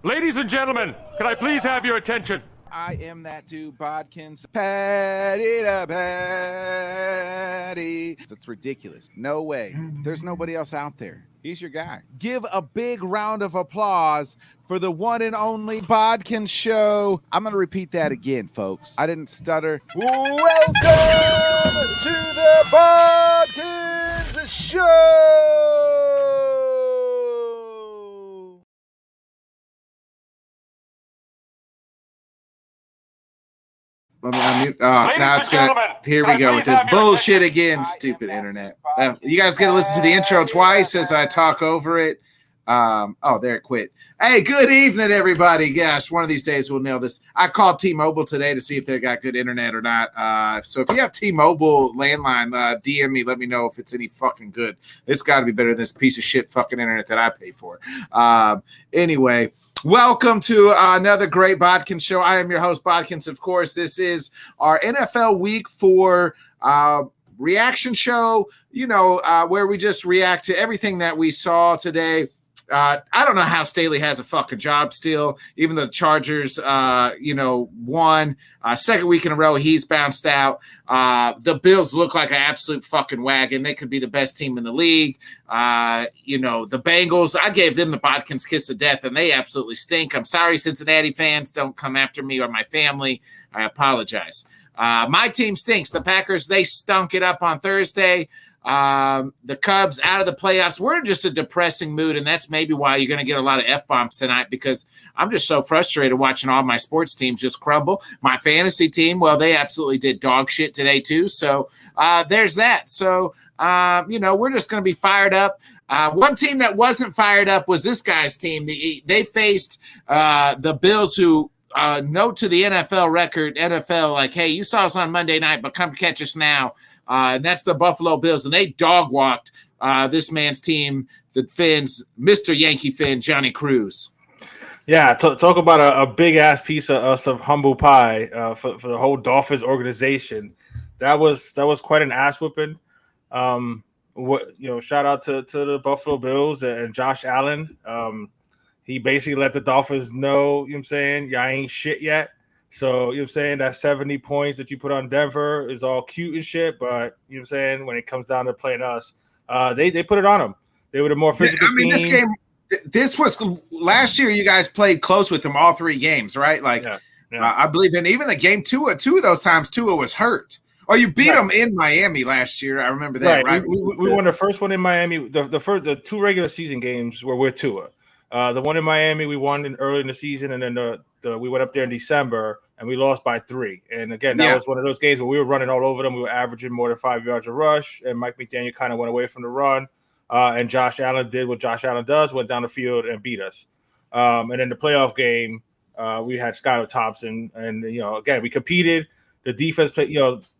Ladies and gentlemen, can I please have your attention? I am that dude, Bodkins. Patty to patty. It's ridiculous. No way. There's nobody else out there. He's your guy. Give a big round of applause for the one and only Bodkin Show. I'm going to repeat that again, folks. I didn't stutter. Welcome to the Bodkins Show. Let me unmute. Now it's gonna. Here we go with this bullshit again. Stupid internet. You guys get to listen to the intro twice as I talk over it. Oh, there it quit. Hey, good evening, everybody. Gosh, one of these days we'll nail this. I called T-Mobile today to see if they got good internet or not. So if you have T-Mobile landline, DM me. Let me know if it's any fucking good. It's got to be better than this piece of shit fucking internet that I pay for. Anyway. Welcome to another great Bodkin Show. I am your host, Bodkins. Of course, this is our NFL Week 4 reaction show, where we just react to everything that we saw today. I don't know how Staley has a fucking job still, even though the Chargers, won. Second week in a row, he's bounced out. The Bills look like an absolute fucking wagon. They could be the best team in the league. The Bengals, I gave them the Bodkins kiss of death, and they absolutely stink. I'm sorry, Cincinnati fans. Don't come after me or my family. I apologize. My team stinks. The Packers, they stunk it up on Thursday. The Cubs out of the playoffs. We're in just a depressing mood, and that's maybe why you're going to get a lot of F-bombs tonight, because I'm just so frustrated watching all my sports teams just crumble. My fantasy team, well, they absolutely did dog shit today too. So there's that. So, we're just going to be fired up. One team that wasn't fired up was this guy's team. They faced the Bills, who note to the NFL record, NFL, like, hey, you saw us on Monday night, but come catch us now. And that's the Buffalo Bills, and they dog-walked this man's team, the Finns, Mr. Yankee Finn, Johnny Cruz. Yeah, talk about a big-ass piece of some humble pie for the whole Dolphins organization. That was quite an ass-whipping. Shout out to the Buffalo Bills and Josh Allen. He basically let the Dolphins know, you know what I'm saying, y'all ain't shit yet. So, you know what I'm saying, that 70 points that you put on Denver is all cute and shit, but, you know what I'm saying, when it comes down to playing us, they put it on them. They were the more physical team. This game, this was last year you guys played close with them all 3 games, right? Like, yeah. I believe in even the game two of those times, Tua was hurt. Oh, you beat them in Miami last year. I remember that, right? We won the first one in Miami. The 2 regular season games were with Tua. The one in Miami we won early in the season, and then we went up there in December and we lost by 3. And again, that was one of those games where we were running all over them. We were averaging more than 5 yards a rush, and Mike McDaniel kind of went away from the run. And Josh Allen did what Josh Allen does, went down the field and beat us. And in the playoff game, we had Skylar Thompson, and again, we competed. The defense played.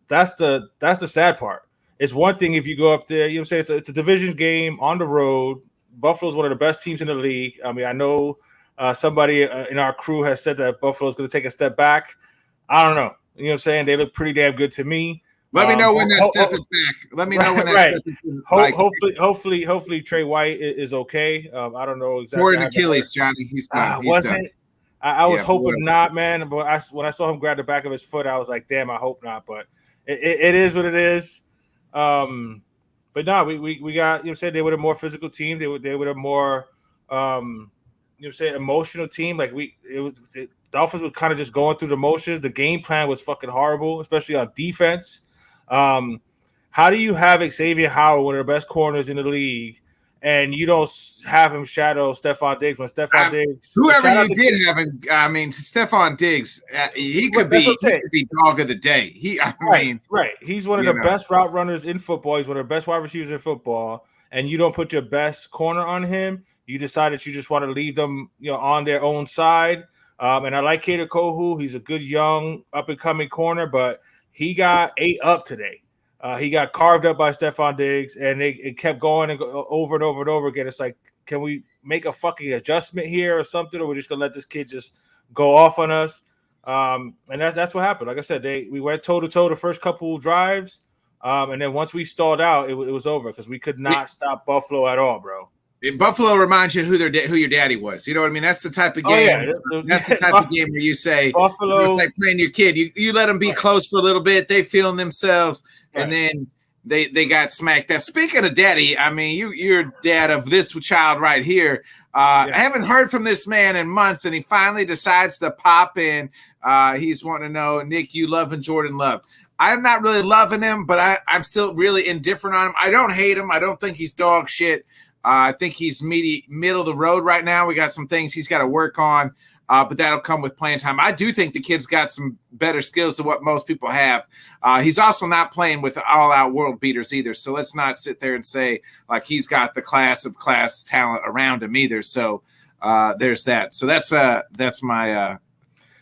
That's the sad part. It's one thing if you go up there. You know what I'm saying? It's a division game on the road. Buffalo's one of the best teams in the league. I mean, I know somebody in our crew has said that Buffalo's going to take a step back. I don't know. You know what I'm saying? They look pretty damn good to me. Let me know when that step is back. Let me know when that step is back. Hopefully Trey White is okay. I don't know exactly. For an Achilles, Johnny. He's done. I was hoping not, man. But when I saw him grab the back of his foot, I was like, damn, I hope not. But it is what it is. But no, we got, they were a more physical team. They were a more, emotional team. Like the Dolphins were kind of just going through the motions. The game plan was fucking horrible, especially on defense. How do you have Xavier Howard, one of the best corners in the league, and you don't have him shadow Stephon Diggs when Stephon Diggs? Whoever you did have him, Stephon Diggs, he could be dog of the day. Right. He's one of the best route runners in football. He's one of the best wide receivers in football, and you don't put your best corner on him. You decide that you just want to leave them, on their own side. And I like Kader Kohu. He's a good young up and coming corner, but he got ate up today. He got carved up by Stephon Diggs, and it kept going and go over and over and over again. It's like, can we make a fucking adjustment here or something, or we're just gonna let this kid just go off on us? And that's what happened. Like I said, we went toe to toe the first couple of drives, and then once we stalled out, it was over because we could not stop Buffalo at all, bro. Buffalo reminds you who your daddy was. You know what I mean? That's the type of game. That's the type of game where you say Buffalo. It's like playing your kid. You let them be close for a little bit. They feeling themselves, and then they got smacked out. Speaking of daddy, I mean, you're dad of this child right here. I haven't heard from this man in months, and he finally decides to pop in. He's wanting to know, Nick, you loving Jordan Love? I'm not really loving him, but I'm still really indifferent on him. I don't hate him. I don't think he's dog shit. I think he's middle of the road right now. We got some things he's got to work on, but that'll come with playing time. I do think the kid's got some better skills than what most people have. He's also not playing with all-out world beaters either, so let's not sit there and say like he's got the class talent around him either. So there's that. So that's my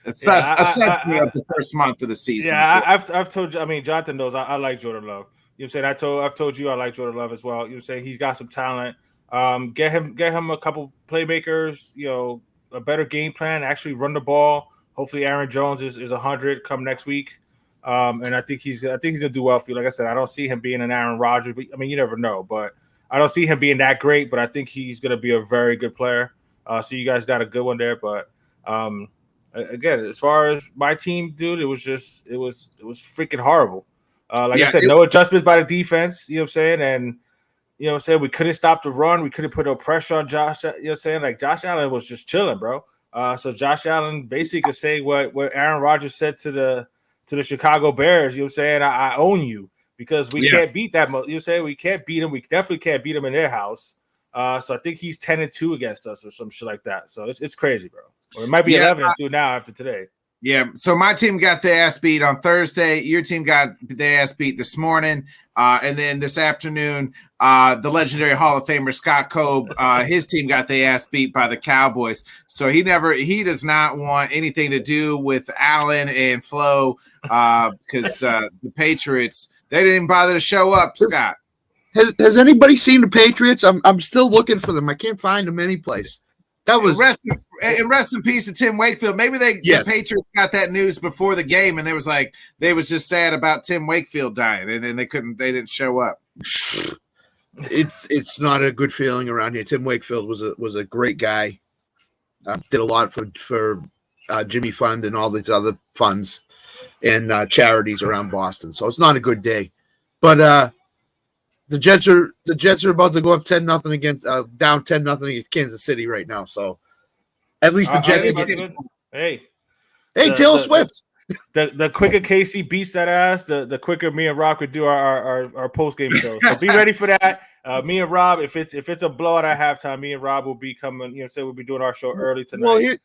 assessment of the first month of the season. Yeah, I've told you. I mean, Jonathan knows I like Jordan Love. You know what I'm saying? I've told you I like Jordan Love as well. You know what I'm saying? He's got some talent. Get him a couple playmakers, a better game plan, actually run the ball. Hopefully Aaron Jones is 100 come next week. And I think he's gonna do well for you. Like I said, I don't see him being an Aaron Rodgers, but I mean you never know, but I don't see him being that great, but I think he's gonna be a very good player. So you guys got a good one there. But again, as far as my team, dude, it was freaking horrible. Like I said, no adjustments by the defense, you know what I'm saying? And you know what I'm saying? We couldn't stop the run. We couldn't put no pressure on Josh. You know what I'm saying? Like Josh Allen was just chilling, bro. So Josh Allen basically could say what Aaron Rodgers said to the Chicago Bears. You know what I'm saying? I own you because we can't beat that. You know what I'm saying? We can't beat them. We definitely can't beat them in their house. So I think he's 10-2 against us or some shit like that. So it's crazy, bro. Or it might be 11-2 now after today. Yeah, so my team got the ass beat on Thursday. Your team got the ass beat this morning. And then this afternoon, the legendary Hall of Famer Scott Cobe, his team got the ass beat by the Cowboys. So he does not want anything to do with Allen and Flo because the Patriots, they didn't even bother to show up, Scott. Has anybody seen the Patriots? I'm still looking for them. I can't find them anyplace. That was rest in peace to Tim Wakefield. Maybe the Patriots got that news before the game, and they was just sad about Tim Wakefield dying, and then they didn't show up. It's not a good feeling around here. Tim Wakefield was a great guy. Did a lot for Jimmy Fund and all these other funds and charities around Boston. So it's not a good day. But the Jets are about to go up 10-0 against down 10-0 against Kansas City right now. So at least the Jets. Hey, Taylor Swift. The quicker Casey beats that ass, the quicker me and Rob could do our post game show. So be ready for that. Me and Rob, if it's a blowout at halftime, me and Rob will be coming. We'll be doing our show early tonight. Well, here's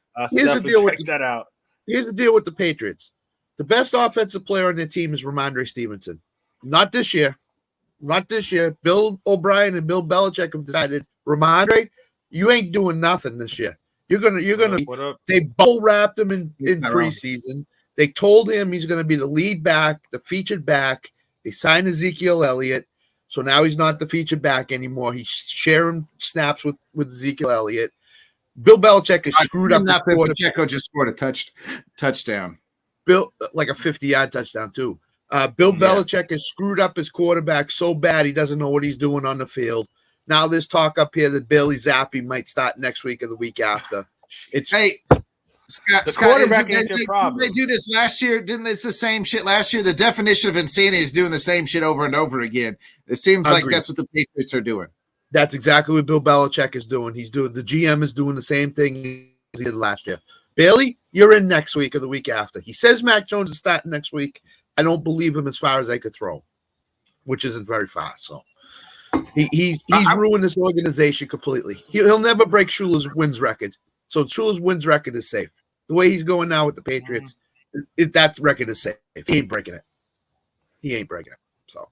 the deal that out. Here's the deal with the Patriots. The best offensive player on their team is Ramondre Stevenson. Not this year. Bill O'Brien and Bill Belichick have decided, Ramondre, you ain't doing nothing this year. You're gonna. They bubble wrapped him in preseason. They told him he's going to be the lead back, the featured back. They signed Ezekiel Elliott, so now he's not the featured back anymore. He's sharing snaps with Ezekiel Elliott. Bill Belichick is screwed up. Pacheco just scored a touchdown. Bill, like a 50-yard touchdown too. Bill Belichick has screwed up his quarterback so bad he doesn't know what he's doing on the field. Now there's talk up here that Bailey Zappi might start next week or the week after. Scott, quarterback ain't your problem. They do this last year. Didn't it's the same shit last year? The definition of insanity is doing the same shit over and over again. It seems like that's what the Patriots are doing. That's exactly what Bill Belichick is doing. The GM is doing the same thing as he did last year. Bailey, you're in next week or the week after. He says Mac Jones is starting next week. I don't believe him as far as I could throw, which isn't very far. So he's ruined this organization completely. He'll never break Schuler's wins record. So Schuler's wins record is safe. The way he's going now with the Patriots, that record is safe. He ain't breaking it. So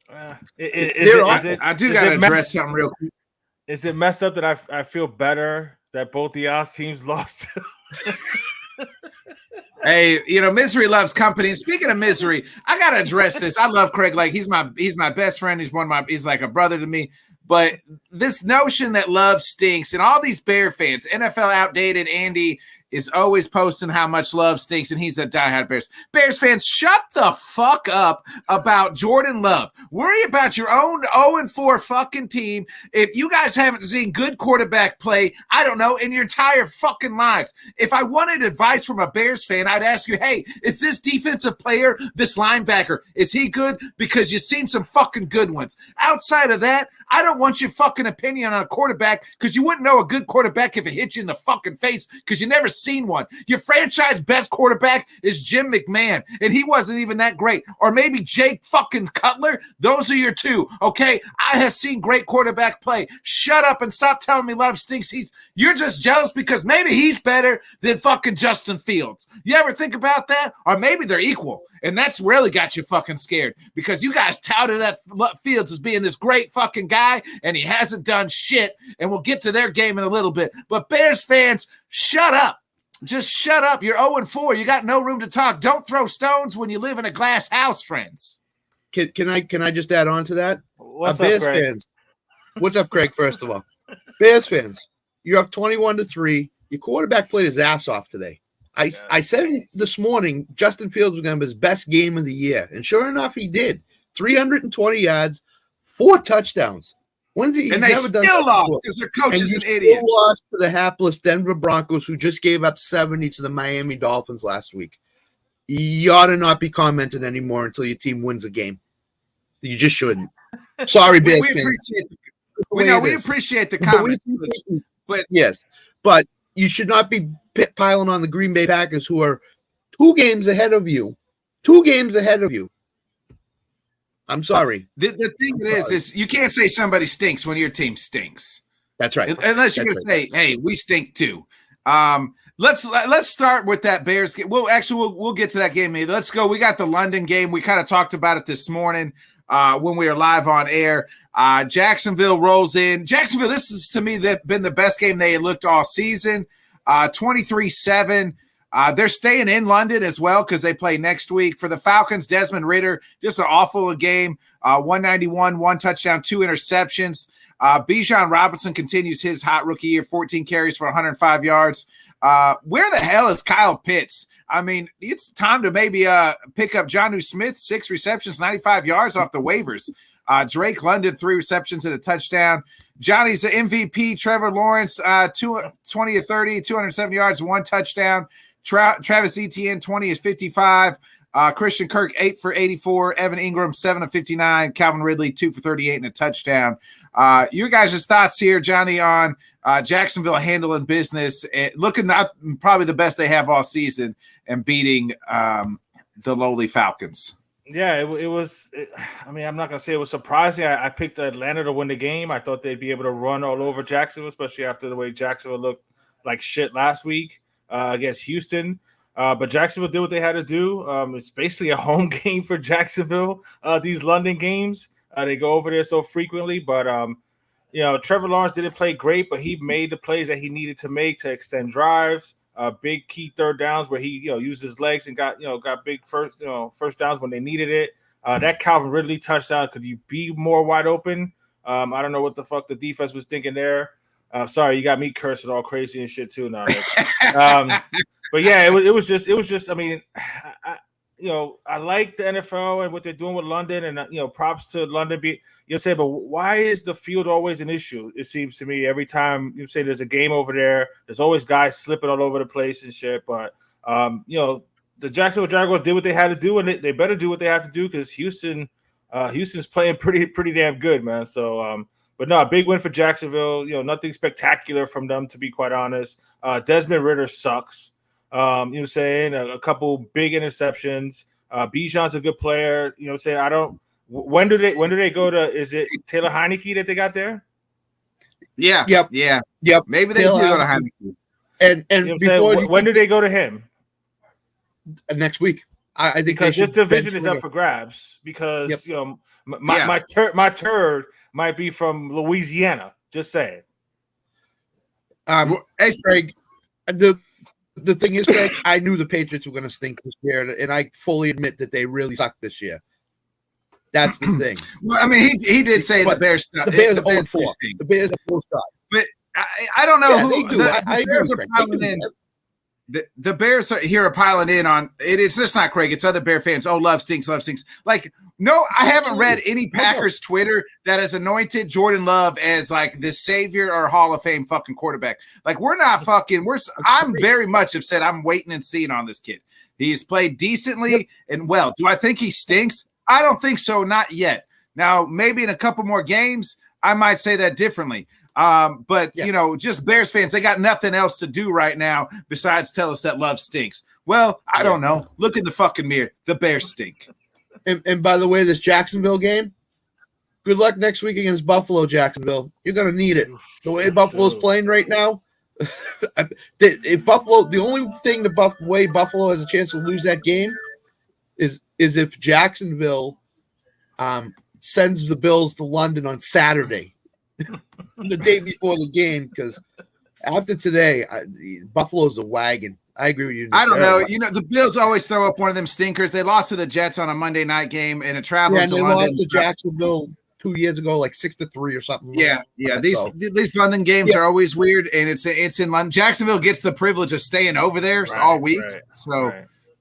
I do got to address something real quick. Is it messed up that I feel better that both the odds teams lost? Hey, misery loves company. And speaking of misery, I gotta address this. I love Craig. Like he's my best friend. He's like a brother to me. But this notion that love stinks and all these Bear fans, NFL outdated Andy is always posting how much love Stinks, and he's a diehard Bears fans, shut the fuck up about Jordan Love. Worry about your own 0-4 fucking team. If you guys haven't seen good quarterback play, I don't know, in your entire fucking lives. If I wanted advice from a Bears fan, I'd ask you, hey, is this defensive player, this linebacker, is he good? Because you've seen some fucking good ones. Outside of that, I don't want your fucking opinion on a quarterback because you wouldn't know a good quarterback if it hit you in the fucking face because you never seen one. Your franchise best quarterback is Jim McMahon, and he wasn't even that great. Or maybe Jake fucking Cutler. Those are your two, okay? I have seen great quarterback play. Shut up and stop telling me Love stinks. You're just jealous because maybe he's better than fucking Justin Fields. You ever think about that? Or maybe they're equal. And that's really got you fucking scared because you guys touted that Fields as being this great fucking guy, and he hasn't done shit. And we'll get to their game in a little bit. But Bears fans, shut up. Just shut up. You're 0-4. You got no room to talk. Don't throw stones when you live in a glass house, friends. Can I just add on to that? What's Bears up, Craig? fans. What's up, Craig? First of all, Bears fans, you're up 21-3. Your quarterback played his ass off today. I said this morning Justin Fields was going to have his best game of the year, and sure enough, he did. 320 yards, 4 touchdowns. And they still lost because their coach is an idiot. Still lost to the hapless Denver Broncos, who just gave up 70 to the Miami Dolphins last week. You ought to not be commenting anymore until your team wins a game. You just shouldn't. Sorry, Bears fans. We appreciate the comments, but yes, but you should not be piling on the Green Bay Packers, who are 2 games ahead of you. 2 games ahead of you. I'm sorry. The thing is you can't say somebody stinks when your team stinks. That's right. Unless you're going to say, hey, we stink too. Let's start with that Bears game. We'll get to that game. Let's go. We got the London game. We kind of talked about it this morning when we were live on air. Jacksonville rolls in. Jacksonville, this is to me been the best game they had looked all season. 23-7. They're staying in London as well because they play next week. For the Falcons, Desmond Ridder, just an awful game. 191, 1 touchdown, 2 interceptions. Bijan Robinson continues his hot rookie year, 14 carries for 105 yards. Where the hell is Kyle Pitts? I mean, it's time to maybe pick up Jonnu Smith, 6 receptions, 95 yards off the waivers. Drake London, 3 receptions and a touchdown. Johnny's the MVP. Trevor Lawrence, 20 of 30, 207 yards, 1 touchdown. Travis Etienne, 20 is 55. Christian Kirk, 8 for 84. Evan Ingram, 7 of 59. Calvin Ridley, 2 for 38 and a touchdown. Your guys' thoughts here, Johnny, on Jacksonville handling business, looking probably the best they have all season and beating the lowly Falcons. Yeah, it was. I mean, I'm not going to say it was surprising. I picked Atlanta to win the game. I thought they'd be able to run all over Jacksonville, especially after the way Jacksonville looked like shit last week against Houston. But Jacksonville did what they had to do. It's basically a home game for Jacksonville, these London games. They go over there so frequently. But, Trevor Lawrence didn't play great, but he made the plays that he needed to make to extend drives. Big key third downs where he used his legs and got big first downs when they needed it. That Calvin Ridley touchdown, could you be more wide open? I don't know what the fuck the defense was thinking there. Sorry, you got me cursing all crazy and shit too now. But yeah, it was just. I mean, I like the NFL and what they're doing with London, and props to London. But why is the field always an issue? It seems to me every time you say there's a game over there, there's always guys slipping all over the place and shit. But the Jacksonville Jaguars did what they had to do, and they better do what they have to do because Houston's playing pretty damn good, man. So, but no, a big win for Jacksonville. Nothing spectacular from them, to be quite honest. Desmond Ridder sucks. A couple big interceptions. Bijan's a good player. I don't. When do they go to? Is it Taylor Heineke that they got there? Yeah. Yep. Yeah. Yep. Maybe they do go to Heineke. And before when do they go to him? Next week, I think because this division is up for grabs. Because my turd might be from Louisiana. Just saying. Hey, Craig, the thing is, Craig, I knew the Patriots were going to stink this year, and I fully admit that they really sucked this year. That's the thing. Well, I mean, he did say the Bears. The Bears are 0-4. The Bears are 4 stars. But I don't know who they do. the Bears are piling in. The Bears here are piling in on it. It's just not Craig. It's other Bear fans. Oh, love stinks, love stinks. Like, no, I haven't read any Packers Twitter that has anointed Jordan Love as like the savior or Hall of Fame fucking quarterback. Like, we're not fucking. I'm very much upset. I'm waiting and seeing on this kid. He's played decently and well. Do I think he stinks? I don't think so. Not yet. Now, maybe in a couple more games, I might say that differently. But just Bears fans, they got nothing else to do right now besides tell us that Love stinks. Well, I don't know. Look in the fucking mirror. The Bears stink. And by the way, this Jacksonville game, good luck next week against Buffalo, Jacksonville. You're going to need it. The way Buffalo's playing right now, if Buffalo, the only thing the way Buffalo has a chance to lose that game is if Jacksonville sends the Bills to London on Saturday. The day before the game, because after today, Buffalo's a wagon. I agree with you. I don't know. The Bills always throw up one of them stinkers. They lost to the Jets on a Monday night game in a travel to and they London. Lost to Jacksonville 2 years ago, like 6-3 or something. Yeah. These London games are always weird, and it's in London. Jacksonville gets the privilege of staying over there all week, so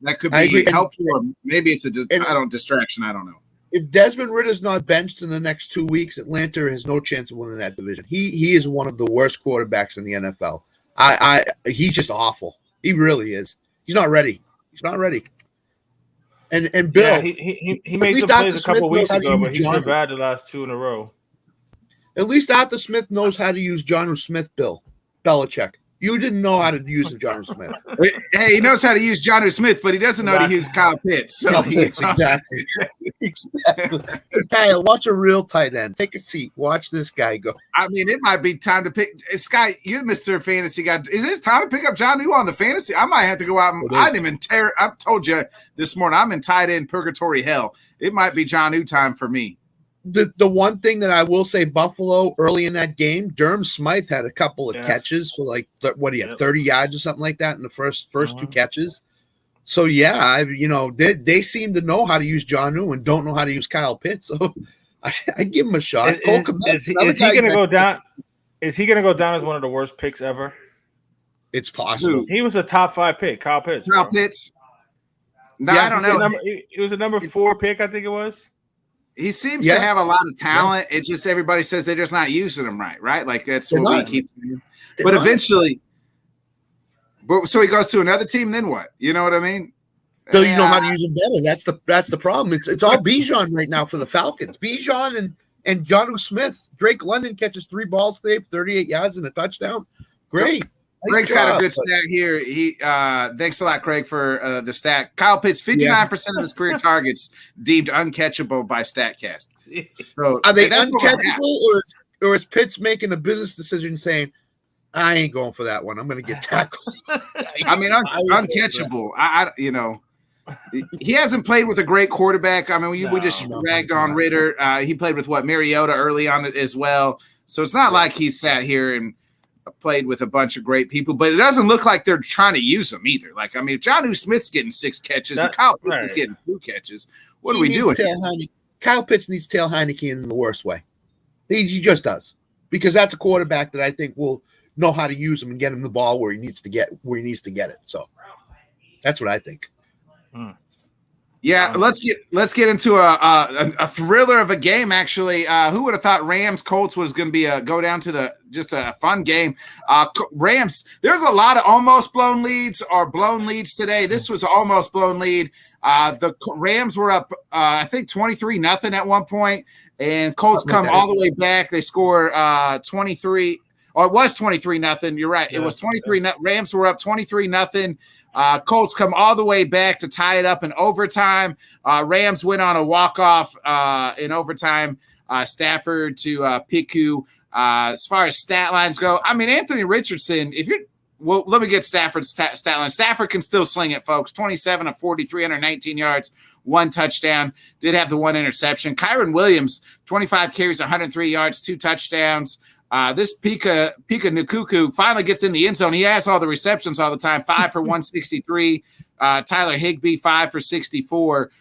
that could be helpful. Or maybe it's a distraction. I don't know. If Desmond Ritter's not benched in the next 2 weeks, Atlanta has no chance of winning that division. He is one of the worst quarterbacks in the NFL. He's just awful. He really is. He's not ready. And Bill, he made some plays a couple weeks ago, but he's been bad the last 2 in a row. At least Arthur Smith knows how to use John Smith. Bill Belichick. You didn't know how to use John Smith. Hey, he knows how to use John Smith, but he doesn't know how to use Kyle Pitts. So exactly. Kyle, watch a real tight end. Take a seat. Watch this guy go. I mean, it might be time to pick. Sky, you're Mr. Fantasy guy. Is it time to pick up John New on the fantasy? I might have to go out and I've told you this morning, I'm in tight end purgatory hell. It might be John New time for me. The one thing that I will say, Buffalo early in that game, Durham Smythe had a couple of catches for like 30 yards or something like that in the first 2 catches. So they seem to know how to use Jonnu and don't know how to use Kyle Pitts. So I give him a shot. Is he going to go down? Is he going to go down as one of the worst picks ever? It's possible. He was a top 5 pick, Kyle Pitts. Kyle Pitts. No, I don't know. It was a number 4 pick, I think it was. He seems to have a lot of talent. It's just everybody says they're just not using him right? Like that's what we keep saying. But eventually, so he goes to another team, then what? You know what I mean? So you know how to use him better. That's the problem. It's all Bijan right now for the Falcons. Bijan and Jonnu Smith. Drake London catches 3 balls today for 38 yards and a touchdown. Great. So, Craig's got a good stat here. He thanks a lot, Craig, for the stat. Kyle Pitts, 59% of his career targets deemed uncatchable by StatCast. So, are they uncatchable, or is Pitts making a business decision saying, I ain't going for that one. I'm going to get tackled. I mean, uncatchable. He hasn't played with a great quarterback. I mean, we just ragged on Ritter. He played with Mariota early on as well. So it's not like he sat here and played with a bunch of great people, but it doesn't look like they're trying to use him either. Like, I mean, if Jonnu Smith's getting 6 catches and Kyle Pitts is getting 2 catches, what are we doing? Kyle Pitts needs Tail Heineke in the worst way. He just does, because that's a quarterback that I think will know how to use him and get him the ball where he needs to get it. So that's what I think. Yeah, let's get into a thriller of a game. Actually, who would have thought Rams Colts was going to be go down to just a fun game? Rams. There's a lot of almost blown leads or blown leads today. This was an almost blown lead. The Rams were up, I think 23-0 at one point, and Colts come all the way back. They score 23, or it was 23-0. You're right. It was 23. Rams were up 23-0. Colts come all the way back to tie it up in overtime. Rams went on a walk-off in overtime. Stafford to Piku. As far as stat lines go, I mean, Anthony Richardson, let me get Stafford's stat line. Stafford can still sling it, folks. 27 of 40, 319 yards, 1 touchdown. Did have the 1 interception. Kyron Williams, 25 carries, 103 yards, 2 touchdowns. This Pika Nukuku finally gets in the end zone. He has all the receptions all the time. 5 for 163. Tyler Higbee, 5 for 64.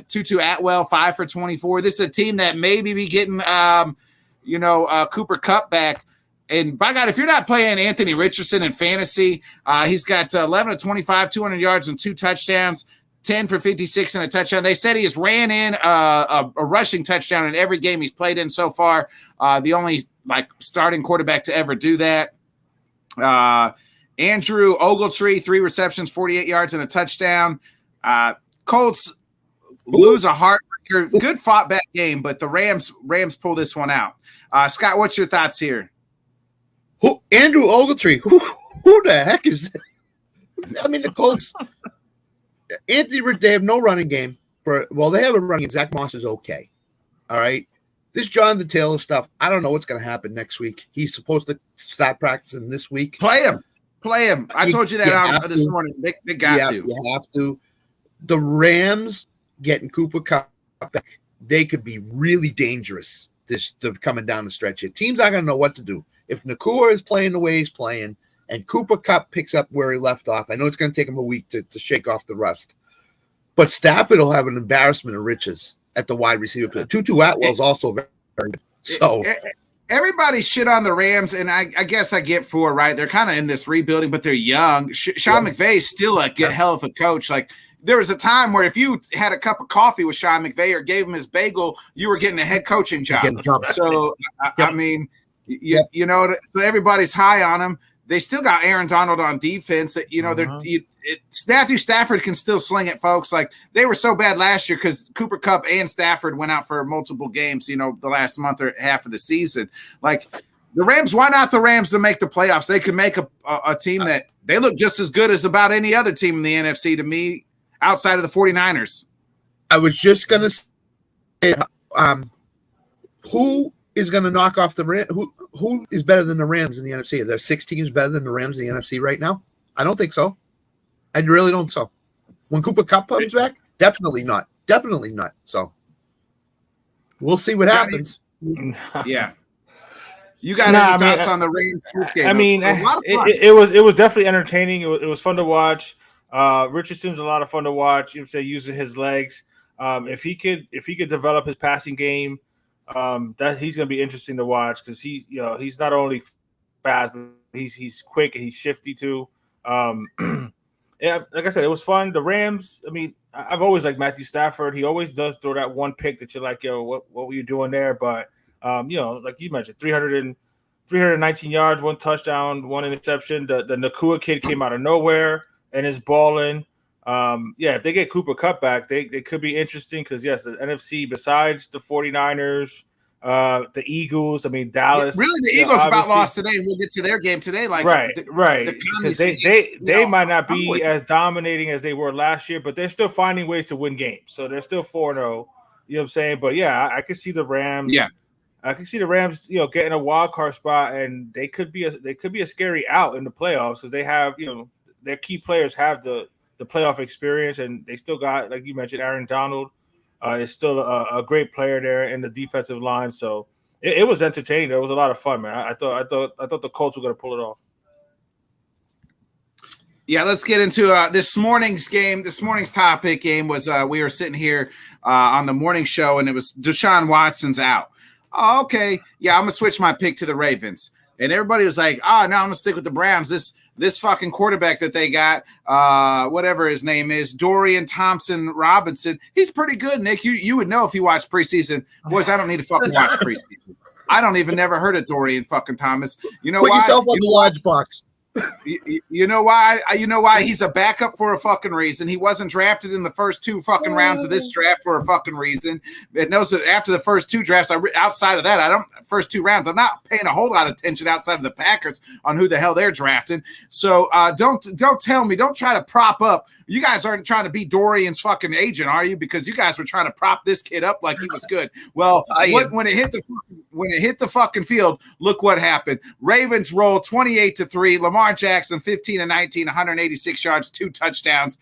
Tutu Atwell, 5 for 24. This is a team that maybe be getting, Cooper Kupp back. And by God, if you're not playing Anthony Richardson in fantasy, he's got 11 of 25, 200 yards and 2 touchdowns, 10 for 56 and a touchdown. They said he has ran in a rushing touchdown in every game he's played in so far. The only starting quarterback to ever do that. Andrew Ogletree, 3 receptions, 48 yards and a touchdown. Colts lose a heartbreaker. Good fought back game, but the Rams pull this one out. Scott, what's your thoughts here? Andrew Ogletree. Who the heck is that? I mean, the Colts. They have no running game. They have a running game. Zach Moss is okay. All right. This Jonathan Taylor stuff, I don't know what's going to happen next week. He's supposed to start practicing this week. Play him. I told you that this morning. They got to. You have to. The Rams getting Cooper Kupp back, they could be really dangerous coming down the stretch here. Teams aren't going to know what to do. If Nakua is playing the way he's playing and Cooper Kupp picks up where he left off, I know it's going to take him a week to shake off the rust. But Stafford will have an embarrassment of riches at the wide receiver play. Tutu Atwell's also very good. So everybody shit on the Rams, and I guess I get for right. They're kind of in this rebuilding, but they're young. Sean McVay is still a good hell of a coach. Like there was a time where if you had a cup of coffee with Sean McVay or gave him his bagel, you were getting a head coaching job. So I mean. You know, so everybody's high on him. They still got Aaron Donald on defense. That Matthew Stafford can still sling it, folks. Like they were so bad last year because Cooper Kupp and Stafford went out for multiple games. You know, the last month or half of the season. Like the Rams, why not the Rams to make the playoffs? They could make a team that they look just as good as about any other team in the NFC to me, outside of the 49ers. I was just gonna say, who is going to knock off the Rams? Who is better than the Rams in the NFC? Are there 6 teams better than the Rams in the NFC right now? I don't think so. I really don't so. When Cooper Kupp comes back, definitely not. Definitely not. So we'll see what happens. Yeah. You got any thoughts on the Rams game? I mean, it was definitely entertaining. It was fun to watch. Richardson's a lot of fun to watch. You know, say using his legs. If he could develop his passing game, that he's going to be interesting to watch because he's not only fast, but he's quick and he's shifty too. Yeah, like I said, it was fun. The Rams, I mean, I've always liked Matthew Stafford. He always does throw that one pick that you're like, yo, what were you doing there? But like you mentioned, 319 yards, 1 touchdown, 1 interception. The Nakua kid came out of nowhere and is balling. If they get Cooper Kupp back, they could be interesting because, yes, the NFC, besides the 49ers, the Eagles, I mean, Dallas. Really, the Eagles about lost today. We'll get to their game today. Like, right. Because they might not be as dominating as they were last year, but they're still finding ways to win games. So they're still 4-0. You know what I'm saying? But, yeah, I could see the Rams. Yeah. I can see the Rams, getting a wild card spot, and they could be a scary out in the playoffs because they have, their key players have the playoff experience, and they still got, like you mentioned, Aaron Donald is still a great player there in the defensive line. So it was entertaining. It was a lot of fun, man. I thought the Colts were going to pull it off. Yeah, let's get into this morning's game. This morning's topic game was we were sitting here on the morning show, and it was Deshaun Watson's out. Oh, okay. Yeah, I'm going to switch my pick to the Ravens. And everybody was like, no, I'm going to stick with the Browns. This fucking quarterback that they got, whatever his name is, Dorian Thompson-Robinson, he's pretty good, Nick. You would know if you watched preseason. Boys, I don't need to fucking watch preseason. I don't even never heard of Dorian fucking Thomas. You know why? Put yourself on the lodge box. You know why? He's a backup for a fucking reason. He wasn't drafted in the first 2 fucking rounds of this draft for a fucking reason. And those after the first 2 drafts, outside of that, first 2 rounds, I'm not paying a whole lot of attention outside of the Packers on who the hell they're drafting. So don't tell me, don't try to prop up. You guys aren't trying to be Dorian's fucking agent, are you? Because you guys were trying to prop this kid up like he was good. Well, when it hit the fucking field, look what happened. Ravens roll 28-3. Lamar Jackson 15-19, 186 yards, 2 touchdowns.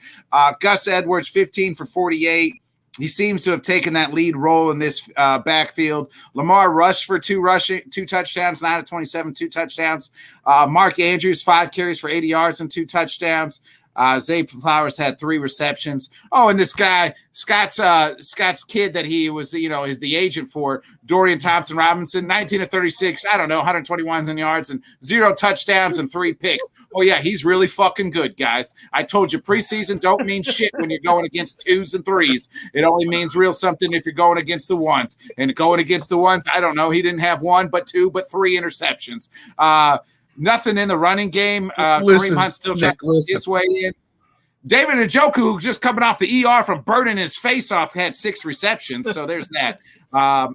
Gus Edwards 15 for 48. He seems to have taken that lead role in this backfield. Lamar rushed for 2 touchdowns, 9 of 27, 2 touchdowns. Mark Andrews 5 carries for 80 yards and 2 touchdowns. Zay Flowers had 3 receptions. Oh, and this guy, Scott's kid that he was, is the agent for, Dorian Thompson-Robinson, 19 of 36, 121 yards and 0 touchdowns and 3 picks. Oh, yeah, he's really fucking good, guys. I told you preseason don't mean shit when you're going against 2s and 3s. It only means real something if you're going against the 1s. And going against the 1s, I don't know. He didn't have 1, but 2, but 3 interceptions. Nothing in the running game. Kareem Hunt still trying to get his way in. David Njoku, just coming off the ER from burning his face off, had 6 receptions. So there's that.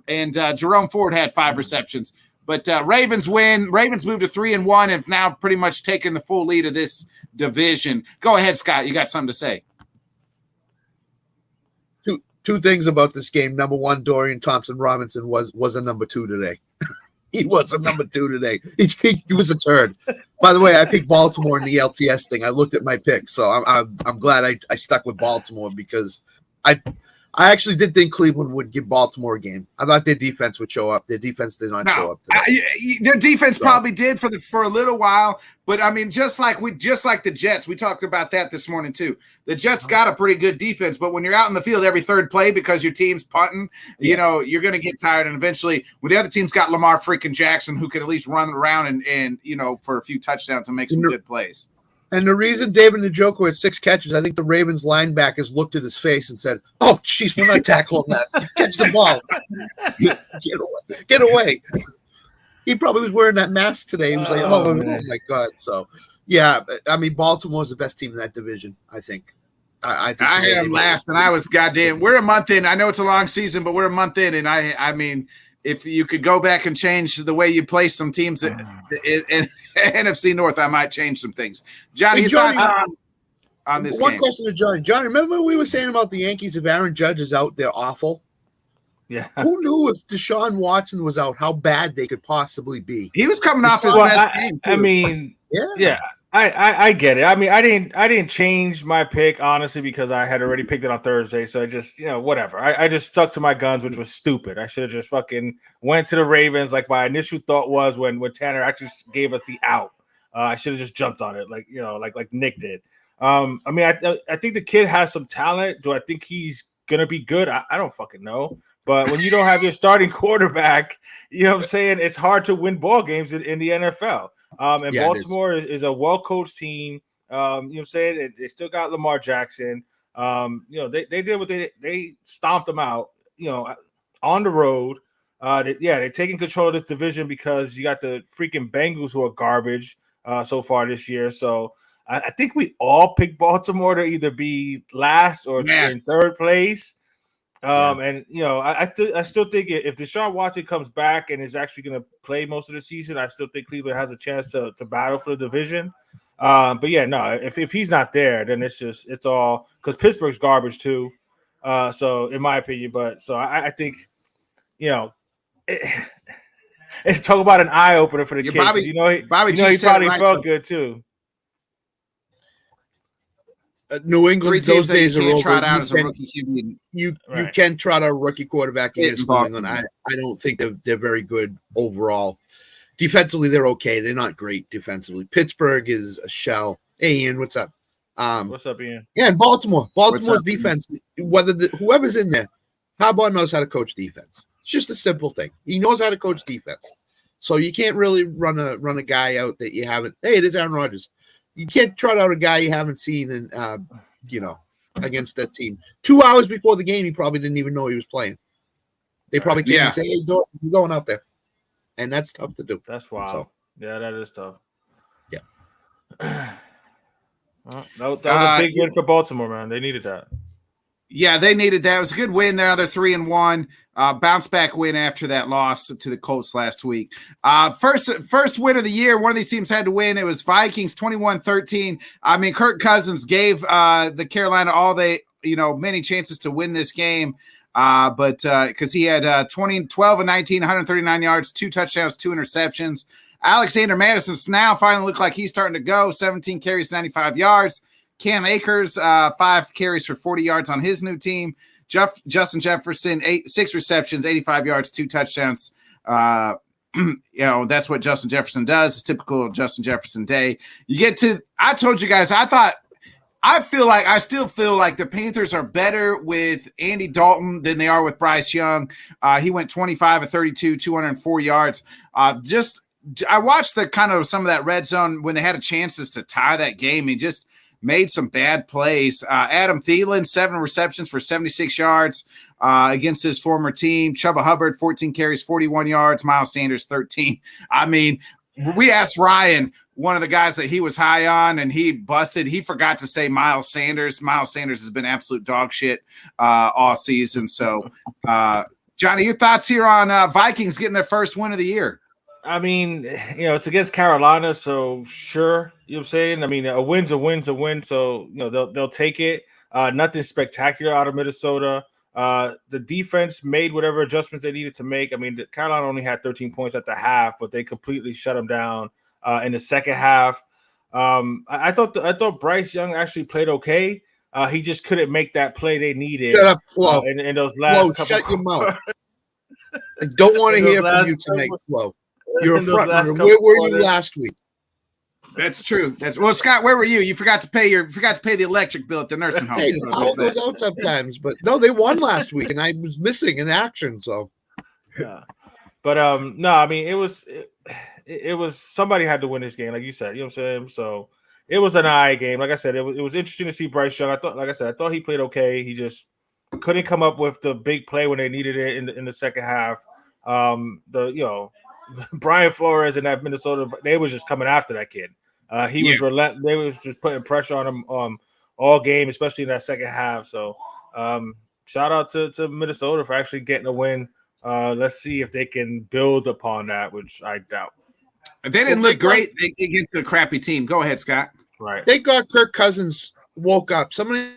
And Jerome Ford had 5 receptions. But Ravens win. Ravens move to 3-1 and have now pretty much taken the full lead of this division. Go ahead, Scott. You got something to say. Two things about this game. Number one, Dorian Thompson-Robinson was a number 2 today. He was a number 2 today. He was a turd. By the way, I picked Baltimore in the LTS thing. I looked at my pick, so I'm glad I stuck with Baltimore because I actually did think Cleveland would give Baltimore a game. I thought their defense would show up. Their defense did not show up today. Their defense probably did for a little while, but I mean, just like the Jets, we talked about that this morning too. The Jets got a pretty good defense, but when you're out in the field every third play because your team's punting, you're going to get tired, and eventually, when the other team's got Lamar freaking Jackson, who can at least run around and for a few touchdowns and make some good plays. And the reason David Njoku had 6 catches, I think the Ravens linebackers looked at his face and said, "Oh, jeez, we're not tackling that. Catch the ball. Get away." He probably was wearing that mask today. He was like, oh my God. So, yeah, I mean, Baltimore's the best team in that division, I think. I think I had him last, and I was goddamn. We're a month in. I know it's a long season, but we're a month in, and I mean, if you could go back and change the way you play some teams in NFC North, I might change some things. Johnny, your thoughts on this game? One question to Johnny. Johnny, remember what we were saying about the Yankees? If Aaron Judge is out, they're awful. Yeah. Who knew if Deshaun Watson was out, how bad they could possibly be? He was coming off his best game. Too. I mean, yeah. I get it. I mean, I didn't change my pick honestly because I had already picked it on Thursday. So I just, whatever. I just stuck to my guns, which was stupid. I should have just fucking went to the Ravens like my initial thought was when Tanner actually gave us the out. I should have just jumped on it, like Nick did. I mean, I think the kid has some talent. Do I think he's gonna be good? I don't fucking know. But when you don't have your starting quarterback, you know what I'm saying, it's hard to win ball games in the NFL. And Baltimore is a well-coached team. You know what I'm saying? They still got Lamar Jackson. They did what they stomped them out, on the road. They're taking control of this division because you got the freaking Bengals who are garbage so far this year. So I think we all picked Baltimore to either be last or in third place. And I still think if Deshaun Watson comes back and is actually going to play most of the season, I still think Cleveland has a chance to battle for the division. But yeah, no, if he's not there, then it's all because Pittsburgh's garbage too. So in my opinion, I think it's talk about an eye opener for the kid. Bobby, he probably felt good too. New England, those days are over. Trot out as a rookie QB. You can trot out a rookie quarterback against New England. I don't think they're very good overall. Defensively, they're okay. They're not great defensively. Pittsburgh is a shell. Hey, Ian, what's up? What's up, Ian? Yeah, and Baltimore's defense, whoever's in there, Harbaugh knows how to coach defense. It's just a simple thing. He knows how to coach defense. So you can't really run a guy out that you haven't. Hey, there's Aaron Rodgers. You can't trot out a guy you haven't seen against that team. 2 hours before the game, he probably didn't even know he was playing. They probably came and say, "Hey, you're going out there," and that's tough to do. That's wild. So, yeah, that is tough. Yeah, that was a big win for Baltimore, man. They needed that. Yeah, they needed that. It was a good win. They're 3-1. Bounce back win after that loss to the Colts last week. First win of the year. One of these teams had to win. It was Vikings 21-13. I mean, Kirk Cousins gave the Carolina many chances to win this game. But because he had 12 and 19, 139 yards, 2 touchdowns, 2 interceptions. Alexander Madison's now finally looked like he's starting to go. 17 carries, 95 yards. Cam Akers, 5 carries for 40 yards on his new team. Justin Jefferson, 6 receptions, 85 yards, 2 touchdowns. That's what Justin Jefferson does. It's typical Justin Jefferson day. I told you guys, I thought I still feel like the Panthers are better with Andy Dalton than they are with Bryce Young. He went 25 of 32, 204 yards. I watched the kind of some of that red zone when they had a chances to tie that game. He just made some bad plays. Adam Thielen, 7 receptions for 76 yards against his former team. Chuba Hubbard, 14 carries, 41 yards. Miles Sanders, 13. I mean, we asked Ryan, one of the guys that he was high on, and he busted. He forgot to say Miles Sanders. Miles Sanders has been absolute dog shit all season. So, Johnny, your thoughts here on Vikings getting their first win of the year? I mean, it's against Carolina, so sure. You know what I'm saying? I mean, a win's a win's a win, so they'll take it. Nothing spectacular out of Minnesota. The defense made whatever adjustments they needed to make. I mean, Carolina only had 13 points at the half, but they completely shut them down in the second half. I thought Bryce Young actually played okay. He just couldn't make that play they needed. Shut up, Flo. In those last couple. Shut your mouth. I don't want to hear from you tonight, Flo. You're a front runner. Where were you last week? That's true. Well, Scott, where were you? You forgot to pay the electric bill at the nursing home. Hey, I goes out sometimes, but no, they won last week, and I was missing in action. So, yeah, but no, I mean, it was somebody had to win this game, like you said. You know what I'm saying? So it was an eye game. Like I said, it was interesting to see Bryce Young. I thought he played okay. He just couldn't come up with the big play when they needed it in the second half. Brian Flores and that Minnesota, they was just coming after that kid. He was relentless. They was just putting pressure on him all game, especially in that second half. So shout out to Minnesota for actually getting a win. Let's see if they can build upon that, which I doubt. They didn't look great against a crappy team. Go ahead, Scott. Right. They got Kirk Cousins woke up. Somebody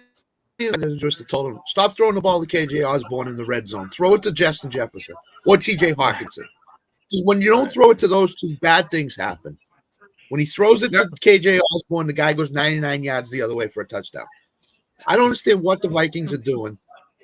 just told him, stop throwing the ball to KJ Osborne in the red zone. Throw it to Justin Jefferson or TJ Hawkinson. Because when you don't throw it to those two, bad things happen. When he throws it to KJ Osborne, the guy goes 99 yards the other way for a touchdown. I don't understand what the Vikings are doing.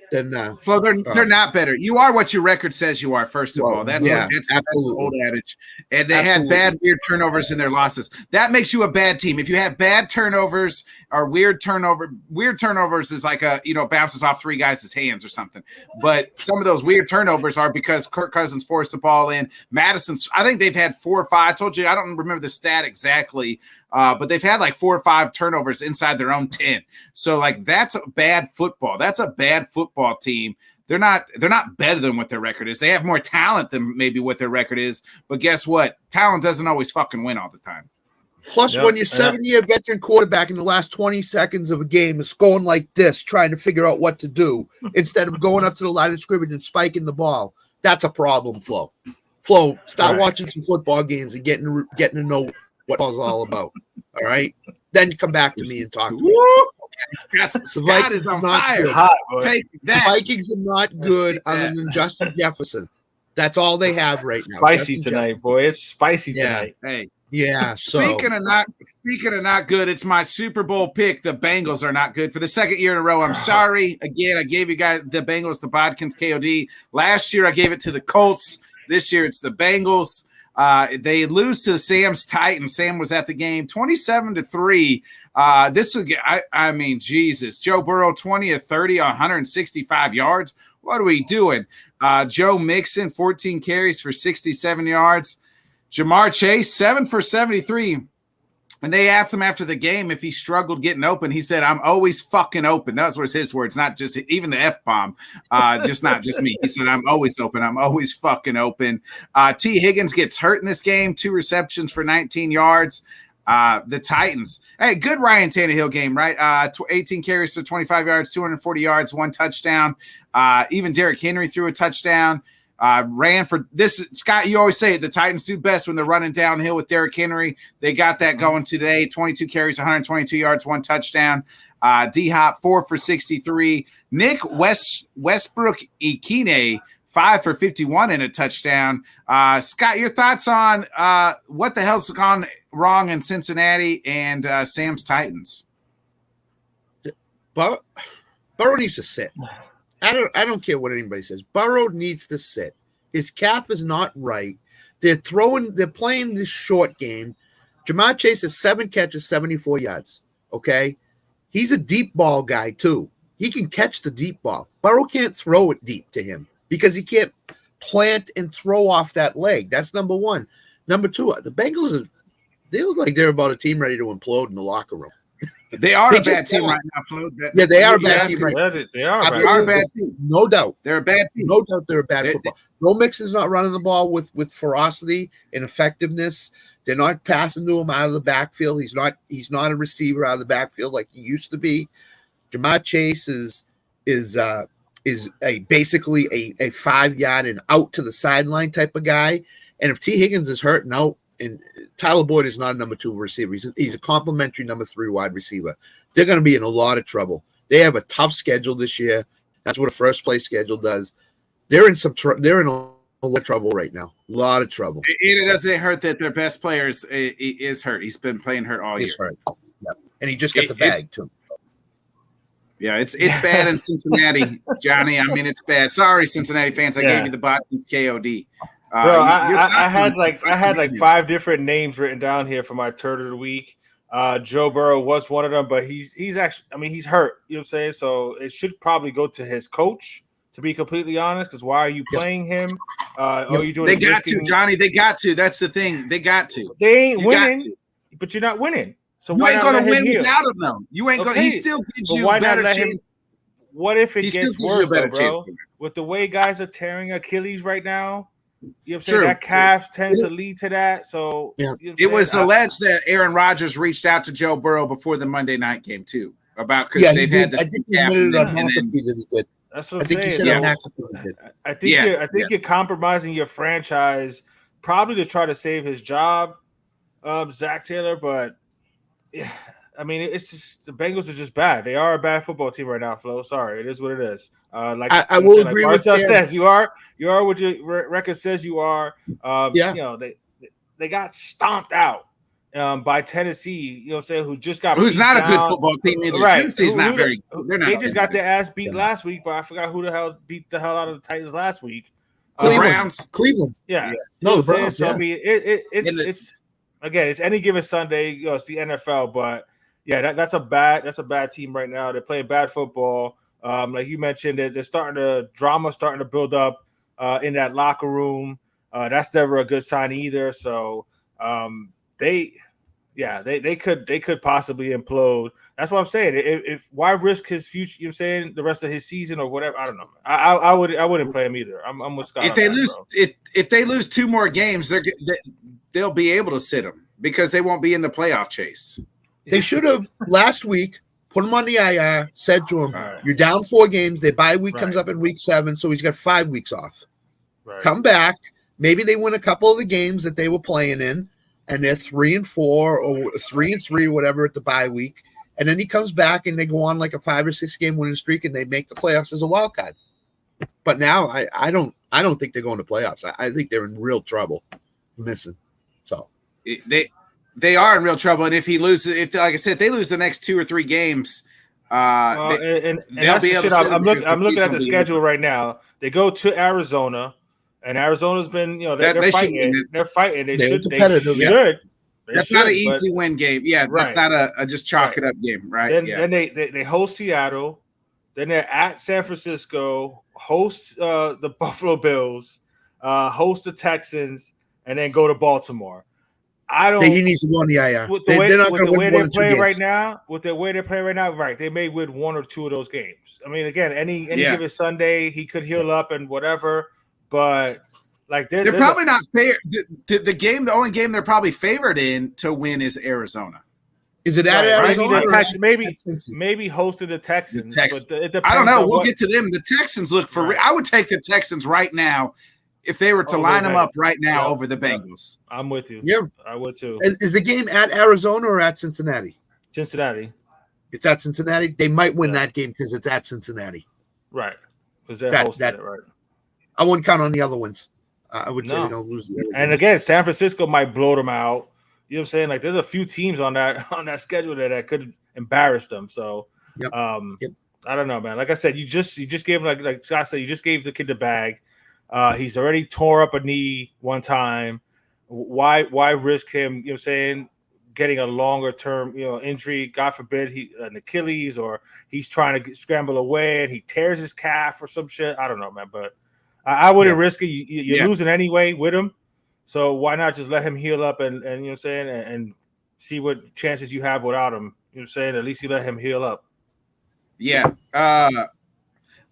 Then, well, they're not better. You are what your record says you are. First of all, that's the old adage. And they had bad, weird turnovers in their losses. That makes you a bad team. If you have bad turnovers or weird turnovers is like bounces off 3 guys' hands or something. But some of those weird turnovers are because Kirk Cousins forced the ball in. Madison's, I think they've had 4 or 5. I told you I don't remember the stat exactly. But they've had like 4 or 5 turnovers inside their own 10. So like that's a bad football. That's a bad football team. They're not better than what their record is. They have more talent than maybe what their record is. But guess what? Talent doesn't always fucking win all the time. Plus, when your 7-year veteran quarterback in the last 20 seconds of a game is going like this, trying to figure out what to do instead of going up to the line of scrimmage and spiking the ball, that's a problem, Flo. Flo, start watching some football games and getting to know what it's all about. All right, then come back to me and talk to me. Scott is on fire. Take that. The Vikings are not good other than Justin Jefferson. That's all they have right now. Spicy Justin tonight, Jefferson. boy. It's spicy tonight. Hey. Yeah. So speaking of not good, it's my Super Bowl pick. The Bengals are not good for the second year in a row. I'm sorry. Again, I gave you guys the Bengals, the Bodkins KOD. Last year, I gave it to the Colts. This year, it's the Bengals. They lose to Sam's Titans. Sam was at the game, 27-3. I mean, Jesus. Joe Burrow, 20 of 30, 165 yards. What are we doing? Joe Mixon, 14 carries for 67 yards. Jamar Chase, 7 for 73. And they asked him after the game if he struggled getting open. He said, I'm always fucking open. That was his words, not just even the F-bomb, not just me. He said, I'm always open. I'm always fucking open. T. Higgins gets hurt in this game, 2 receptions for 19 yards. The Titans. Hey, good Ryan Tannehill game, right? 18 carries for 25 yards, 240 yards, 1 touchdown. Even Derrick Henry threw a touchdown. Ran for this. Scott, you always say the Titans do best when they're running downhill with Derrick Henry. They got that going today. 22 carries, 122 yards, 1 touchdown. D-Hop, 4 for 63. Nick Westbrook Ikine, 5 for 51 and a touchdown. Scott, your thoughts on what the hell's gone wrong in Cincinnati and Sam's Titans? Burrow needs to sit. I don't care what anybody says. Burrow needs to sit. His calf is not right. They're playing this short game. Jamar Chase has 7 catches, 74 yards. Okay. He's a deep ball guy too. He can catch the deep ball. Burrow can't throw it deep to him because he can't plant and throw off that leg. That's number one. Number two, the Bengals they look like they're about a team ready to implode in the locker room. They are a bad team right now, Flo. Yeah, they are a bad team. They are a bad team. No doubt. They're a bad team. No doubt they're a bad football. Joe Mixon's not running the ball with ferocity and effectiveness. They're not passing to him out of the backfield. He's not a receiver out of the backfield like he used to be. Jamar Chase is basically a 5-yard and out to the sideline type of guy. And if T. Higgins is hurt and out, and Tyler Boyd is not a number 2 receiver, he's a complimentary number 3 wide receiver. They're going to be in a lot of trouble. They have a tough schedule this year. That's what a first place schedule does. They're in they're in a lot of trouble right now. A lot of trouble. It doesn't hurt that their best player is hurt. He's been playing hurt all year. Hurt. Yeah. And he just got the bag too. Yeah, it's bad in Cincinnati, Johnny. I mean, it's bad. Sorry, Cincinnati fans. I gave you the Bodkins KOD. Bro, I had like 5 different names written down here for my turd of the week. Joe Burrow was one of them, but he's actually, I mean, he's hurt. You know what I'm saying? So it should probably go to his coach, to be completely honest. Because why are you playing him? Are you doing? They got to, Johnny. They got to. That's the thing. They got to. They ain't winning, but you're not winning. So you why ain't going to win without him, though. You ain't going. He still gives you a better chance. What if it gets worse, though, bro? With the way guys are tearing Achilles right now. You know what I'm saying? That calf tends to lead to that. So it was alleged that Aaron Rodgers reached out to Joe Burrow before the Monday night game too, about because they've had this. That's what I'm saying. I think you're compromising your franchise probably to try to save his job, Zach Taylor. But yeah, I mean, it's just the Bengals are just bad. They are a bad football team right now, Flo. Sorry, it is what it is. Like I will agree with Marcel says, you are what your record says you are. You know, they got stomped out by Tennessee. You know what I'm saying? Who's not down. a good football team either. Right? Tennessee's not very. They just got their ass beat last week, but I forgot who the hell beat the hell out of the Titans last week. Cleveland. Yeah. No, the Browns. So I mean, it's again, it's any given Sunday. You know, it's the NFL, but yeah, that's a bad team right now. They're playing bad football. Like you mentioned, they're drama starting to build up in that locker room. That's never a good sign either. So they could possibly implode. That's what I'm saying. If why risk his future? You know what I'm saying, the rest of his season or whatever. I don't know. I wouldn't play him either. I'm with Scott. If they lose 2 more games, they'll be able to sit him because they won't be in the playoff chase. They should have last week put him on the IR, said to him, you're down 4 games. Their bye week comes up in week 7, so he's got 5 weeks off. Right. Come back. Maybe they win a couple of the games that they were playing in, and they're 3-4 or 3-3, whatever, at the bye week. And then he comes back and they go on like a 5 or 6 game winning streak and they make the playoffs as a wild card. But now I don't think they're going to playoffs. I think they're in real trouble missing. So they are in real trouble. And if he loses, like I said, if they lose the next 2 or 3 games, they'll be able to. I'm looking at the schedule right now. They go to Arizona, and Arizona's been, they're fighting. They're fighting. They should. That's not an easy win game. Yeah, that's not a just chalk it up game, right? Then they host Seattle. Then they're at San Francisco, host the Buffalo Bills, host the Texans, and then go to Baltimore. He needs to go on the IR. With the way they're playing right now, right? They may win 1 or 2 of those games. I mean, again, any given Sunday, he could heal up and whatever. But like they're probably not fair. The only game they're probably favored in to win is Arizona. Is it at Arizona? Maybe hosted the Texans. But I don't know. We'll get to them. The Texans look for. I would take the Texans right now. If they were to line them up right now over the Bengals. I'm with you. Yeah, I would too. Is the game at Arizona or at Cincinnati? Cincinnati. It's at Cincinnati. They might win that game because it's at Cincinnati. Right. Because they're hosting it, right? I wouldn't count on the other ones. I would say they don't lose the other And again, San Francisco might blow them out. You know what I'm saying? Like, there's a few teams on that schedule that could embarrass them. So, I don't know, man. Like I said, you just gave, like Scott said, you just gave the kid the bag. He's already tore up a knee one time. Why risk him, you know what I'm saying, getting a longer term, injury. God forbid an Achilles, or he's trying to scramble away and he tears his calf or some shit. I don't know, man, but I wouldn't risk it. You're losing anyway with him, so why not just let him heal up and you know what I'm saying, and see what chances you have without him. You know what I'm saying? At least you let him heal up. Yeah.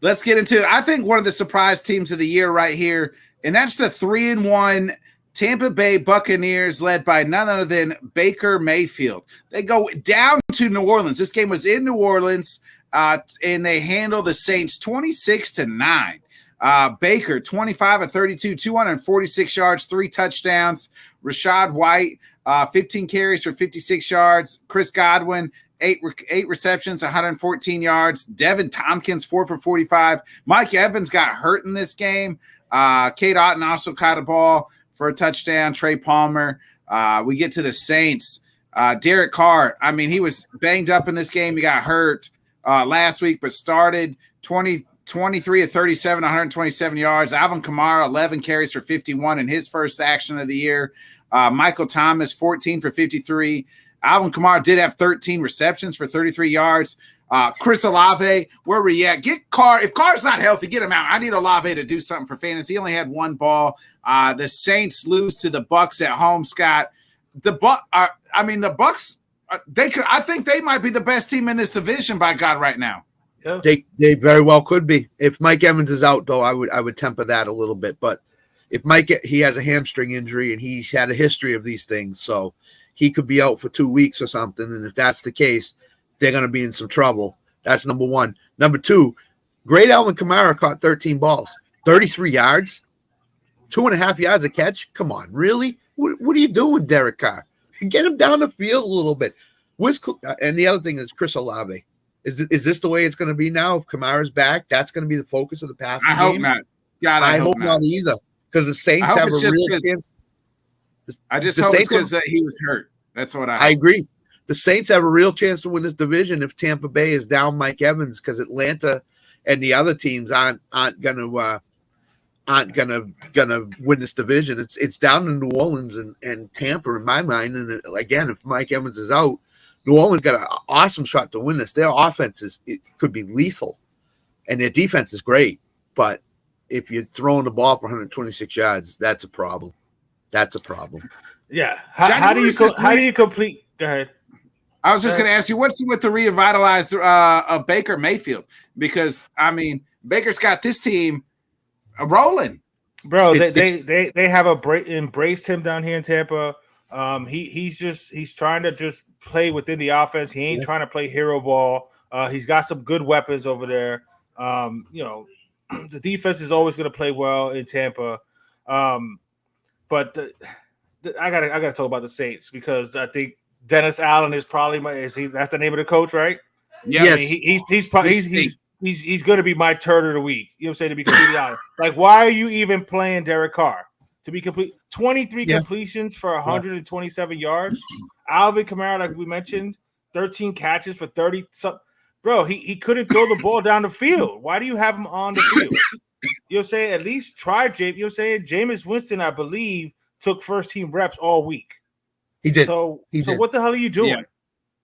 Let's get into, I think, one of the surprise teams of the year right here, and that's the 3-1 Tampa Bay Buccaneers, led by none other than Baker Mayfield. They go down to New Orleans. This game was in New Orleans, and they handle the Saints 26-9. Baker, 25 of 32, 246 yards, 3 touchdowns. Rashad White, 15 carries for 56 yards. Chris Godwin, eight receptions, 114 yards. Devin Tompkins, 4 for 45. Mike Evans got hurt in this game. Kate Otten also caught a ball for a touchdown. Trey Palmer. We get to the Saints. Derek Carr, I mean, he was banged up in this game. He got hurt last week, but started 23 of 37, 127 yards. Alvin Kamara, 11 carries for 51 in his first action of the year. Michael Thomas, 14 for 53. Alvin Kamara did have 13 receptions for 33 yards. Chris Olave, where were you at? Get Carr. If Carr's not healthy, get him out. I need Olave to do something for fantasy. He only had 1 ball. The Saints lose to the Bucs at home, Scott. The Bucs, I think they might be the best team in this division, by God, right now. Yeah. They very well could be. If Mike Evans is out, though, I would temper that a little bit. But if he has a hamstring injury and he's had a history of these things, so he could be out for 2 weeks or something. And if that's the case, they're going to be in some trouble. That's number one. Number two, great Alvin Kamara caught 13 balls, 33 yards, 2.5 yards a catch. Come on, really? What are you doing, Derek Carr? Get him down the field a little bit. And the other thing is Chris Olave. Is this the way it's going to be now? If Kamara's back, that's going to be the focus of the passing game? I hope not. God, I hope not either. Because the Saints have a real chance. I just hope it's because he was hurt. That's what I agree. The Saints have a real chance to win this division if Tampa Bay is down Mike Evans, because Atlanta and the other teams aren't gonna win this division. It's down in New Orleans and Tampa in my mind. And again, if Mike Evans is out, New Orleans got an awesome shot to win this. Their offense could be lethal, and their defense is great. But if you're throwing the ball for 126 yards, that's a problem. That's a problem. Yeah. How do you complete? Go ahead. I was just going to ask you, what's with the revitalized of Baker Mayfield? Because, I mean, Baker's got this team rolling. Bro, they have embraced him down here in Tampa. He's trying to just play within the offense. He ain't trying to play hero ball. He's got some good weapons over there. The defense is always going to play well in Tampa. But I gotta talk about the Saints, because I think Dennis Allen is probably that's the name of the coach, right? Yeah. Yes. I mean, he's going to be my turd of the week. You know what I'm saying? To be completely honest, like, why are you even playing Derek Carr? To be complete, 23 completions for 127 yards. Alvin Kamara, like we mentioned, 13 catches for 30. Bro, he couldn't throw the ball down the field. Why do you have him on the field? You know what I'm saying? At least try James. You know what I'm saying? Jameis Winston, I believe, took first team reps all week. He did. So what the hell are you doing? Yeah.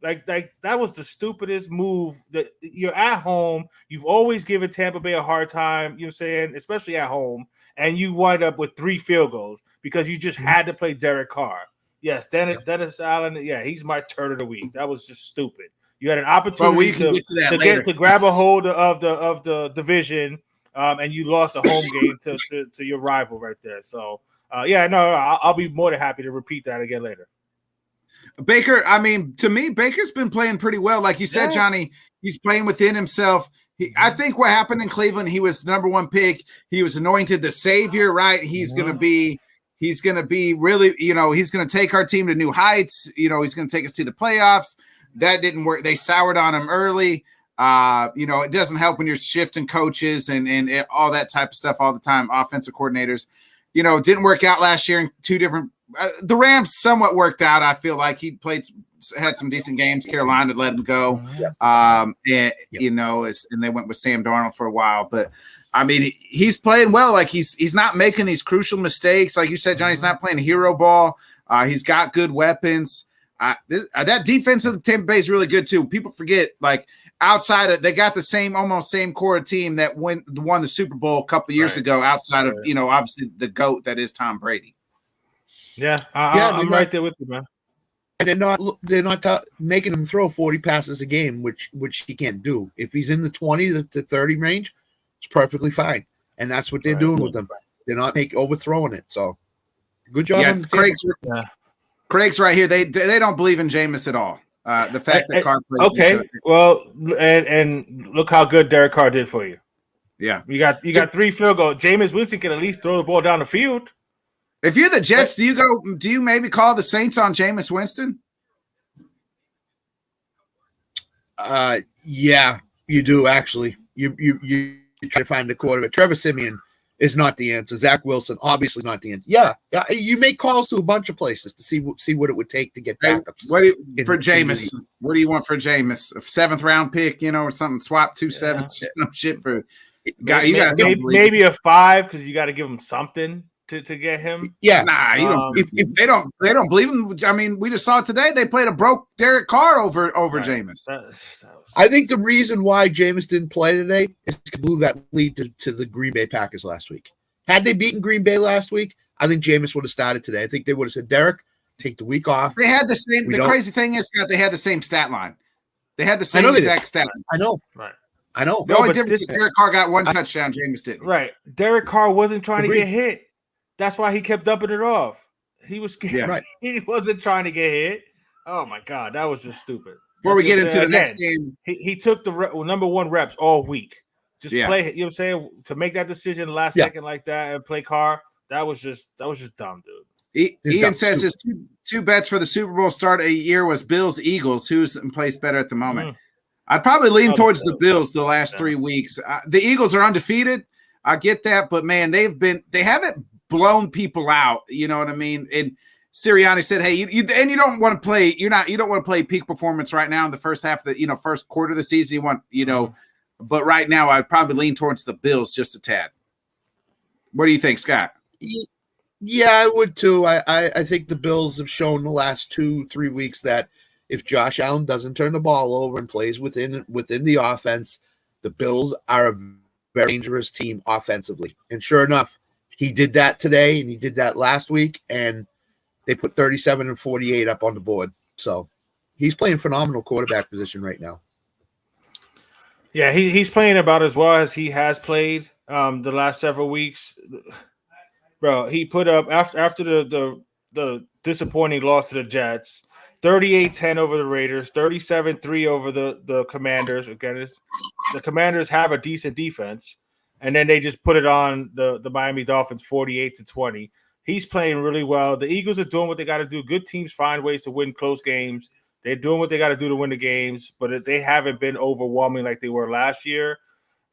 Like that was the stupidest move. That you're at home. You've always given Tampa Bay a hard time. You know what I'm saying? Especially at home. And you wind up with 3 field goals because you just had to play Derek Carr. Yes, Dennis Allen. Yeah, he's my turd of the week. That was just stupid. You had an opportunity to grab a hold of the division, and you lost a home game to your rival right there. So, I'll be more than happy to repeat that again later. Baker, I mean, to me, Baker's been playing pretty well. Like you said, Johnny, he's playing within himself. I think what happened in Cleveland, he was the number 1 pick. He was anointed the savior, right? He's going to be really, he's going to take our team to new heights. He's going to take us to the playoffs. That didn't work. They soured on him early. It doesn't help when you're shifting coaches and all that type of stuff all the time. Offensive coordinators, didn't work out last year in 2 different. The Rams somewhat worked out. I feel like he had some decent games. Carolina let him go. And they went with Sam Darnold for a while. But I mean, he's playing well. Like he's not making these crucial mistakes. Like you said, Johnny, he's not playing hero ball. He's got good weapons. That defense of the Tampa Bay is really good too. People forget, like outside of they got the almost same core team that won the Super Bowl a couple years ago. Outside of obviously the GOAT that is Tom Brady. Yeah, I'm right there with you, man. And they're not making him throw 40 passes a game, which he can't do. If he's in the 20 to 30 range, it's perfectly fine. And that's what they're doing with him. They're not overthrowing it. So good job on the team. Craig's right here. They don't believe in Jameis at all. The fact that Carr played. Okay, well, and look how good Derek Carr did for you. Yeah, you got 3 field goals. Jameis Winston can at least throw the ball down the field. If you're the Jets, do you maybe call the Saints on Jameis Winston? Yeah, you do actually. You try to find the quarterback. Trevor Siemian is not the answer. Zach Wilson, obviously not the answer. Yeah, you make calls to a bunch of places to see what it would take to get backups. What do you, for Jameis? What do you want for Jameis? A 7th round pick, or something? Swap 2 7s, some shit for guy. You guys maybe a 5 because you got to give him something to get him. Yeah, nah, you don't. If they don't believe him. I mean, we just saw it today. They played a broke Derek Carr over Jameis. I think the reason why Jameis didn't play today is because blew that lead to the Green Bay Packers last week. Had they beaten Green Bay last week, I think Jameis would have started today. I think they would have said, Derek, take the week off. They had the same. The crazy thing is, Scott, they had the same stat line. They had the same exact stat line. I know. Right. I know. The only difference is Derek Carr got 1 touchdown. Jameis didn't. Right. Derek Carr wasn't trying to get hit. That's why he kept dumping it off. He was scared. Yeah. Right. He wasn't trying to get hit. Oh my God, that was just stupid. Before we get into the next game, he took the number 1 reps all week. Just play. You know what I'm saying? To make that decision last second like that and play Carr, that was just dumb, dude. Ian says his two bets for the Super Bowl start of the year was Bills Eagles. Who's in place better at the moment? I'd probably lean towards the Bills the last 3 weeks. The Eagles are undefeated. I get that, but man, they haven't blown people out. You know what I mean? And Sirianni said, "Hey, you don't want to play. You don't want to play peak performance right now in the first half of the first quarter of the season. You want but right now I'd probably lean towards the Bills just a tad." What do you think, Scott? Yeah, I would too. I think the Bills have shown the last 2-3 weeks that if Josh Allen doesn't turn the ball over and plays within the offense, the Bills are a very dangerous team offensively. And sure enough, he did that today and he did that last week, and they put 37 and 48 up on the board. So he's playing phenomenal quarterback position right now. Yeah, he's playing about as well as he has played the last several weeks. Bro, he put up after the disappointing loss to the Jets, 38-10 over the Raiders, 37-3 over the Commanders. Again, the Commanders have a decent defense, and then they just put it on the Miami Dolphins 48-20. He's playing really well. The Eagles are doing what they got to do. Good teams find ways to win close games. They're doing what they got to do to win the games, but they haven't been overwhelming like they were last year.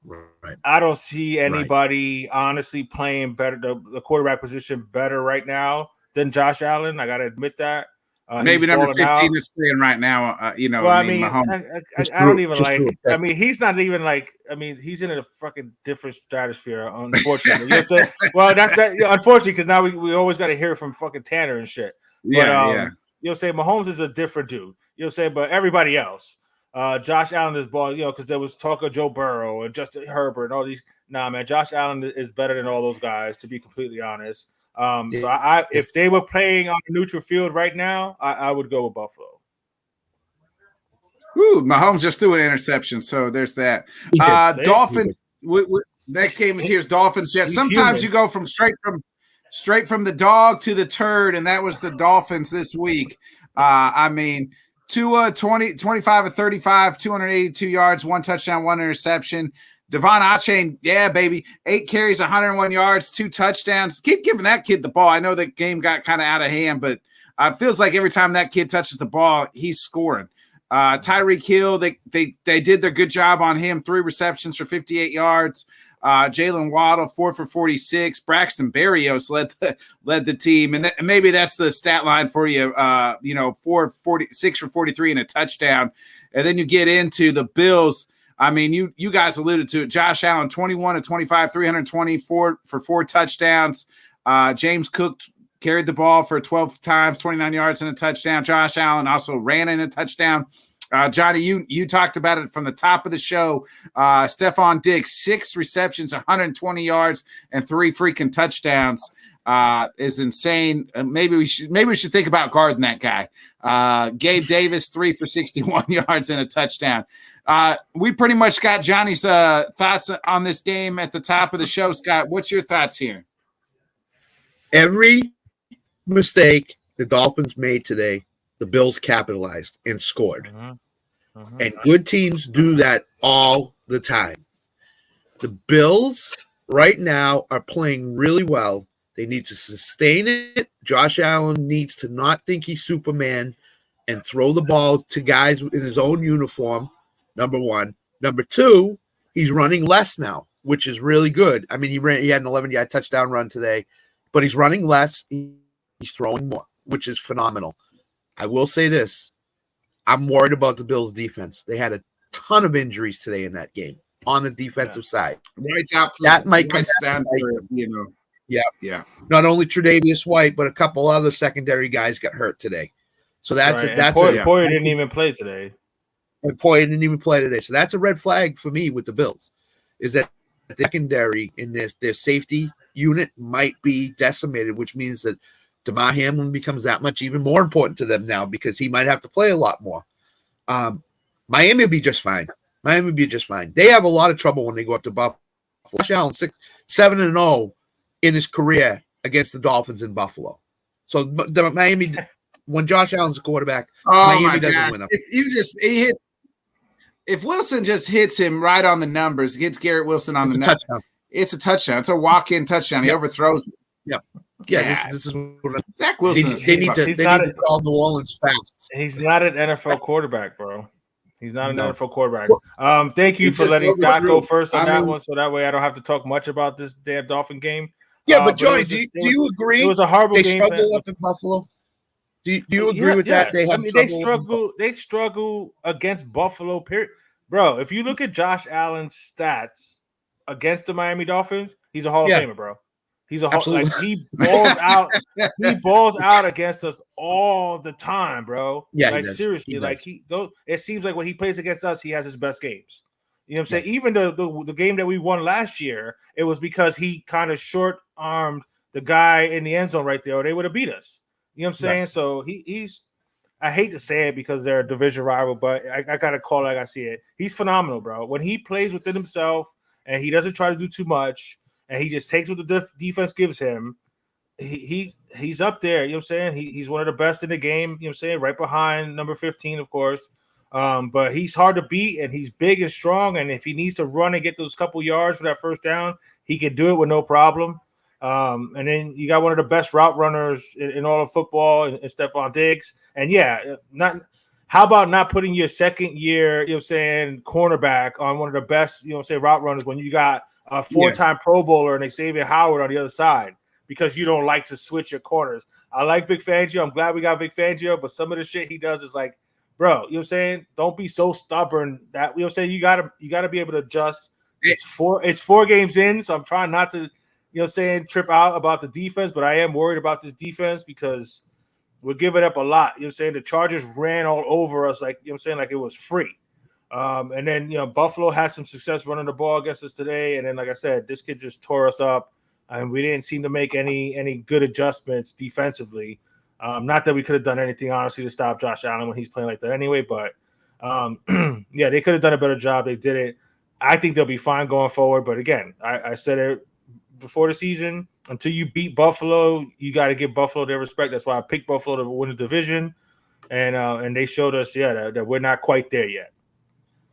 Right. I don't see anybody honestly playing better the quarterback position better right now than Josh Allen. I got to admit that. Maybe number 15 is playing right now. Well, I mean, I don't even like. I mean, he's not even like. I mean, he's in a fucking different stratosphere. Unfortunately, you know what I'm saying? Well, that's unfortunately because now we always got to hear from fucking Tanner and shit. But, You know what I'm saying? Mahomes is a different dude. You know what I'm saying? But everybody else, Josh Allen is ball. Because there was talk of Joe Burrow and Justin Herbert and all these. Nah, man, Josh Allen is better than all those guys. To be completely honest. So if they were playing on a neutral field right now, I would go with Buffalo. Ooh, Mahomes just threw an interception, so there's that. Dolphins. Next game is Dolphins Jets. Sometimes you go from straight from the dog to the turd, and that was the Dolphins this week. I mean, Tua 25 of 35, 282 yards, 1 touchdown, 1 interception. Devon Achane, yeah, baby, 8 carries, 101 yards, 2 touchdowns. Keep giving that kid the ball. I know the game got kind of out of hand, but it feels like every time that kid touches the ball, he's scoring. Tyreek Hill, they did their good job on him. 3 receptions for 58 yards. Jalen Waddle, 4 for 46. Braxton Berrios led the team, and maybe that's the stat line for you. 6 for 43 and a touchdown. And then you get into the Bills. I mean, you guys alluded to it. Josh Allen, 21 of 25, 324 for 4 touchdowns. James Cook, carried the ball for 12 times, 29 yards and a touchdown. Josh Allen also ran in a touchdown. Johnny, you talked about it from the top of the show. Stephon Diggs, 6 receptions, 120 yards, and 3 freaking touchdowns is insane. Maybe we should think about guarding that guy. Gabe Davis, 3 for 61 yards and a touchdown. We pretty much got Johnny's thoughts on this game at the top of the show. Scott, what's your thoughts here? Every mistake the Dolphins made today, the Bills capitalized and scored. And good teams do that all the time. The Bills right now are playing really well. They need to sustain it. Josh Allen needs to not think he's Superman and throw the ball to guys in his own uniform, number one. Number two, he's running less now, which is really good. I mean, he had an 11-yard touchdown run today, but he's running less. He's throwing more, which is phenomenal. I will say this. I'm worried about the Bills' defense. They had a ton of injuries today in that game on the defensive side. White's out. That might come down for, Yeah. Not only Tre'Davious White, but a couple other secondary guys got hurt today. So that's right. Poyer didn't even play today. And Poyer didn't even play today. So that's a red flag for me with the Bills. Is that the secondary in their safety unit might be decimated, which means that DeMar Hamlin becomes that much even more important to them now because he might have to play a lot more. Miami will be just fine. They have a lot of trouble when they go up to Buffalo. Josh Allen 7-0 in his career against the Dolphins in Buffalo. So the Miami, when Josh Allen's a quarterback, Miami doesn't win up. If Wilson just hits him right on the numbers, gets Garrett Wilson on the numbers, it's a touchdown. It's a walk-in touchdown. He overthrows it. Yep. Yeah, this is what Zach Wilson. They need to call New Orleans fast. He's not an NFL quarterback, bro. He's not an NFL quarterback. Thank you for letting Scott go first on that one, so that way I don't have to talk much about this damn Dolphin game. Yeah, but Johnny, do you agree? It was a horrible game. They struggle up in Buffalo. Do you agree with that? They struggle against Buffalo. Period, bro. If you look at Josh Allen's stats against the Miami Dolphins, he's a Hall of Famer, bro. He's a like he balls out. He balls out against us all the time, bro. Yeah, like seriously, it seems like when he plays against us, he has his best games. You know what I'm saying? Even the game that we won last year, it was because he kind of short armed the guy in the end zone right there, or they would have beat us. You know what I'm saying? Right. So he's. I hate to say it because they're a division rival, but I gotta call it like I see it. He's phenomenal, bro. When he plays within himself and he doesn't try to do too much. And he just takes what the defense gives him. He's up there. You know what I'm saying? He's one of the best in the game. You know what I'm saying? Right behind number 15, of course. But he's hard to beat, and he's big and strong. And if he needs to run and get those couple yards for that first down, he can do it with no problem. And then you got one of the best route runners in all of football, in Stephon Diggs. And how about not putting your second year, you know what I'm saying, cornerback on one of the best, you know what I'm saying, route runners when you got a 4-time Pro Bowler and Xavier Howard on the other side because you don't like to switch your corners. I like Vic Fangio. I'm glad we got Vic Fangio, but some of the shit he does is like, bro, you know what I'm saying? Don't be so stubborn that, you know what I'm saying? You gotta be able to adjust. It's four games in, so I'm trying not to, you know what I'm saying, trip out about the defense, but I am worried about this defense because we're giving up a lot. You know what I'm saying? The Chargers ran all over us like, you know what I'm saying, like it was free. And then, Buffalo had some success running the ball against us today. And then, like I said, this kid just tore us up and we didn't seem to make any good adjustments defensively. Not that we could have done anything, honestly, to stop Josh Allen when he's playing like that anyway, but they could have done a better job. They did it. I think they'll be fine going forward. But again, I said it before the season, until you beat Buffalo, you got to give Buffalo their respect. That's why I picked Buffalo to win the division. And they showed us, that we're not quite there yet.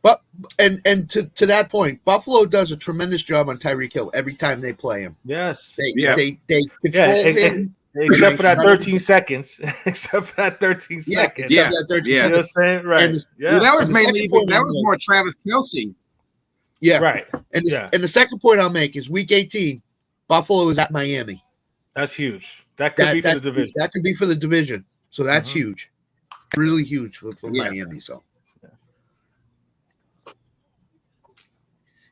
But and to that point, Buffalo does a tremendous job on Tyreek Hill every time they play him. Yes. They control him. Except for that 13 seconds. Except for that 13 seconds. Yeah. You know what I'm saying? Right. That was mainly that was more Travis Kelce. Yeah. Right. And the second point I'll make is week 18, Buffalo is at Miami. That's huge. That could be for the division. That could be for the division. So that's huge. Really huge for Miami. So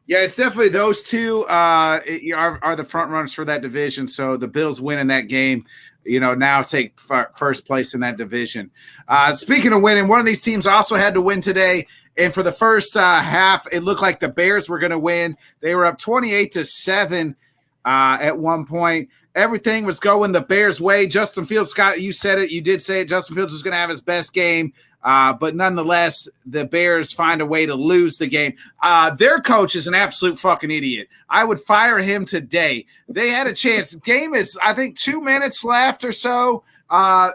yeah, it's definitely those two are the front runners for that division. So the Bills winning that game now take first place in that division. Speaking of winning, one of these teams also had to win today. And for the first half, it looked like the Bears were going to win. They were up 28-7 at one point. Everything was going the Bears' way. Justin Fields, Scott, you said it. You did say it. Justin Fields was going to have his best game. But nonetheless, the Bears find a way to lose the game. Their coach is an absolute fucking idiot. I would fire him today. They had a chance. The game is, I think, 2 minutes left or so.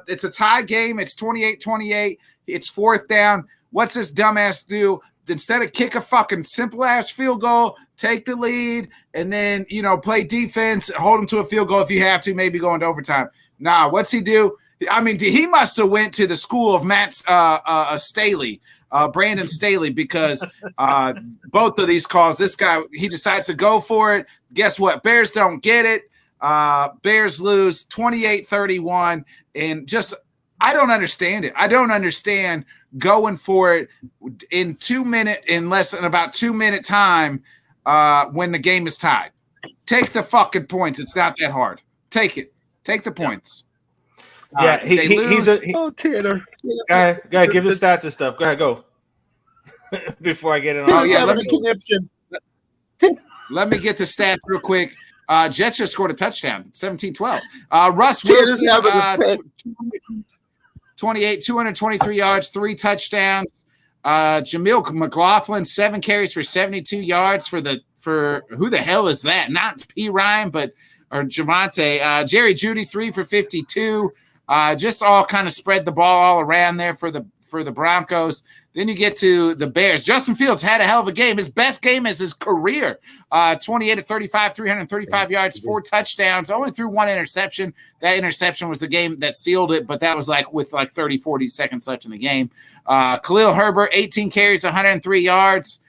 It's a tie game. It's 28-28. It's fourth down. What's this dumbass do? Instead of kick a fucking simple-ass field goal, take the lead, and then, play defense, hold them to a field goal if you have to, maybe go into overtime. Nah, what's he do? I mean, he must have went to the school of Matt Staley, Brandon Staley, because both of these calls, this guy, he decides to go for it. Guess what? Bears don't get it. Bears lose 28-31, and just I don't understand it. I don't understand going for it in less than about 2 minute time when the game is tied. Take the fucking points. It's not that hard. Take it. Take the points. Yeah, he's Tanner. Go ahead, give the stats and stuff. Go ahead, go. Before I get it on. Oh, yeah, let me get the stats real quick. Jets just scored a touchdown, 17-12. Russ Wilson, 223 yards, 3 touchdowns. Jamil McLaughlin, 7 carries for 72 yards for who the hell is that? Not P. Ryan, or Javante. Jerry Jeudy, 3 for 52. Just all kind of spread the ball all around there for the Broncos. Then you get to the Bears. Justin Fields had a hell of a game. His best game is his career. 28-35, 335 yards, 4 touchdowns. Only threw 1 interception. That interception was the game that sealed it, but that was with 30, 40 seconds left in the game. Khalil Herbert, 18 carries, 103 yards.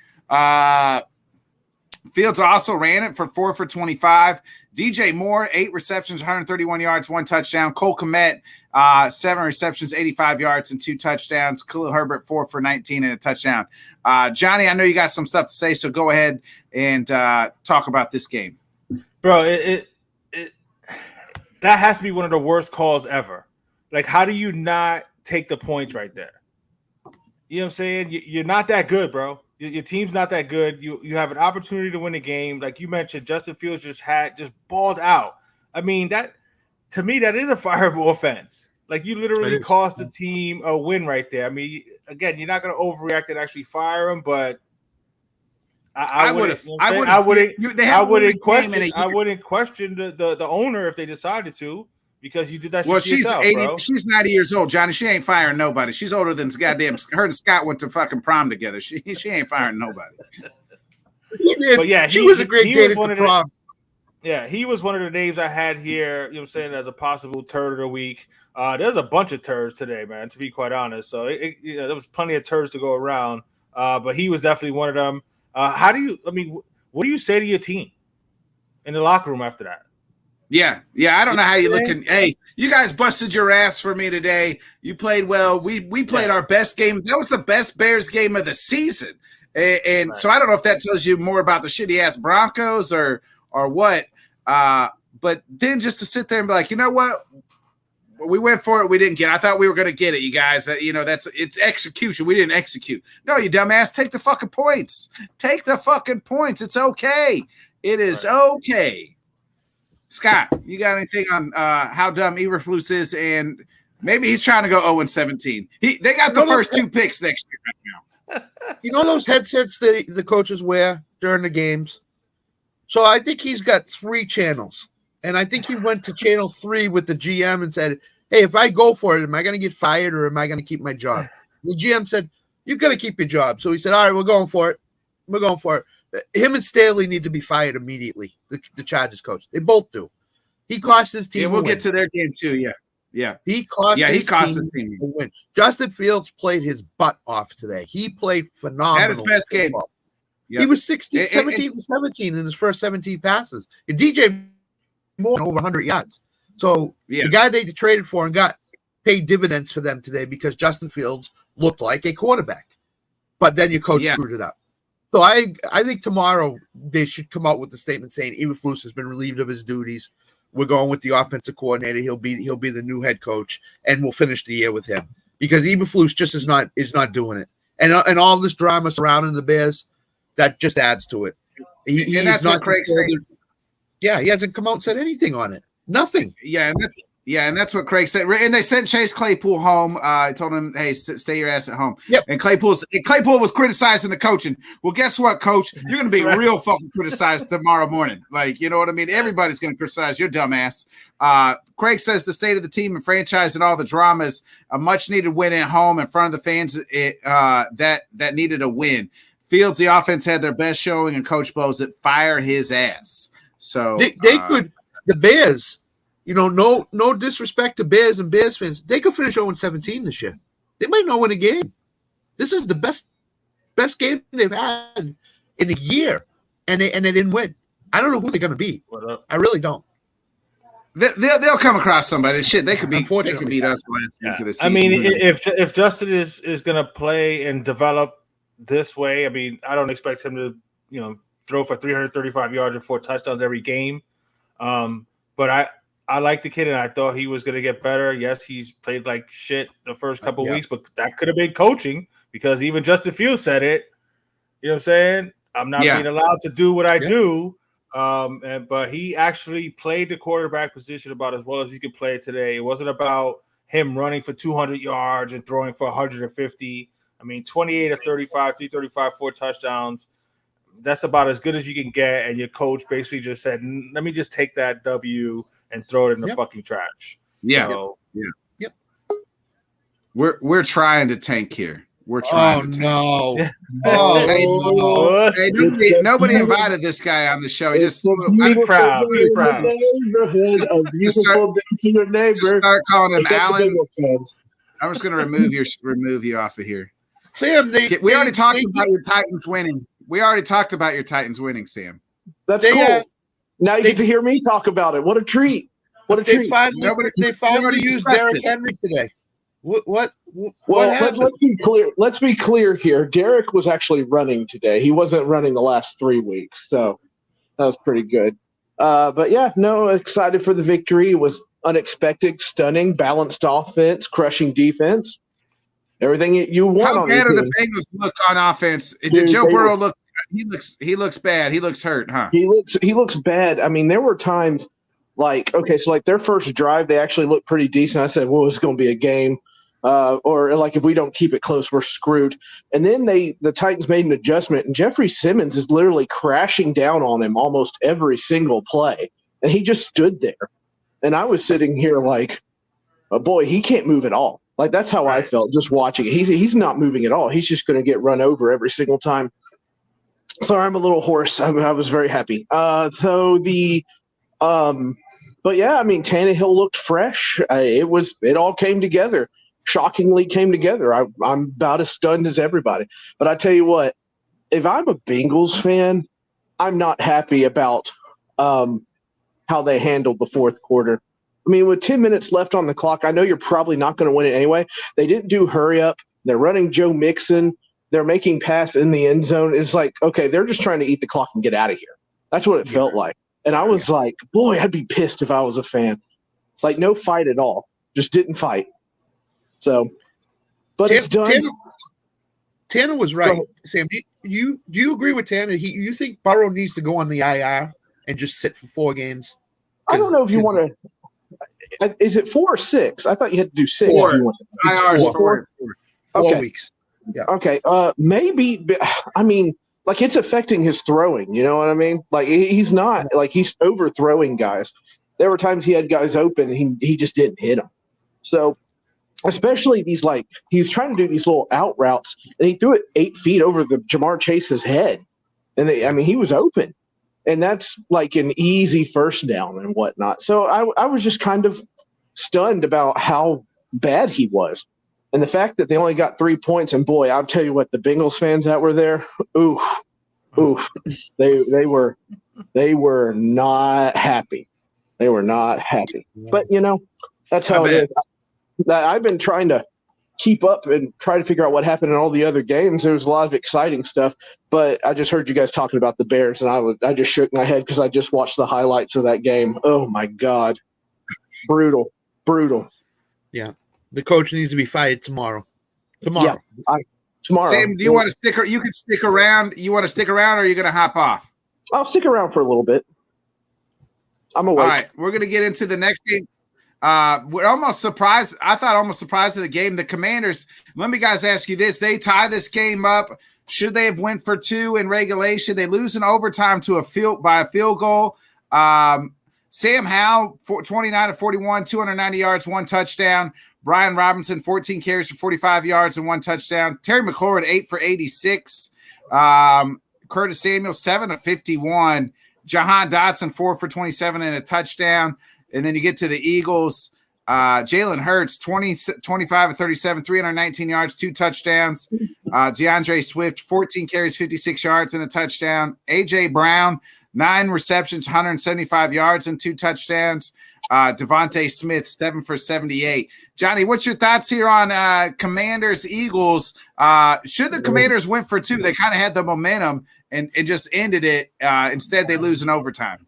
Fields also ran it for 4 for 25. DJ Moore, 8 receptions, 131 yards, 1 touchdown. Cole Kmet, 7 receptions, 85 yards, and 2 touchdowns. Khalil Herbert, 4 for 19 and a touchdown. Johnny, I know you got some stuff to say, so go ahead and talk about this game. Bro, that has to be one of the worst calls ever. Like, how do you not take the points right there? You know what I'm saying? You're not that good, bro. Your team's not that good. You have an opportunity to win a game. Like you mentioned, Justin Fields just balled out. I mean, to me, that is a fireable offense. Like you literally cost the team a win right there. I mean, again, you're not going to overreact and actually fire him, but I wouldn't question the owner if they decided to. Because you did that. Well, she's 80. Bro. She's 90 years old, Johnny. She ain't firing nobody. She's older than goddamn. Her and Scott went to fucking prom together. She ain't firing nobody. He did. But yeah, she was a great date at the prom. He was one of the names I had here. You know what I'm saying, as a possible turd of the week. There's a bunch of turds today, man. To be quite honest, so there was plenty of turds to go around. But he was definitely one of them. What do you say to your team in the locker room after that? Yeah. I don't know how you're looking. Hey, you guys busted your ass for me today. You played well. We played our best game. That was the best Bears game of the season. And so I don't know if that tells you more about the shitty ass Broncos or what. But then just to sit there and be like, you know what? We went for it. We didn't get it. I thought we were going to get it, you guys. It's execution. We didn't execute. No, you dumbass. Take the fucking points. Take the fucking points. It's okay. It is okay. Scott, you got anything on how dumb Eberflus is? And maybe he's trying to go 0-17. They got the first 2 picks next year right now. You know those headsets the coaches wear during the games? So I think he's got 3 channels. And I think he went to channel 3 with the GM and said, hey, if I go for it, am I going to get fired or am I going to keep my job? The GM said, you're going to keep your job. So he said, all right, we're going for it. We're going for it. Him and Staley need to be fired immediately, the Chargers coach. They both do. He cost his team. Yeah, we'll get to their game too. Yeah. He cost his team a win. Justin Fields played his butt off today. He played phenomenal. Had his best game. Yep. He was 17 for 17 in his first 17 passes. And DJ Moore over 100 yards. So the guy they traded for and got paid dividends for them today because Justin Fields looked like a quarterback. But then your coach screwed it up. So I think tomorrow they should come out with a statement saying Eberflus has been relieved of his duties. we're going with the offensive coordinator. He'll be the new head coach, and we'll finish the year with him because Eberflus just is not doing it. And all this drama surrounding the Bears, that just adds to it. And that's what Craig said. Yeah, he hasn't come out and said anything on it. Nothing. And that's what Craig said. And they sent Chase Claypool home. I told him, "Hey, stay your ass at home." Yep. And Claypool was criticizing the coaching. Well, guess what, Coach? You're going to be real fucking criticized tomorrow morning. Like, you know what I mean? Everybody's going to criticize your dumb ass. Craig says the state of the team and franchise and all the dramas, a much-needed win at home in front of the fans that needed a win. Fields, the offense had their best showing, and Coach blows it. Fire his ass. So they could – the Bears – no disrespect to Bears and Bears fans. They could finish 0-17 this year. They might not win a game. This is the best game they've had in a year, and they didn't win. I don't know who they're going to beat. I really don't. They'll come across somebody. Shit, they could beat us last week of the season. I mean, if Justin is going to play and develop this way, I mean, I don't expect him to throw for 335 yards and 4 touchdowns every game. But I like the kid, and I thought he was going to get better. Yes, he's played like shit the first couple weeks, but that could have been coaching because even Justin Fields said it. You know what I'm saying? I'm not being allowed to do what I do. But he actually played the quarterback position about as well as he could play it today. It wasn't about him running for 200 yards and throwing for 150. I mean, 28 of 35, 335, 4 touchdowns. That's about as good as you can get. And your coach basically just said, let me just take that W and throw it in the fucking trash. Yeah. So, Yep. We're trying to tank here. We're trying. No. Nobody invited this guy on the show. He just be proud. Be proud. Neighborhood of beautiful neighbor. Start calling him Alan. I'm just going to remove you off of here. Sam, we already talked about your Titans winning. Sam. That's cool. Now you get to hear me talk about it. What a treat! What a treat! They finally used Derrick Henry today. What happened? Let's be clear. Let's be clear here. Derrick was actually running today. He wasn't running the last 3 weeks, so that was pretty good. But yeah, excited for the victory. It was unexpected, stunning, balanced offense, crushing defense. Everything you want. How bad are the Bengals look on offense? Did Joe Burrow look? He looks bad. He looks hurt, huh? He looks bad. I mean, there were times like their first drive, they actually looked pretty decent. I said, well, it's going to be a game. Or like if we don't keep it close, we're screwed. And then the Titans made an adjustment, and Jeffrey Simmons is literally crashing down on him almost every single play. And he just stood there. And I was sitting here like, oh boy, he can't move at all. Like that's how I felt just watching it. He's not moving at all. He's just going to get run over every single time. Sorry, I'm a little hoarse. I was very happy. But yeah, I mean, Tannehill looked fresh. It all came together. Shockingly came together. I'm about as stunned as everybody. But I tell you what, if I'm a Bengals fan, I'm not happy about how they handled the fourth quarter. I mean, with 10 minutes left on the clock, I know you're probably not going to win it anyway. They didn't do hurry up. They're running Joe Mixon. They're making pass in the end zone. It's like, okay, they're just trying to eat the clock and get out of here. That's what it felt like. And I was like, boy, I'd be pissed if I was a fan. Like, no fight at all. Just didn't fight. So, but it's done. Tanner was right. Sam, do you agree with Tanner? You think Burrow needs to go on the IR and just sit for 4 games? I don't know if you want to. Is it 4 or 6? I thought you had to do 6. 4. IR is 4. 4 weeks. Yeah. Okay. Maybe. I mean, like it's affecting his throwing. You know what I mean? Like he's not like he's overthrowing guys. There were times he had guys open and he just didn't hit them. So, especially these like he was trying to do these little out routes and he threw it 8 feet over the Jamar Chase's head, and he was open, and that's like an easy first down and whatnot. So I was just kind of stunned about how bad he was. And the fact that they only got 3 points, and boy, I'll tell you what, the Bengals fans that were there, they were not happy. They were not happy. But that's how it is. I've been trying to keep up and try to figure out what happened in all the other games. There was a lot of exciting stuff, but I just heard you guys talking about the Bears, and I just shook my head because I just watched the highlights of that game. Oh my God, brutal. Yeah, the coach needs to be fired tomorrow. Yeah, tomorrow. Sam, do you want to stick? You can stick around. You want to stick around, or are you going to hop off? I'll stick around for a little bit. I'm awake. All right, we're going to get into the next game. We're almost surprised. I thought almost surprised at the game. The Commanders. Let me guys ask you this: they tie this game up. Should they have went for 2 in regulation? They lose in overtime by a field goal. Sam Howell, 29 of 41, 290 yards, 1 touchdown. Brian Robinson, 14 carries for 45 yards and 1 touchdown. Terry McLaurin, 8 for 86. Curtis Samuel, 7 of 51. Jahan Dotson, 4 for 27 and a touchdown. And then you get to the Eagles. Jalen Hurts, 25 of 37, 319 yards, 2 touchdowns. DeAndre Swift, 14 carries, 56 yards and a touchdown. A.J. Brown, 9 receptions, 175 yards and 2 touchdowns. Devontae Smith, 7 for 78. Johnny, what's your thoughts here on Commanders, Eagles? Should the Commanders went for 2? They kind of had the momentum and just ended it. Instead, they lose in overtime.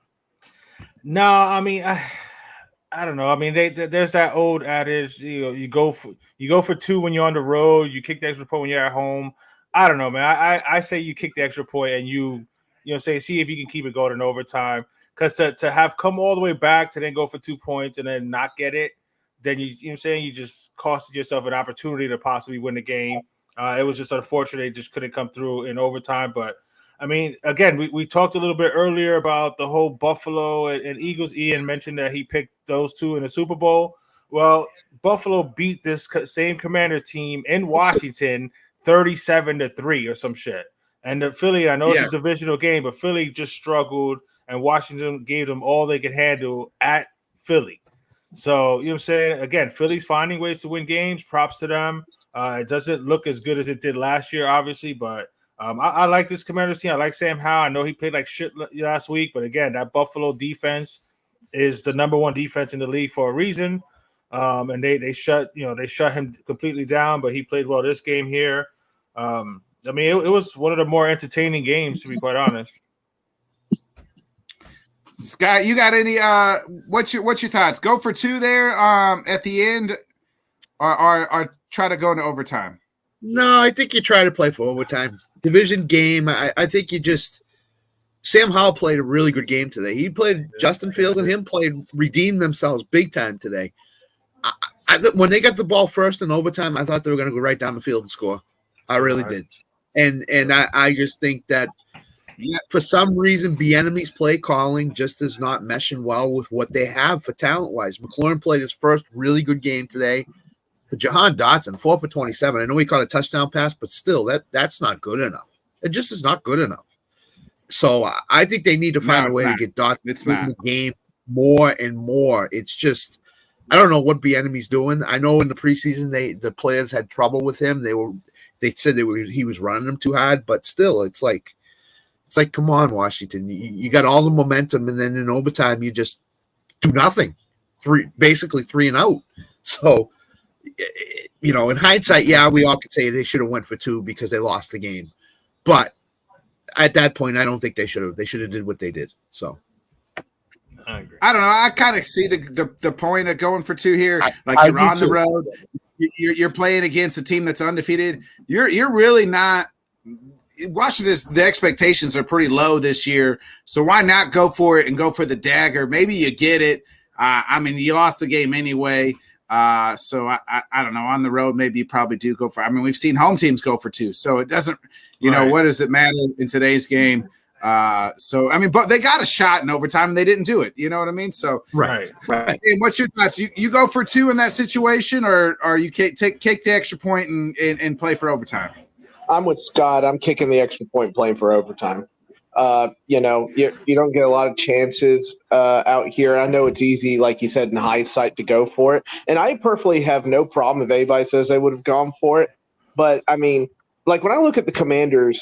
No, I mean, I don't know. I mean, there's that old adage, you go for 2 when you're on the road, you kick the extra point when you're at home. I don't know, man. I say you kick the extra point and you say see if you can keep it going in overtime. Because to have come all the way back to then go for 2 points and then not get it, then you know what I'm saying, you just costed yourself an opportunity to possibly win the game. It was just unfortunate it just couldn't come through in overtime. But I mean, again, we talked a little bit earlier about the whole Buffalo and Eagles. Ian mentioned that he picked those 2 in the Super Bowl. Well, Buffalo beat this same Commanders team in Washington 37-3 or some shit. And the Philly, I know it's a divisional game, but Philly just struggled. And Washington gave them all they could handle at Philly. So, you know what I'm saying? Again, Philly's finding ways to win games. Props to them. It doesn't look as good as it did last year, obviously, but I like this Commanders team. I like Sam Howell. I know he played like shit last week, but again, that Buffalo defense is the number 1 defense in the league for a reason. And they shut him completely down, but he played well this game here. I mean, it was one of the more entertaining games, to be quite honest. Scott, you got any? What's your thoughts? Go for 2 there at the end, or try to go into overtime? No, I think you try to play for overtime. Division game. I think you just Sam Howell played a really good game today. He played Justin Fields and him redeemed themselves big time today. When they got the ball first in overtime, I thought they were going to go right down the field and score. I really did, and I just think that. Yeah, for some reason, Bieniemy's play calling just is not meshing well with what they have for talent-wise. McLaurin played his first really good game today. But Jahan Dotson, 4 for 27. I know he caught a touchdown pass, but still, that's not good enough. It just is not good enough. So I think they need to find a way to get Dotson in the game more and more. It's just I don't know what Bieniemy's doing. I know in the preseason the players had trouble with him. They said he was running them too hard, but still, it's like, come on, Washington. You got all the momentum, and then in overtime, you just do nothing. Basically 3 and out. So, in hindsight, yeah, we all could say they should have went for 2 because they lost the game. But at that point, I don't think they should have. They should have did what they did. So, I agree. I don't know. I kind of see the point of going for 2 here. You're on the road. You're playing against a team that's undefeated. You're really not. Washington's the expectations are pretty low this year, so why not go for it and go for the dagger? Maybe you get it. I mean, you lost the game anyway, so I don't know. On the road, maybe you probably do go for. I mean, we've seen home teams go for 2, so it doesn't. What does it matter in today's game? So I mean, but they got a shot in overtime and they didn't do it. You know what I mean? So right. And what's your thoughts? You go for 2 in that situation, or you kick the extra point and play for overtime? I'm with Scott. I'm kicking the extra point, playing for overtime. You don't get a lot of chances out here. I know it's easy, like you said, in hindsight to go for it. And I perfectly have no problem if anybody says they would have gone for it. But, I mean, like when I look at the Commanders,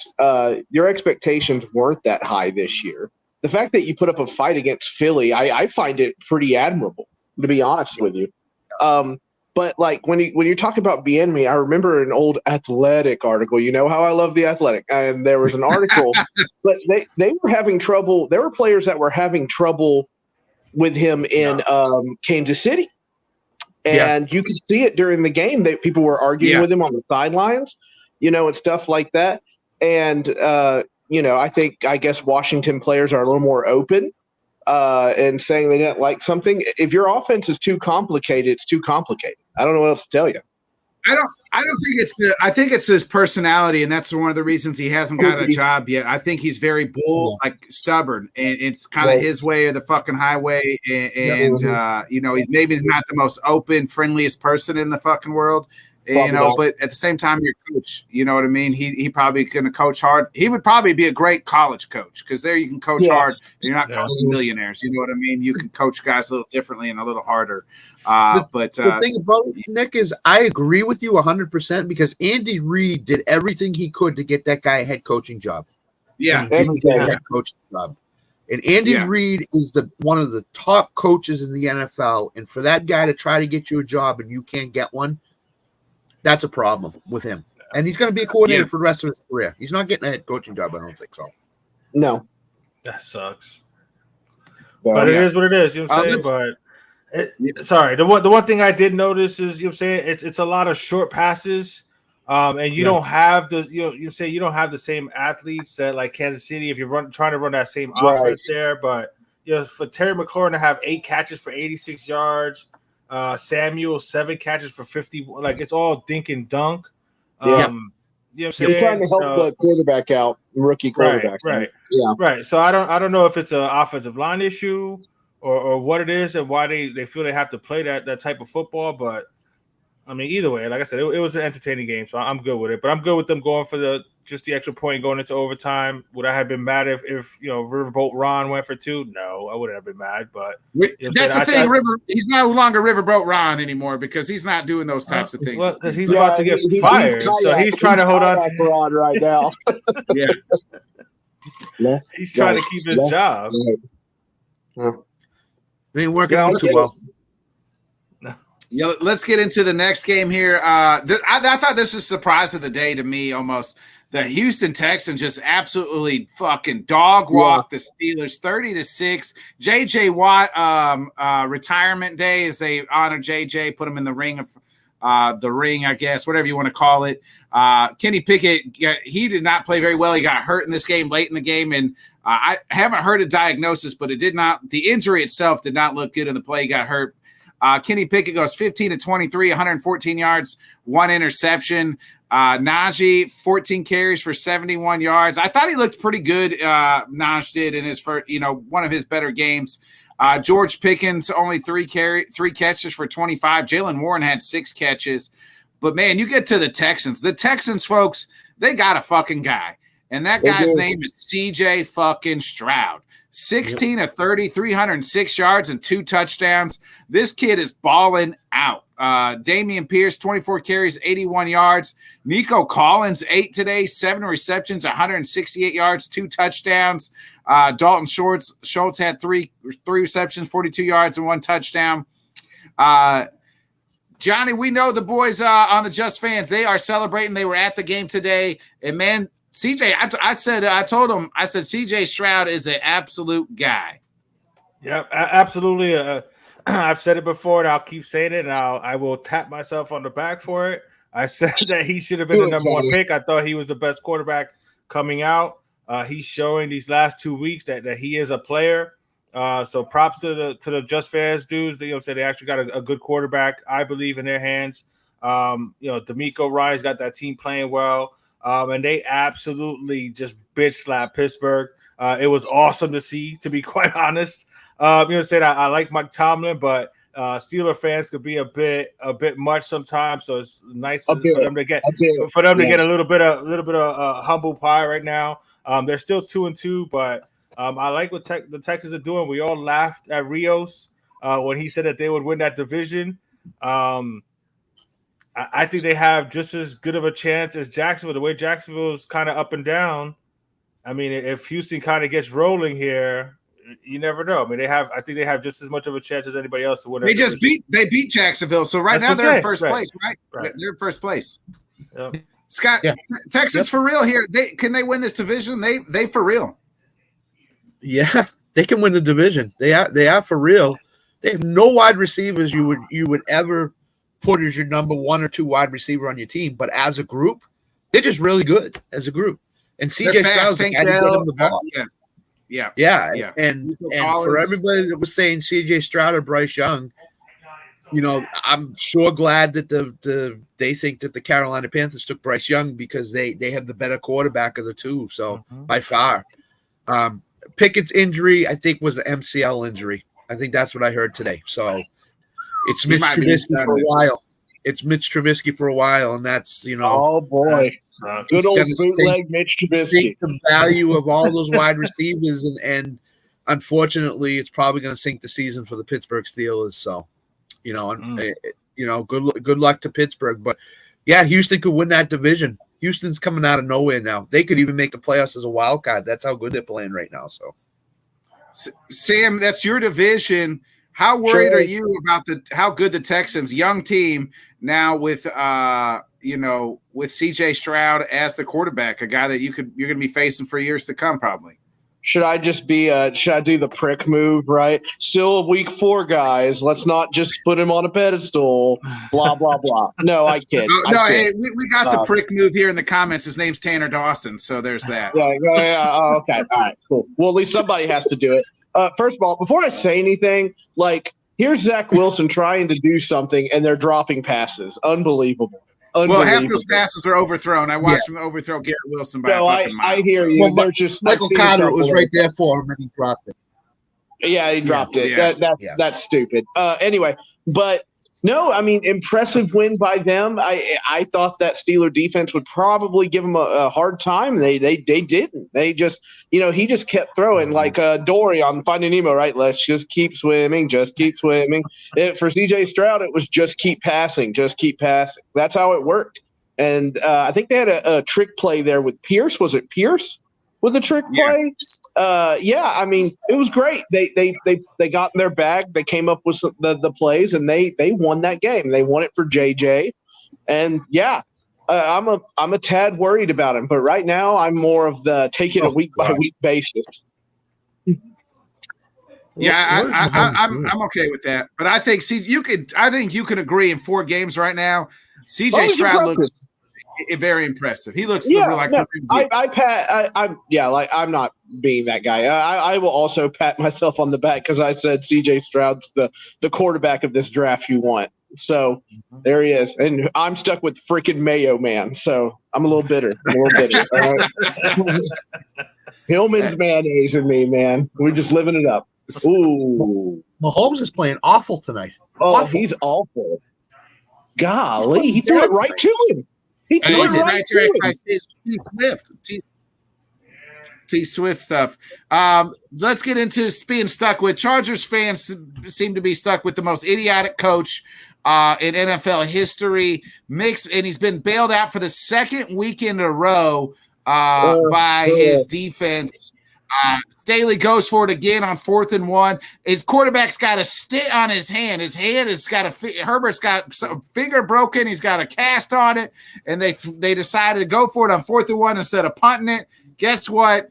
your expectations weren't that high this year. The fact that you put up a fight against Philly, I find it pretty admirable, to be honest with you. But like when you talk about Bieniemy, I remember an old Athletic article. You know how I love the Athletic, and there was an article, but they were having trouble. There were players that were having trouble with him in Kansas City, and you could see it during the game. That people were arguing with him on the sidelines, and stuff like that. And I guess Washington players are a little more open. And saying they didn't like something. If your offense is too complicated, it's too complicated. I don't know what else to tell you. I don't think I think it's his personality, and that's one of the reasons he hasn't got a job yet. I think he's very stubborn, and it's kind of his way or the fucking highway. And he's maybe not the most open, friendliest person in the fucking world. But at the same time, you're coach. You know what I mean? He probably going to coach hard. He would probably be a great college coach because there you can coach hard. And you're not coaching millionaires. You know what I mean? You can coach guys a little differently and a little harder. The thing about it, Nick, is I agree with you 100% because Andy Reid did everything he could to get that guy a head coaching job. Yeah, and he didn't get a head coaching job. And Andy Reid is one of the top coaches in the NFL. And for that guy to try to get you a job and you can't get one, that's a problem with him. And he's going to be a coordinator for the rest of his career. He's not getting a head coaching job, I don't think so. No. That sucks. But it is what it is, you know what I'm saying? Sorry, the one thing I did notice is, you know what I'm saying, it's a lot of short passes. And you don't have you don't have the same athletes that like Kansas City if you're trying to run that same offense there. But for Terry McLaurin to have 8 catches for 86 yards, Samuel 7 catches for 50. Like it's all dink and dunk. You know what I'm saying? You're trying to help the quarterback out, rookie quarterback. Right. So I don't know if it's an offensive line issue or what it is and why they feel they have to play that type of football. But I mean, either way, like I said, it was an entertaining game, so I'm good with it. But I'm good with them going for the extra point going into overtime. Would I have been mad if Riverboat Ron went for 2? No, I wouldn't have been mad. But that's the thing. He's no longer Riverboat Ron anymore because he's not doing those types of things. Well, because he's about to get fired, so he's trying to hold on to Ron right now. He's trying to keep his job. It ain't working out too well. Yeah, let's get into the next game here. I thought this was a surprise of the day to me almost. The Houston Texans just absolutely fucking dog walked the Steelers 30-6. JJ Watt retirement day as they honor JJ, put him in the ring, I guess, whatever you want to call it. Kenny Pickett, he did not play very well. He got hurt in this game late in the game, and I haven't heard a diagnosis, but the injury itself did not look good in the play. He got hurt. Kenny Pickett goes 15-23, 114 yards, 1 interception. Najee, 14 carries for 71 yards. I thought he looked pretty good. Najee did in his first, one of his better games. George Pickens only 3 catches for 25. Jalen Warren had 6 catches. But man, you get to the Texans. The Texans, folks, they got a fucking guy, and that guy's name is C.J. fucking Stroud. 16 of 30, 306 yards and 2 touchdowns. This kid is balling out. Damian Pierce, 24 carries, 81 yards. Nico Collins, 8 today, 7 receptions, 168 yards, 2 touchdowns. Dalton Schultz had 3 receptions, 42 yards, and 1 touchdown. Johnny, we know the boys on the Just Fans. They are celebrating. They were at the game today. And, man, CJ, I told him, CJ Stroud is an absolute guy. Yep, absolutely. I've said it before, and I'll keep saying it, and I will tap myself on the back for it. I said that he should have been the number 1 pick. I thought he was the best quarterback coming out. He's showing these last 2 weeks that he is a player. So props to the Just Fans dudes. They actually got a good quarterback, I believe, in their hands. D'Amico Ryan's got that team playing well. And they absolutely just bitch slapped Pittsburgh. It was awesome to see, to be quite honest. I like Mike Tomlin, but Steeler fans could be a bit much sometimes. So it's nice for them to get a little bit of humble pie right now. They're still 2-2, but I like what the Texans are doing. We all laughed at Rios when he said that they would win that division. I think they have just as good of a chance as Jacksonville. The way Jacksonville is kind of up and down. I mean, if Houston kind of gets rolling here, you never know. I mean, I think they have just as much of a chance as anybody else to win. They beat Jacksonville, so right now they're in first place, right? They're in first place. Yep. Scott, Texans for real here. Can they win this division? They for real. Yeah, they can win the division. They are for real. They have no wide receivers you would ever put as your number 1 or 2 wide receiver on your team, but as a group, they're just really good as a group. And CJ Stroud's the guy to get him the ball. Yeah. And for everybody that was saying CJ Stroud or Bryce Young, I'm sure glad that they think that the Carolina Panthers took Bryce Young because they have the better quarterback of the two. So by far, Pickett's injury, I think, was the MCL injury. I think that's what I heard today. So it's Mitch Trubisky for a while. It's Mitch Trubisky for a while, and that's Oh boy, good old bootleg Mitch Trubisky. The value of all those wide receivers, and unfortunately, it's probably going to sink the season for the Pittsburgh Steelers. So, good luck to Pittsburgh. But yeah, Houston could win that division. Houston's coming out of nowhere now. They could even make the playoffs as a wild card. That's how good they're playing right now. So, Sam, that's your division. How worried are you about how good the Texans, young team, now with with CJ Stroud as the quarterback, a guy that you're going to be facing for years to come, probably? Should I just should I do the prick move, right? Still week 4, guys. Let's not just put him on a pedestal. Blah, blah, blah. No, I kid. Hey, we got the prick move here in the comments. His name's Tanner Dawson, so there's that. Yeah. Okay. All right, cool. Well, at least somebody has to do it. First of all, before I say anything, here's Zach Wilson trying to do something, and they're dropping passes. Unbelievable. Well, half those passes are overthrown. I watched him overthrow Garrett Wilson by a fucking mile. I hear you. They're just Michael Carter was right there for him, and he dropped it. Yeah, he dropped it. Yeah. That's stupid. Anyway, but no, I mean, impressive win by them. I thought that Steeler defense would probably give them a hard time. They didn't. They just, he just kept throwing like Dory on Finding Nemo, right? Let's just keep swimming, just keep swimming. For CJ Stroud, it was just keep passing, just keep passing. That's how it worked. And I think they had a trick play there with Pierce. Was it Pierce with the trick play? I mean, it was great. They got in their bag. They came up with the plays, and they won that game. They won it for JJ. And I'm a tad worried about him, but right now I'm more of the take it a week by week basis. I'm okay with that. But I think you can agree in 4 games right now, CJ Stroud looks very impressive. He looks I'm not being that guy. I will also pat myself on the back because I said CJ Stroud's the quarterback of this draft you want. So there he is, and I'm stuck with freaking Mayo Man. So I'm a little bitter. All right? Hillman's mayonnaise in me, man. We're just living it up. Ooh, Mahomes is playing awful tonight. He's awful. Golly, he threw it right to him. T Swift stuff. Let's get into being stuck with. Chargers fans seem to be stuck with the most idiotic coach in NFL history. And he's been bailed out for the 2nd week in a row by his defense. Staley goes for it again on 4th and 1. His quarterback's got a stick on his hand. His hand has got Herbert's got some finger broken. He's got a cast on it, and they decided to go for it on 4th and 1 instead of punting it. Guess what?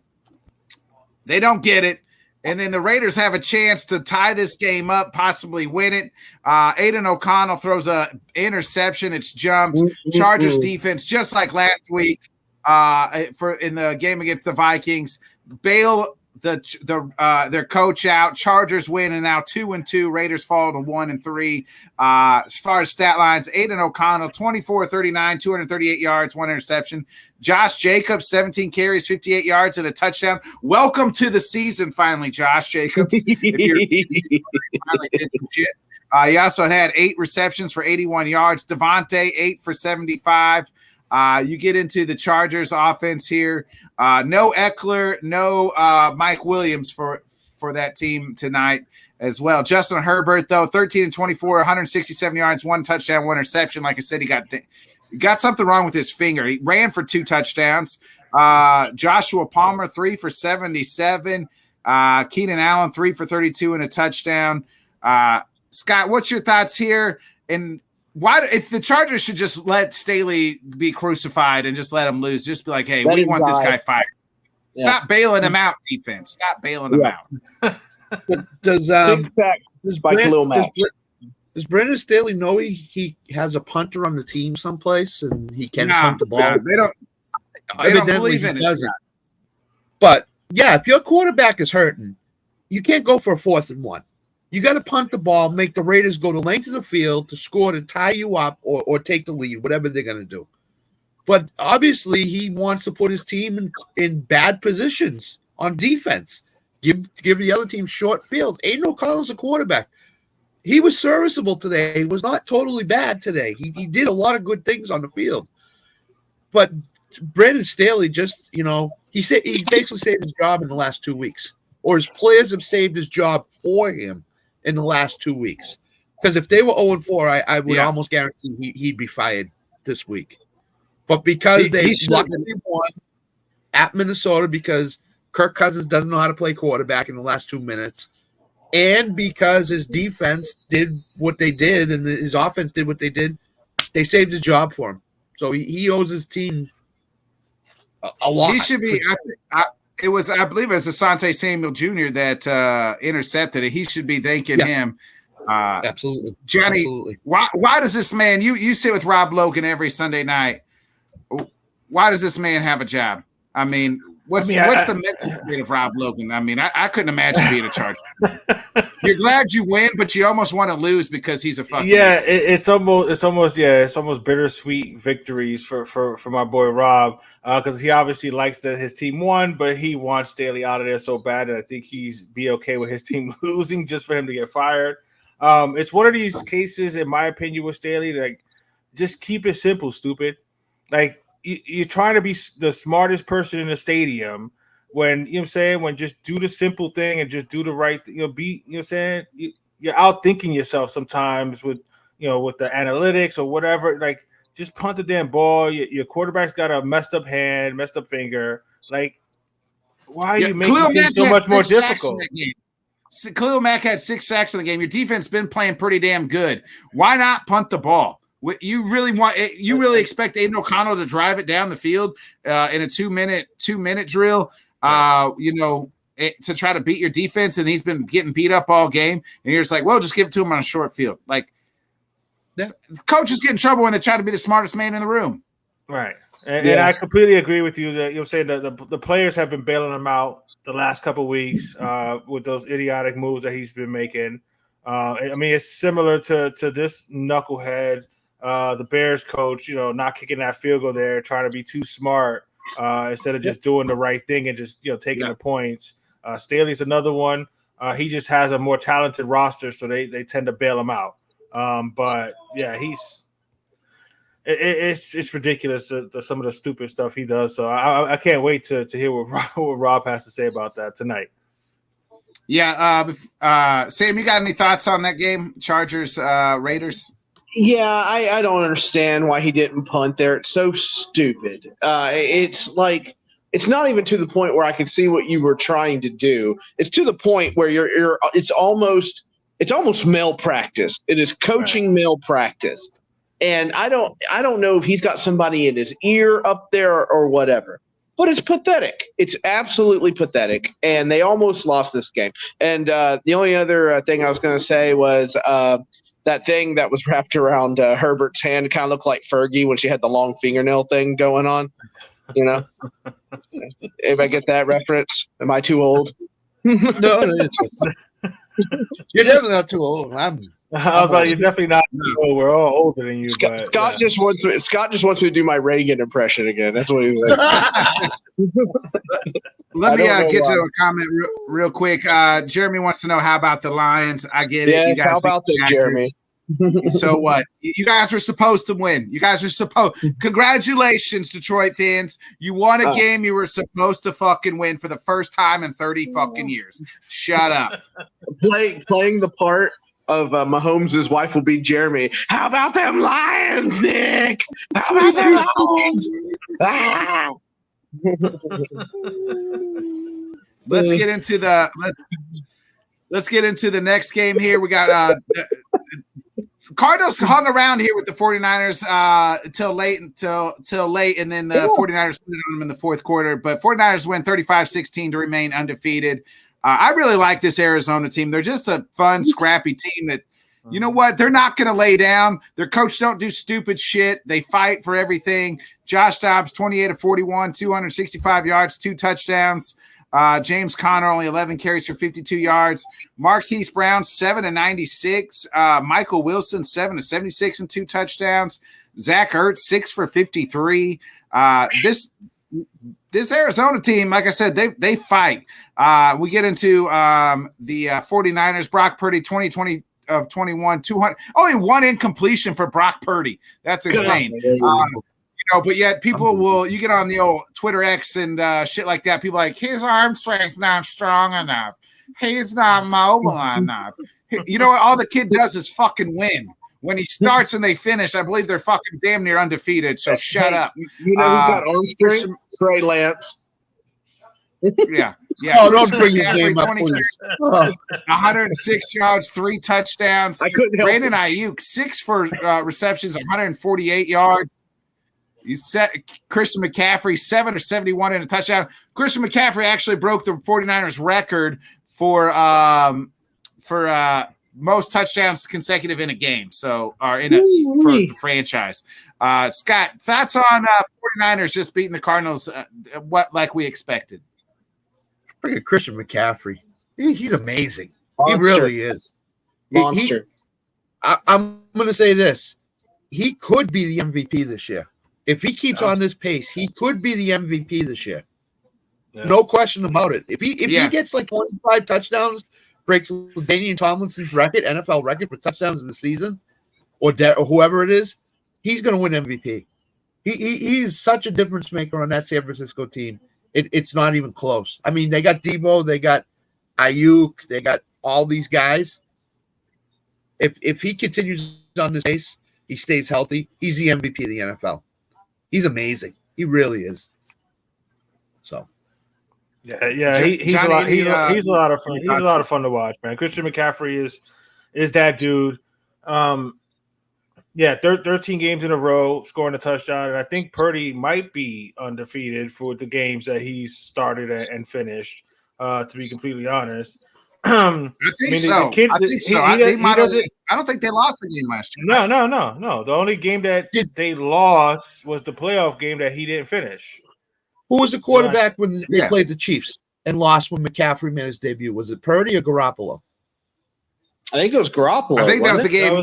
They don't get it. And then the Raiders have a chance to tie this game up, possibly win it. Aiden O'Connell throws a interception. It's jumped. Chargers defense, just like last week in the game against the Vikings, bail their coach out. Chargers win, and now 2-2. Raiders fall to 1-3. As far as stat lines, Aiden O'Connell 24-39, 238 yards, 1 interception. Josh Jacobs 17 carries, 58 yards, and a touchdown. Welcome to the season, finally, Josh Jacobs. If you're finally did some shit. He also had 8 receptions for 81 yards. Devontae 8 for 75. You get into the Chargers offense here. No Eckler, no Mike Williams for that team tonight as well. Justin Herbert, though, 13-24, 167 yards, 1 touchdown, 1 interception. Like I said, he got something wrong with his finger. He ran for 2 touchdowns. Joshua Palmer, 3 for 77. Keenan Allen, 3 for 32 and a touchdown. Scott, what's your thoughts here? And why, if the Chargers should just let Staley be crucified and just let him lose, just be like, hey, we want this guy fired. Stop bailing him out, defense. Stop bailing him out. Does Brandon Staley know he has a punter on the team someplace and he can punt the ball? No, they don't believe in it. But yeah, if your quarterback is hurting, you can't go for a 4th and 1. You got to punt the ball, make the Raiders go the length of the field to score, to tie you up or take the lead, whatever they're going to do. But obviously, he wants to put his team in bad positions on defense. Give the other team short field. Aiden O'Connell's a quarterback. He was serviceable today. He was not totally bad today. He did a lot of good things on the field. But Brandon Staley just, he basically saved his job in the last 2 weeks. Or his players have saved his job for him in the last 2 weeks. Because if they were 0-4, I would almost guarantee he'd be fired this week. But because they luckily won at Minnesota, because Kirk Cousins doesn't know how to play quarterback in the last 2 minutes, and because his defense did what they did and his offense did what they did, they saved his job for him. So he owes his team a lot. He should be. I believe it was Asante Samuel Jr. that intercepted it. He should be thanking him. Absolutely, Johnny. Absolutely. Why does this man? You sit with Rob Logan every Sunday night. Why does this man have a job? I mean, what's the mental state of Rob Logan? I mean, I couldn't imagine being a Charger. You're glad you win, but you almost want to lose because he's a fucking it's almost bittersweet victories for my boy Rob, because he obviously likes that his team won, but he wants Staley out of there so bad that I think he's be okay with his team losing just for him to get fired. It's one of these cases, in my opinion, with Staley, like, just keep it simple, stupid. Like, you're trying to be the smartest person in the stadium when, you know what I'm saying, when just do the simple thing and just do the right thing, you're outthinking yourself sometimes with the analytics or whatever. Like, just punt the damn ball. Your quarterback's got a messed up hand, messed up finger. Like, why are you making things so much more difficult? Khalil Mack had 6 sacks in the game. Your defense been playing pretty damn good. Why not punt the ball? You really expect Aiden O'Connell to drive it down the field in a 2-minute drill, to try to beat your defense, and he's been getting beat up all game, and you're just like, well, just give it to him on a short field. Like, coaches get in trouble when they try to be the smartest man in the room. Right. And I completely agree with you that you're saying that the players have been bailing him out the last couple of weeks with those idiotic moves that he's been making. I mean, it's similar to this knucklehead, the Bears coach, not kicking that field goal there, trying to be too smart instead of just doing the right thing and just, taking the points. Staley's another one. He just has a more talented roster, so they tend to bail him out. But yeah, it's ridiculous, some of the stupid stuff he does. So I can't wait to hear what Rob has to say about that tonight. Yeah, Sam, you got any thoughts on that game, Chargers, Raiders? Yeah, I don't understand why he didn't punt there. It's so stupid. It's like, it's not even to the point where I can see what you were trying to do. It's to the point where it's almost malpractice. It is coaching malpractice. And I don't know if he's got somebody in his ear up there or whatever. But it's pathetic. It's absolutely pathetic. And they almost lost this game. And the only other thing I was going to say was that thing that was wrapped around Herbert's hand kind of looked like Fergie when she had the long fingernail thing going on. If I get that reference, am I too old? No. You're definitely not too old. You're definitely not too old. We're all older than you. Scott just wants me to do my Reagan impression again. That's what he was like. Let me get to a comment real quick. Jeremy wants to know, how about the Lions? I get it. Yes, you guys, how about that, Jeremy? So what? You guys were supposed to win. You guys are supposed. Congratulations, Detroit fans. You won a game you were supposed to fucking win for the first time in 30 fucking years. Shut up. Playing the part of Mahomes' wife will be Jeremy. How about them Lions, Nick? How about them Lions? let's get into the next game here. We got Cardinals hung around here with the 49ers until late, and then the 49ers put it on them in the fourth quarter. But 49ers win 35-16 to remain undefeated. I really like this Arizona team. They're just a fun, scrappy team that, you know what, they're not going to lay down. Their coach don't do stupid shit. They fight for everything. Josh Dobbs, 28 of 41, 265 yards, 2 touchdowns. James Conner, only 11 carries for 52 yards. Marquise Brown, 7 of 96. Michael Wilson, 7 of 76 and 2 touchdowns. Zach Ertz, 6 for 53. This Arizona team, like I said, they fight. We get into the 49ers. Brock Purdy, 20 of 21, 200. Only 1 incompletion for Brock Purdy. That's insane. But yet people you get on the old Twitter X and shit like that. People are like, his arm strength's not strong enough. He's not mobile enough. You know what? All the kid does is fucking win. When he starts and they finish, I believe they're fucking damn near undefeated. So shut up. You know who's got arm strength? Trey Lance. Yeah. Oh, don't bring his name up, please. 106 yards, 3 touchdowns. I couldn't help Brandon Ayuk, 6 for receptions, 148 yards. You set Christian McCaffrey 7 or 71 in a touchdown. Christian McCaffrey actually broke the 49ers record for most touchdowns consecutive in a game. So, for the franchise. Scott, thoughts on 49ers just beating the Cardinals? Like we expected? Look at Christian McCaffrey. He's amazing. Monster. He really is. Monster. I'm going to say this. He could be the MVP this year. If he keeps on this pace, he could be the MVP this year. Yeah. No question about it. If he gets like 25 touchdowns, breaks Daniel Tomlinson's record, NFL record for touchdowns in the season, or whoever it is, he's going to win MVP. He is such a difference maker on that San Francisco team. It's not even close. I mean, they got Debo, they got Ayuk, they got all these guys. If he continues on this pace, he stays healthy, he's the MVP of the NFL. He's amazing. He really is. So, yeah. He's a lot of fun. He's a lot of fun to watch, man. Christian McCaffrey is that dude. 13 games in a row scoring a touchdown, and I think Purdy might be undefeated for the games that he's started and finished. To be completely honest, I think so. I don't think they lost the game last year. No. The only game that they lost was the playoff game that he didn't finish. Who was the quarterback when they played the Chiefs and lost when McCaffrey made his debut? Was it Purdy or Garoppolo? I think it was Garoppolo. I think that was the game.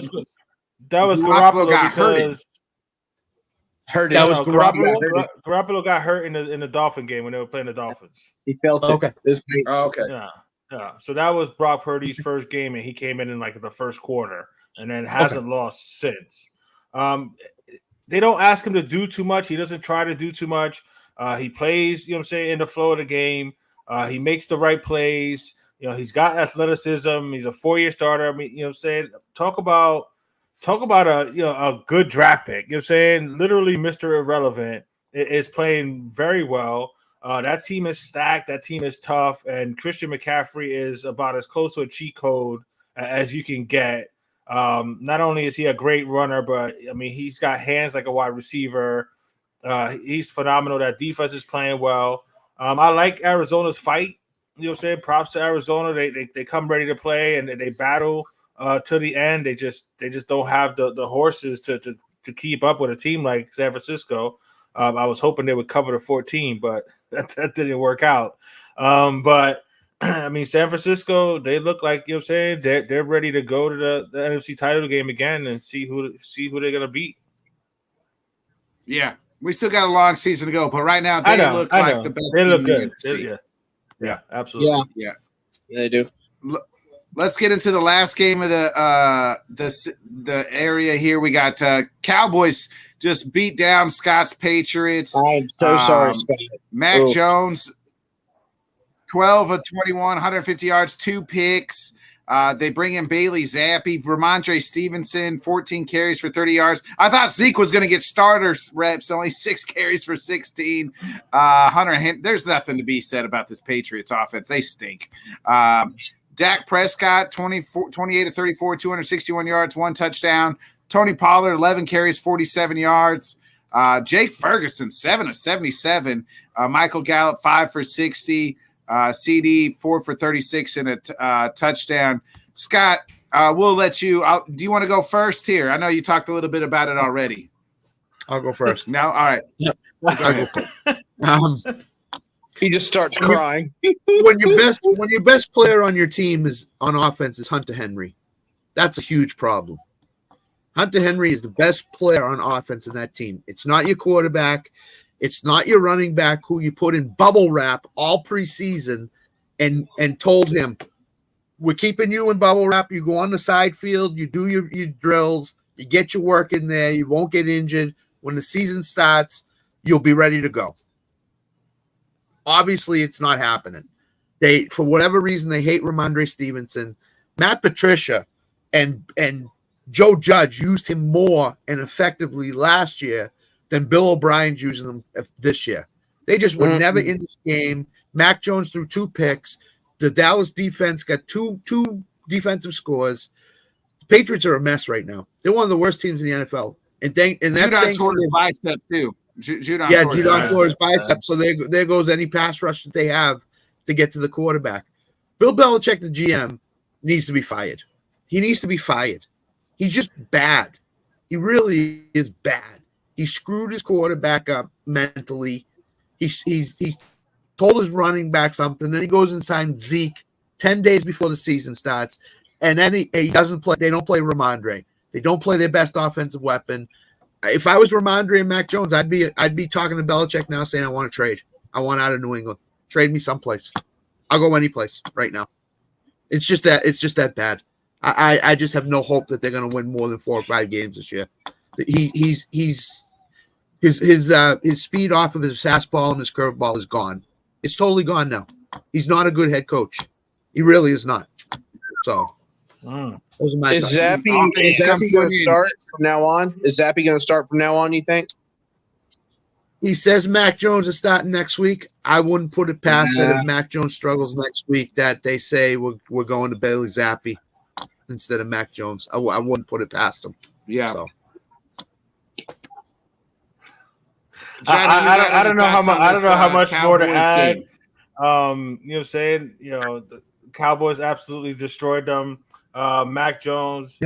That was Garoppolo got because hurt. Garoppolo got hurt in the Dolphin game when they were playing the Dolphins. He felt it. Okay. Okay. Yeah. So that was Brock Purdy's first game, and he came in like the first quarter, and then hasn't lost since. They don't ask him to do too much. He doesn't try to do too much. He plays, in the flow of the game. He makes the right plays. He's got athleticism. He's a 4-year starter. I mean, talk about a good draft pick. Literally Mr. Irrelevant is playing very well. That team is stacked. That team is tough. And Christian McCaffrey is about as close to a cheat code as you can get. Not only is he a great runner, but, he's got hands like a wide receiver. He's phenomenal. That defense is playing well. I like Arizona's fight. Props to Arizona. They come ready to play, and they battle to the end. They just don't have the horses to keep up with a team like San Francisco. I was hoping they would cover the 14, but that didn't work out. But San Francisco, they look like they're ready to go to the NFC title game again and see who they're gonna beat. Yeah, we still got a long season to go, but right now they look like the best. They look good. Yeah, absolutely. Yeah, they do. Let's get into the last game of the area here. We got Cowboys just beat down Scott's Patriots. I'm so sorry, Scott. Mac Jones, 12 of 21, 150 yards, 2 picks. They bring in Bailey Zappi, Ramondre Stevenson, 14 carries for 30 yards. I thought Zeke was going to get starters reps, only 6 carries for 16. There's nothing to be said about this Patriots offense. They stink. Dak Prescott, 28 of 34, 261 yards, 1 touchdown. Tony Pollard, 11 carries, 47 yards. Jake Ferguson, 7 of 77. Michael Gallup, 5 for 60. CD, 4 for 36 and a touchdown. Scott, we'll let you. Do you want to go first here? I know you talked a little bit about it already. I'll go first. No, all right. I'll go first. He just starts crying. When your best player on your team is on offense is Hunter Henry, that's a huge problem. Hunter Henry is the best player on offense in that team. It's not your quarterback. It's not your running back who you put in bubble wrap all preseason and told him, we're keeping you in bubble wrap. You go on the side field. You do your drills. You get your work in there. You won't get injured. When the season starts, you'll be ready to go. Obviously, it's not happening. They, for whatever reason, they hate Ramondre Stevenson. Matt Patricia and Joe Judge used him more and effectively last year than Bill O'Brien's using them this year. They just were never in this game. Mac Jones threw 2 picks. The Dallas defense got two defensive scores. The Patriots are a mess right now. They're one of the worst teams in the NFL. And that's Judon tore his bicep too. Judon tore his bicep. So there goes any pass rush that they have to get to the quarterback. Bill Belichick, the GM, needs to be fired. He needs to be fired. He's just bad. He really is bad. He screwed his quarterback up mentally. He told his running back something. Then he goes and signs Zeke 10 days before the season starts. And then he doesn't play. They don't play Ramondre. They don't play their best offensive weapon. If I was Ramondre and Mac Jones, I'd be talking to Belichick now saying, I want to trade. I want out of New England. Trade me someplace. I'll go any place right now. It's just that bad. I just have no hope that they're going to win more than 4 or 5 games this year. His speed off of his fastball and his curveball is gone. It's totally gone now. He's not a good head coach. He really is not. So, those are my Is thoughts. Zappy going to start from now on? Is Zappy going to start from now on, you think? He says Mac Jones is starting next week. I wouldn't put it past that if Mac Jones struggles next week that they say we're going to Bailey Zappi instead of Mac Jones. I wouldn't put it past him. Yeah. So. I don't know how much more to add. Game. You know what I'm saying? You know, the Cowboys absolutely destroyed them. Mac Jones,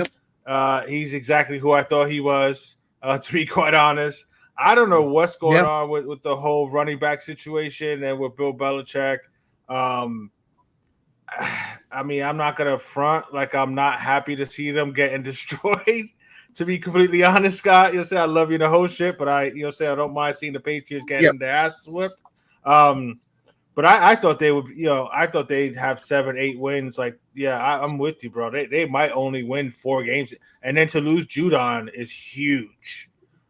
he's exactly who I thought he was, to be quite honest. I don't know what's going on with the whole running back situation and with Bill Belichick. I mean, I'm not going to front like I'm not happy to see them getting destroyed. To be completely honest, Scott, you'll say I love you the whole shit, but I don't mind seeing the Patriots getting their ass whipped. But I thought they would, I thought they'd have 7-8 wins. Like, I'm with you, bro. They might only win 4 games, and then to lose Judon is huge.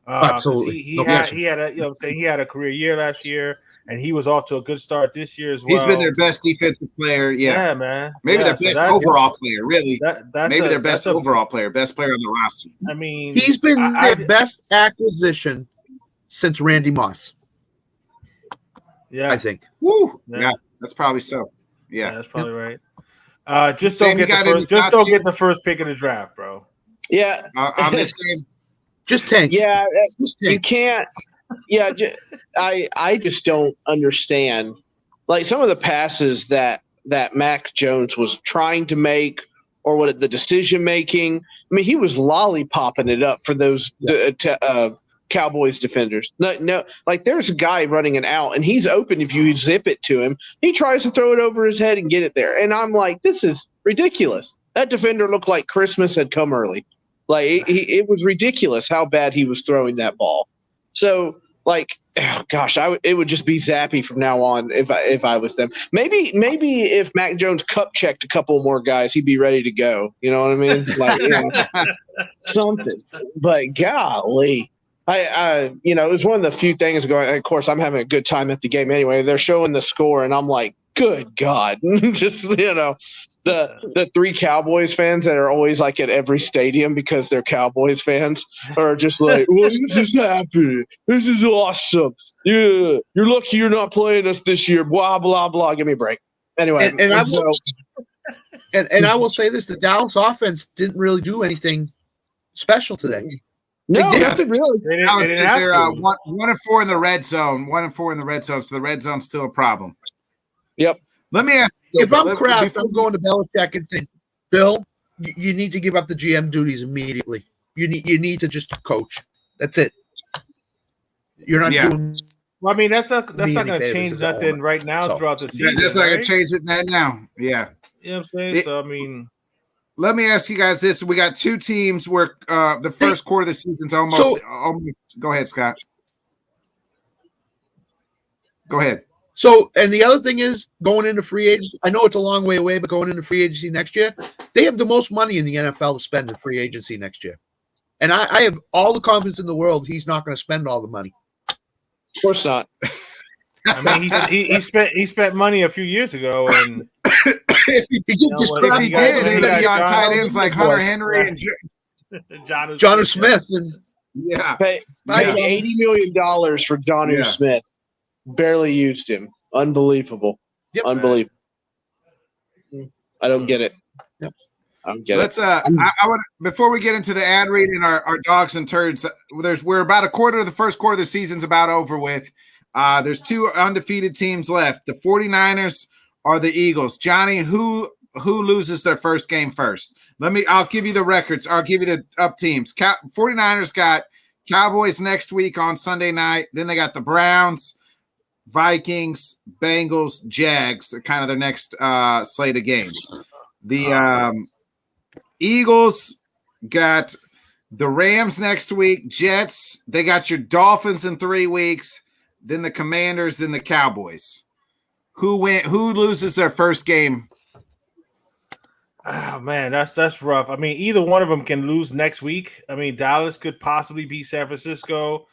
Absolutely, he had a career year last year, and he was off to a good start this year as well. He's been their best defensive player. Yeah, man. Maybe their best overall player. Really, maybe their best overall player, best player on the roster. I mean, he's been their best acquisition since Randy Moss. Yeah, I think. Woo. Yeah, that's probably so. Yeah, that's probably right. Just don't get the first pick in the draft, bro. Yeah, I'm just saying. Just tank. Yeah, you can't. Yeah, I just don't understand. Like some of the passes that Mac Jones was trying to make, or what the decision making. I mean, he was lollipopping it up for those Cowboys defenders. No, like there's a guy running an out, and he's open if you zip it to him. He tries to throw it over his head and get it there, and I'm like, this is ridiculous. That defender looked like Christmas had come early. Like it was ridiculous how bad he was throwing that ball. So, like, oh gosh, it would just be Zappy from now on if I was them. Maybe if Mac Jones cup checked a couple more guys, he'd be ready to go. You know what I mean? Like something. But golly, it was one of the few things going. Of course, I'm having a good time at the game anyway. They're showing the score, and I'm like, good God, just The three Cowboys fans that are always like at every stadium because they're Cowboys fans are just like, well, this is happening. This is awesome. Yeah, you're lucky you're not playing us this year. Blah blah blah. Give me a break. Anyway, And I will say this: the Dallas offense didn't really do anything special today. no, They did. nothing really. Alex, didn't have they're to. 1 and 4 in the red zone. 1 and 4 in the red zone. So the red zone's still a problem. Yep. Let me ask you. If I'm Kraft, I'm going to Belichick and saying, Bill, you need to give up the GM duties immediately. You need to just coach. That's it. You're not doing. Well, I mean, that's not Me going any to favors change is all nothing I'm- right now so, throughout the season. That's not going right? to change it now. Yeah. You know what I'm saying? So, I mean, Let me ask you guys this: we got two teams where the first quarter of the season's almost. Go ahead, Scott. Go ahead. So, and the other thing is going into free agency. I know it's a long way away, but going into free agency next year, they have the most money in the NFL to spend in free agency next year. And I have all the confidence in the world he's not going to spend all the money. Of course not. I mean, he spent money a few years ago, and If he did just what If grab he you got- did, you it'd got be on John- tight ends like Hunter Henry and John Smith and yeah. Pay $80 million for Johnny Yeah. Smith. Barely used him. Unbelievable. Yep. Unbelievable. I don't get it. Yep. I don't get Let's I want before we get into the ad read and our dogs and turds. We're about a quarter of the first quarter of the season's about over with. There's two undefeated teams left. The 49ers or the Eagles. Johnny, who loses their first game first? I'll give you the records. I'll give you the up teams. 49ers got Cowboys next week on Sunday night. Then they got the Browns, Vikings, Bengals, Jags. They're kind of their next slate of games. The Eagles got the Rams next week, Jets. They got your Dolphins in 3 weeks. Then the Commanders, then the Cowboys. Who loses their first game? oh man, that's rough. I mean, either one of them can lose next week. I mean, Dallas could possibly beat San Francisco.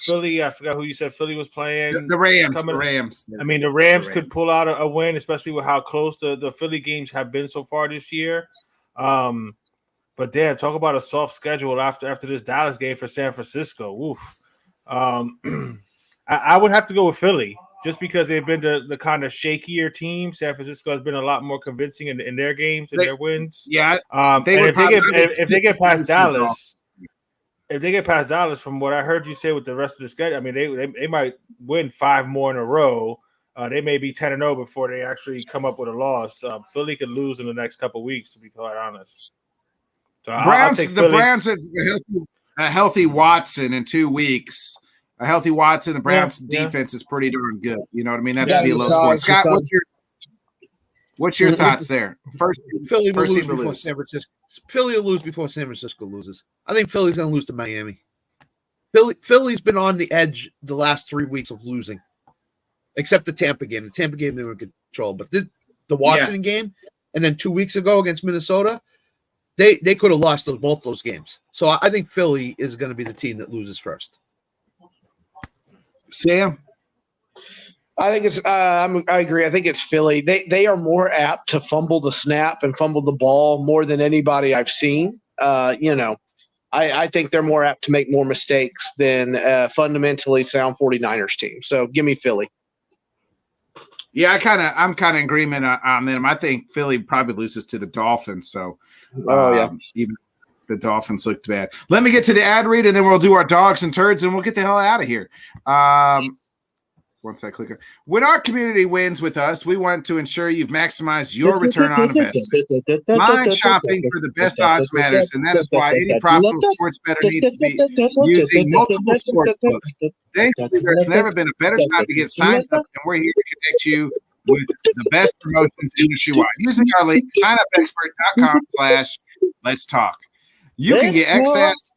Philly, I forgot who you said Philly was playing. The Rams. Coming- The Rams. I mean, the Rams The could pull out a win, especially with how close the Philly games have been so far this year. But damn, talk about a soft schedule after this Dallas game for San Francisco. Oof. I would have to go with Philly just because they've been the kind of shakier team. San Francisco has been a lot more convincing in their games and their wins. Yeah. And They would if they get past lose Dallas, from what I heard you say with the rest of the schedule, I mean they might win 5 more in a row. They may be 10-0 before they actually come up with a loss. Philly could lose in the next couple of weeks, to be quite honest. So I'll take Philly. Browns have a healthy Watson in 2 weeks. A healthy Watson. The Browns defense is pretty darn good. You know what I mean? That'd be a low score. Scott, what's your thoughts there? Philly will first lose team to before lose. San Francisco. Philly will lose before San Francisco loses. I think Philly's going to lose to Miami. Philly's been on the edge the last 3 weeks of losing, except the Tampa game. The Tampa game they were in control, but the Washington game, and then 2 weeks ago against Minnesota, they could have lost both those games. So I think Philly is going to be the team that loses first. Sam? I think it's. I agree. I think it's Philly. They are more apt to fumble the snap and fumble the ball more than anybody I've seen. I think they're more apt to make more mistakes than fundamentally sound 49ers team. So give me Philly. Yeah, I'm kind of in agreement on them. I think Philly probably loses to the Dolphins. So, even the Dolphins looked bad. Let me get to the ad read, and then we'll do our dogs and turds, and we'll get the hell out of here. Once I click it. When our community wins with us, we want to ensure you've maximized your return on investment. Line shopping for the best odds matters, and that is why any profitable sports bettor needs to be using multiple sports books. Thankfully, there's never been a better time to get signed up, and we're here to connect you with the best promotions industry-wide. Using our link, signupexpert.com/let's talk. You can get access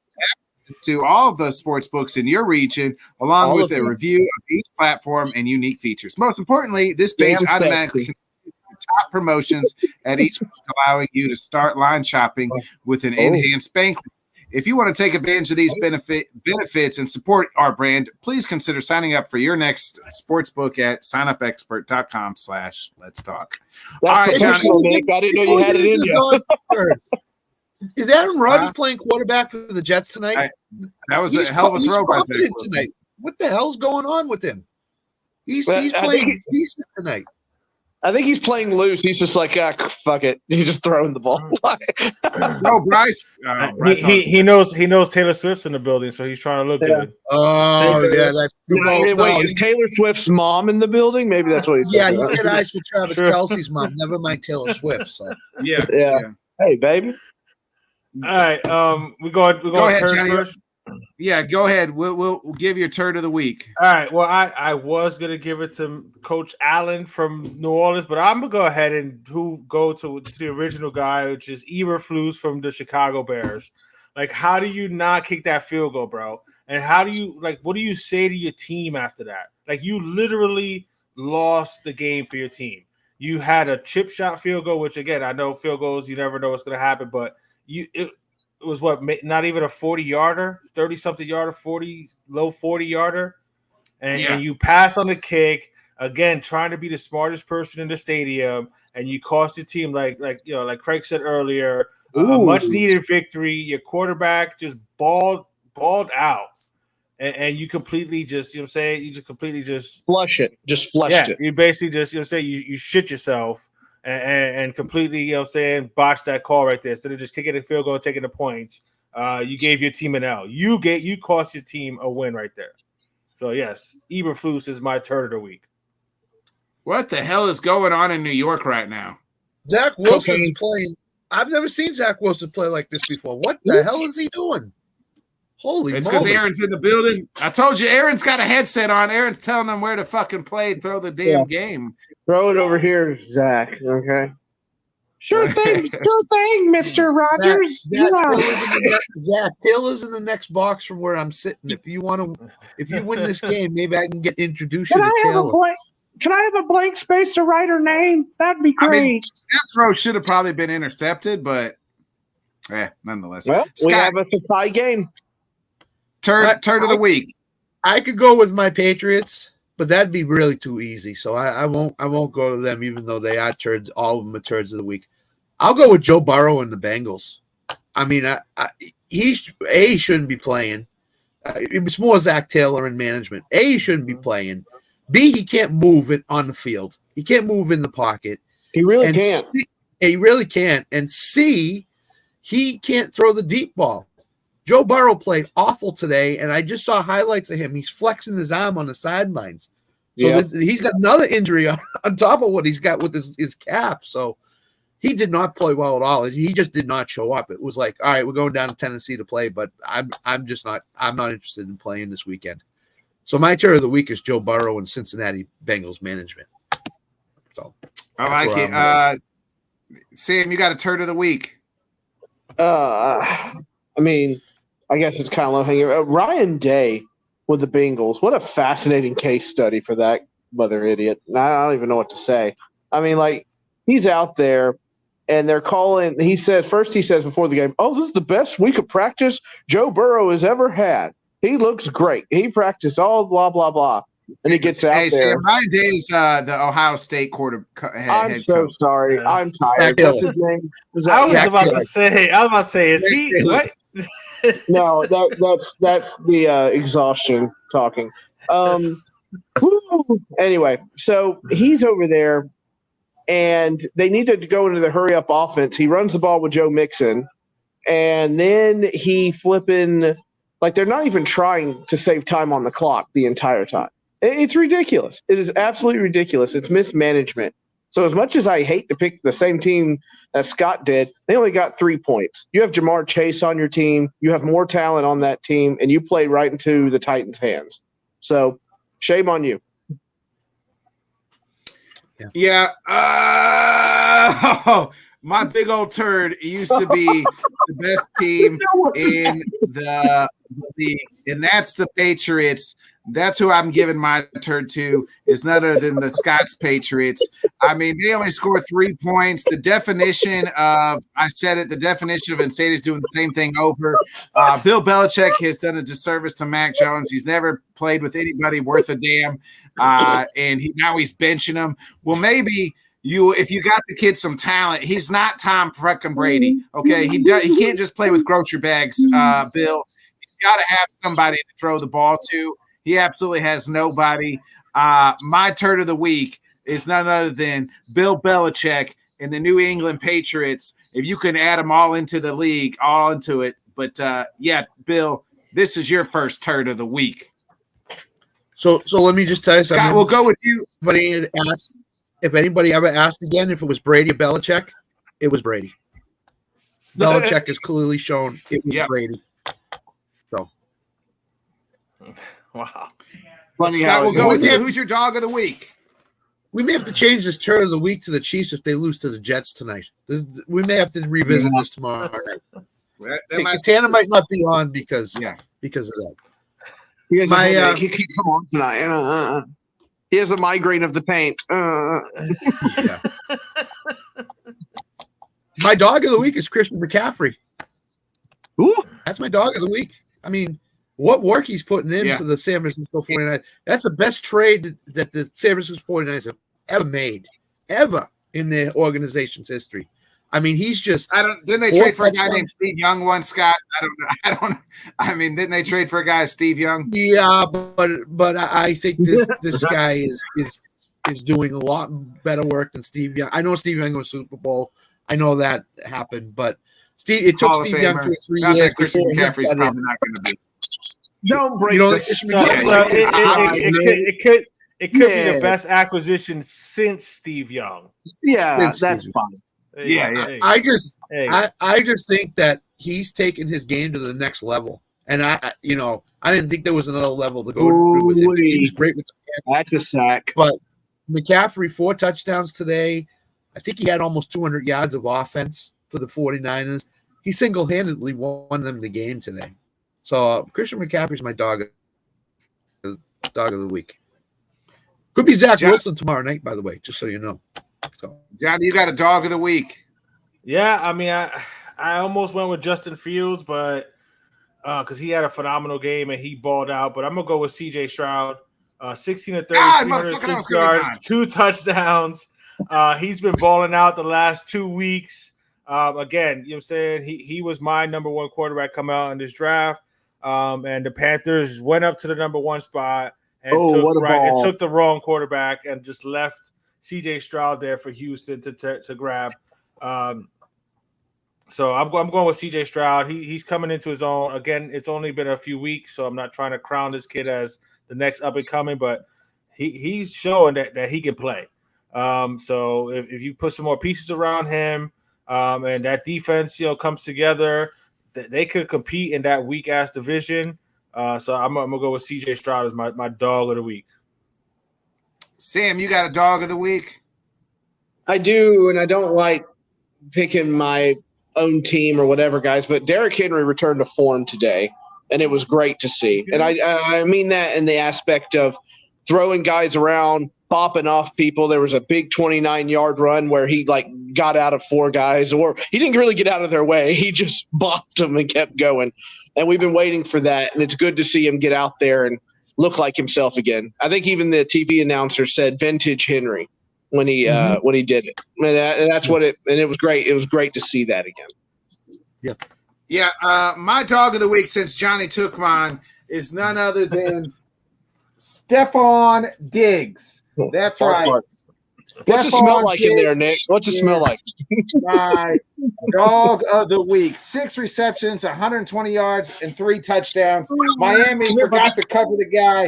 to all of the sports books in your region, along with a review of each platform and unique features. Most importantly, this page automatically considers the top promotions at each book, allowing you to start line shopping with an enhanced banquet. If you want to take advantage of these benefits and support our brand, please consider signing up for your next sportsbook at signupexpert.com/let's talk. That's All right, Johnny. professional, Nick. I didn't know you had it in you. Is Aaron Rodgers playing quarterback for the Jets tonight? That was a hell of a throw by Zach Wilson tonight. What the hell's going on with him? He's playing decent tonight. I think he's playing loose. He's just like, fuck it. He's just throwing the ball. No, Bryce. He knows Taylor Swift's in the building, so he's trying to look good. Oh, yeah. That's wait, is Taylor Swift's mom in the building? Maybe that's what he's Yeah, you get eyes for Travis Kelce's mom. Never mind Taylor Swift. So. Yeah. Hey, baby. All right. We go ahead, turd Johnny. first. Yeah, go ahead. We'll give your turd of the week. All right. Well, I was gonna give it to Coach Allen from New Orleans, but I'm gonna go ahead and go to the original guy, which is Eberflus from the Chicago Bears. Like, how do you not kick that field goal, bro? And how do you what do you say to your team after that? Like, you literally lost the game for your team. You had a chip shot field goal, which again, I know field goals, you never know what's gonna happen, but it was not even a 40-yarder, 30-something yarder, low 40-yarder, and you pass on the kick again, trying to be the smartest person in the stadium, and you cost your team like Craig said earlier, a much needed victory. Your quarterback just balled out, and you completely just you just completely just flush it, it. You basically just you shit yourself. And completely, botched that call right there. Instead of just kicking a field goal, taking the points, you gave your team an L. You cost your team a win right there. So yes, Eberflus is my turd of the week. What the hell is going on in New York right now? Zach Wilson's playing. I've never seen Zach Wilson play like this before. What the hell is he doing? Holy It's because Aaron's in the building. I told you, Aaron's got a headset on. Aaron's telling them where to fucking play and throw the damn game. Throw it over here, Zach. Okay. Sure thing, Mr. Rogers. Zach, Taylor's in the next box from where I'm sitting. If you win this game, maybe I can introduce you to Taylor. Can I have a blank space to write her name? That'd be great. I mean, that throw should have probably been intercepted, but nonetheless. Well, Scott, we have a tie game. Turd of the week. I could go with my Patriots, but that'd be really too easy. So I won't go to them, even though they are turds. All of them are turds of the week. I'll go with Joe Burrow and the Bengals. I mean, he shouldn't be playing. It's more Zach Taylor and management. He shouldn't be playing. B, he can't move it on the field. He can't move in the pocket. He really can't. He really can't. And C, he can't throw the deep ball. Joe Burrow played awful today, and I just saw highlights of him. He's flexing his arm on the sidelines. So he's got another injury on top of what he's got with his cap. So he did not play well at all. He just did not show up. It was like, all right, we're going down to Tennessee to play, but I'm not interested in playing this weekend. So my turn of the week is Joe Burrow and Cincinnati Bengals management. So I like it. Sam, you got a turd of the week. I mean, I guess it's kind of low hanging. Ryan Day with the Bengals. What a fascinating case study for that mother idiot. I don't even know what to say. I mean, like, he's out there and they're calling. He says before the game, "Oh, this is the best week of practice Joe Burrow has ever had. He looks great. He practiced all blah, blah, blah." And he gets out there. Sam, Ryan Day is the Ohio State I'm so sorry. I'm tired. What's his name? I was about to say, is he what? No, that's the exhaustion talking. Anyway, so he's over there, and they needed to go into the hurry up offense. He runs the ball with Joe Mixon, and then he flipping like they're not even trying to save time on the clock the entire time. It's ridiculous. It is absolutely ridiculous. It's mismanagement. So as much as I hate to pick the same team that Scott did, they only got 3 points. You have Jamar Chase on your team. You have more talent on that team, and you play right into the Titans' hands. So shame on you. Yeah. My big old turd used to be the best team in the league, and that's the Patriots. That's who I'm giving my turd to. Is none other than the Scots Patriots. I mean, they only score 3 points. The definition of Insanity's doing the same thing over. Bill Belichick has done a disservice to Mac Jones. He's never played with anybody worth a damn, and now he's benching him. Well, maybe if you got the kid some talent, he's not Tom freaking Brady. Okay, he can't just play with grocery bags, Bill. He's got to have somebody to throw the ball to. He absolutely has nobody. My turd of the week is none other than Bill Belichick and the New England Patriots. If you can add them all into the league, all into it. But yeah, Bill, this is your first turd of the week. So let me just tell you something. Scott, we'll go with you. If anybody ever asked again if it was Brady or Belichick, it was Brady. Belichick has clearly shown it was Brady. So, wow. Funny Scott, we'll go with you. Who's your dog of the week? We may have to change this turn of the week to the Chiefs if they lose to the Jets tonight. We may have to revisit this tomorrow night. Tanner might not be on because of that. He can come on tonight. He has a migraine of the paint. Yeah. My dog of the week is Christian McCaffrey. Ooh. That's my dog of the week. I mean, what work he's putting in for the San Francisco 49ers. That's the best trade that the San Francisco 49ers have ever made, ever in their organization's history. I mean, he's just. Didn't they trade for a guy named Steve Young once, Scott? I don't know. I mean, didn't they trade for a guy, Steve Young? Yeah, but I think this guy is doing a lot better work than Steve Young. I know Steve Young was Super Bowl. I know that happened, but it took Steve Young 2 or 3 years. Christian McCaffrey's probably not going to be. Don't break this. It could be the best acquisition since Steve Young. Yeah, that's fine. Yeah. I just think that he's taken his game to the next level, and I didn't think there was another level to go through with it. He was great with the That's a sack. But McCaffrey 4 touchdowns today. I think he had almost 200 yards of offense for the 49ers. He single-handedly won them the game today. So Christian McCaffrey's my dog of the week. Could be Zach Wilson tomorrow night, by the way, just so you know. So, John, you got a dog of the week. Yeah, I mean, I almost went with Justin Fields, but because he had a phenomenal game and he balled out. But I'm gonna go with C.J. Stroud, 16 of 30, 306 yards, 2 touchdowns. He's been balling out the last 2 weeks. Again, you know what I'm saying? He was my number 1 quarterback coming out in this draft. And the Panthers went up to the number 1 spot and took the wrong quarterback and just left C.J. Stroud there for Houston to grab. So I'm going with C.J. Stroud. He's coming into his own. Again, it's only been a few weeks, so I'm not trying to crown this kid as the next up and coming, but he's showing that he can play. So if you put some more pieces around him, and that defense, comes together, they could compete in that weak ass division. So I'm gonna go with C.J. Stroud as my dog of the week. Sam, you got a dog of the week? I do, and I don't like picking my own team or whatever, guys, but Derrick Henry returned to form today, and it was great to see. And I mean that in the aspect of throwing guys around, bopping off people. There was a big 29-yard run where he got out of 4 guys, or he didn't really get out of their way. He just bopped them and kept going. And we've been waiting for that, and it's good to see him get out there and look like himself again. I think even the TV announcer said vintage Henry when he did it. And that's what it was great. It was great to see that again. Yeah. My dog of the week, since Johnny took mine, is none other than Stephon Diggs. That's right. What's it smell like in there, Nick? What's it smell like? My dog of the week. 6 receptions, 120 yards, and 3 touchdowns. Miami forgot to cover the guy.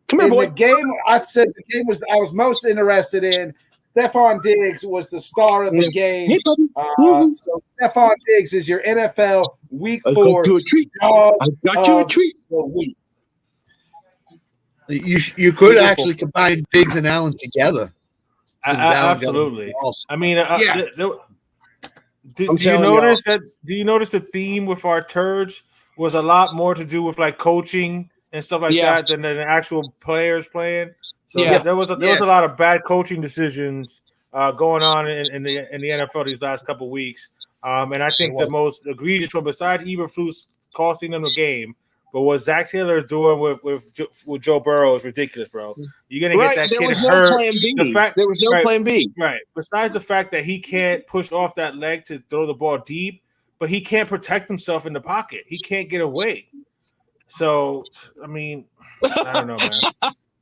Come here, boy. The game, I said the game I was most interested in. Stephon Diggs was the star of the game. So Stephon Diggs is your NFL Week 4 dog of the week. You could actually combine Diggs and Allen together. Absolutely. I mean, do you notice the theme with our turds was a lot more to do with coaching and stuff like Yeah. that than the actual players playing. So Yeah. there was a lot of bad coaching decisions going on in the NFL these last couple of weeks. And I think the most egregious one, besides Eberflus costing them the game, but what Zach Taylor is doing with Joe Burrow is ridiculous, bro. You're gonna get that There kid was no hurt. plan B. There was no plan B. Right. Besides the fact that he can't push off that leg to throw the ball deep, but he can't protect himself in the pocket. He can't get away. So, I mean, I don't know, man.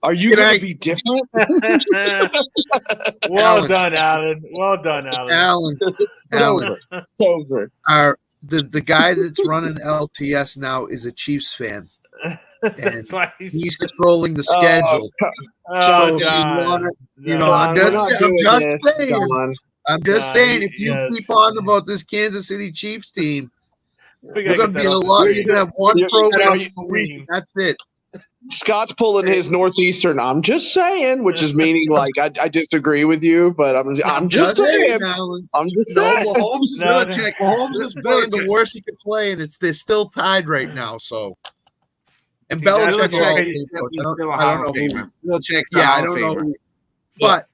Are you going to be different? Well done, Alan. Well done, Alan. Alan. It's over. The guy that's running LTS now is a Chiefs fan. And he's controlling the schedule. Oh, so John. I'm just saying, if you keep on about this Kansas City Chiefs team, we're going to be in a lot. You're going to have one program a week. That's it. Scott's pulling his Northeastern. I'm just saying, which is meaning like I disagree with you, but I'm just saying. I'm just saying. Mahomes is playing the worst he could play, and they're still tied right now. So, and Belichick's I don't know. But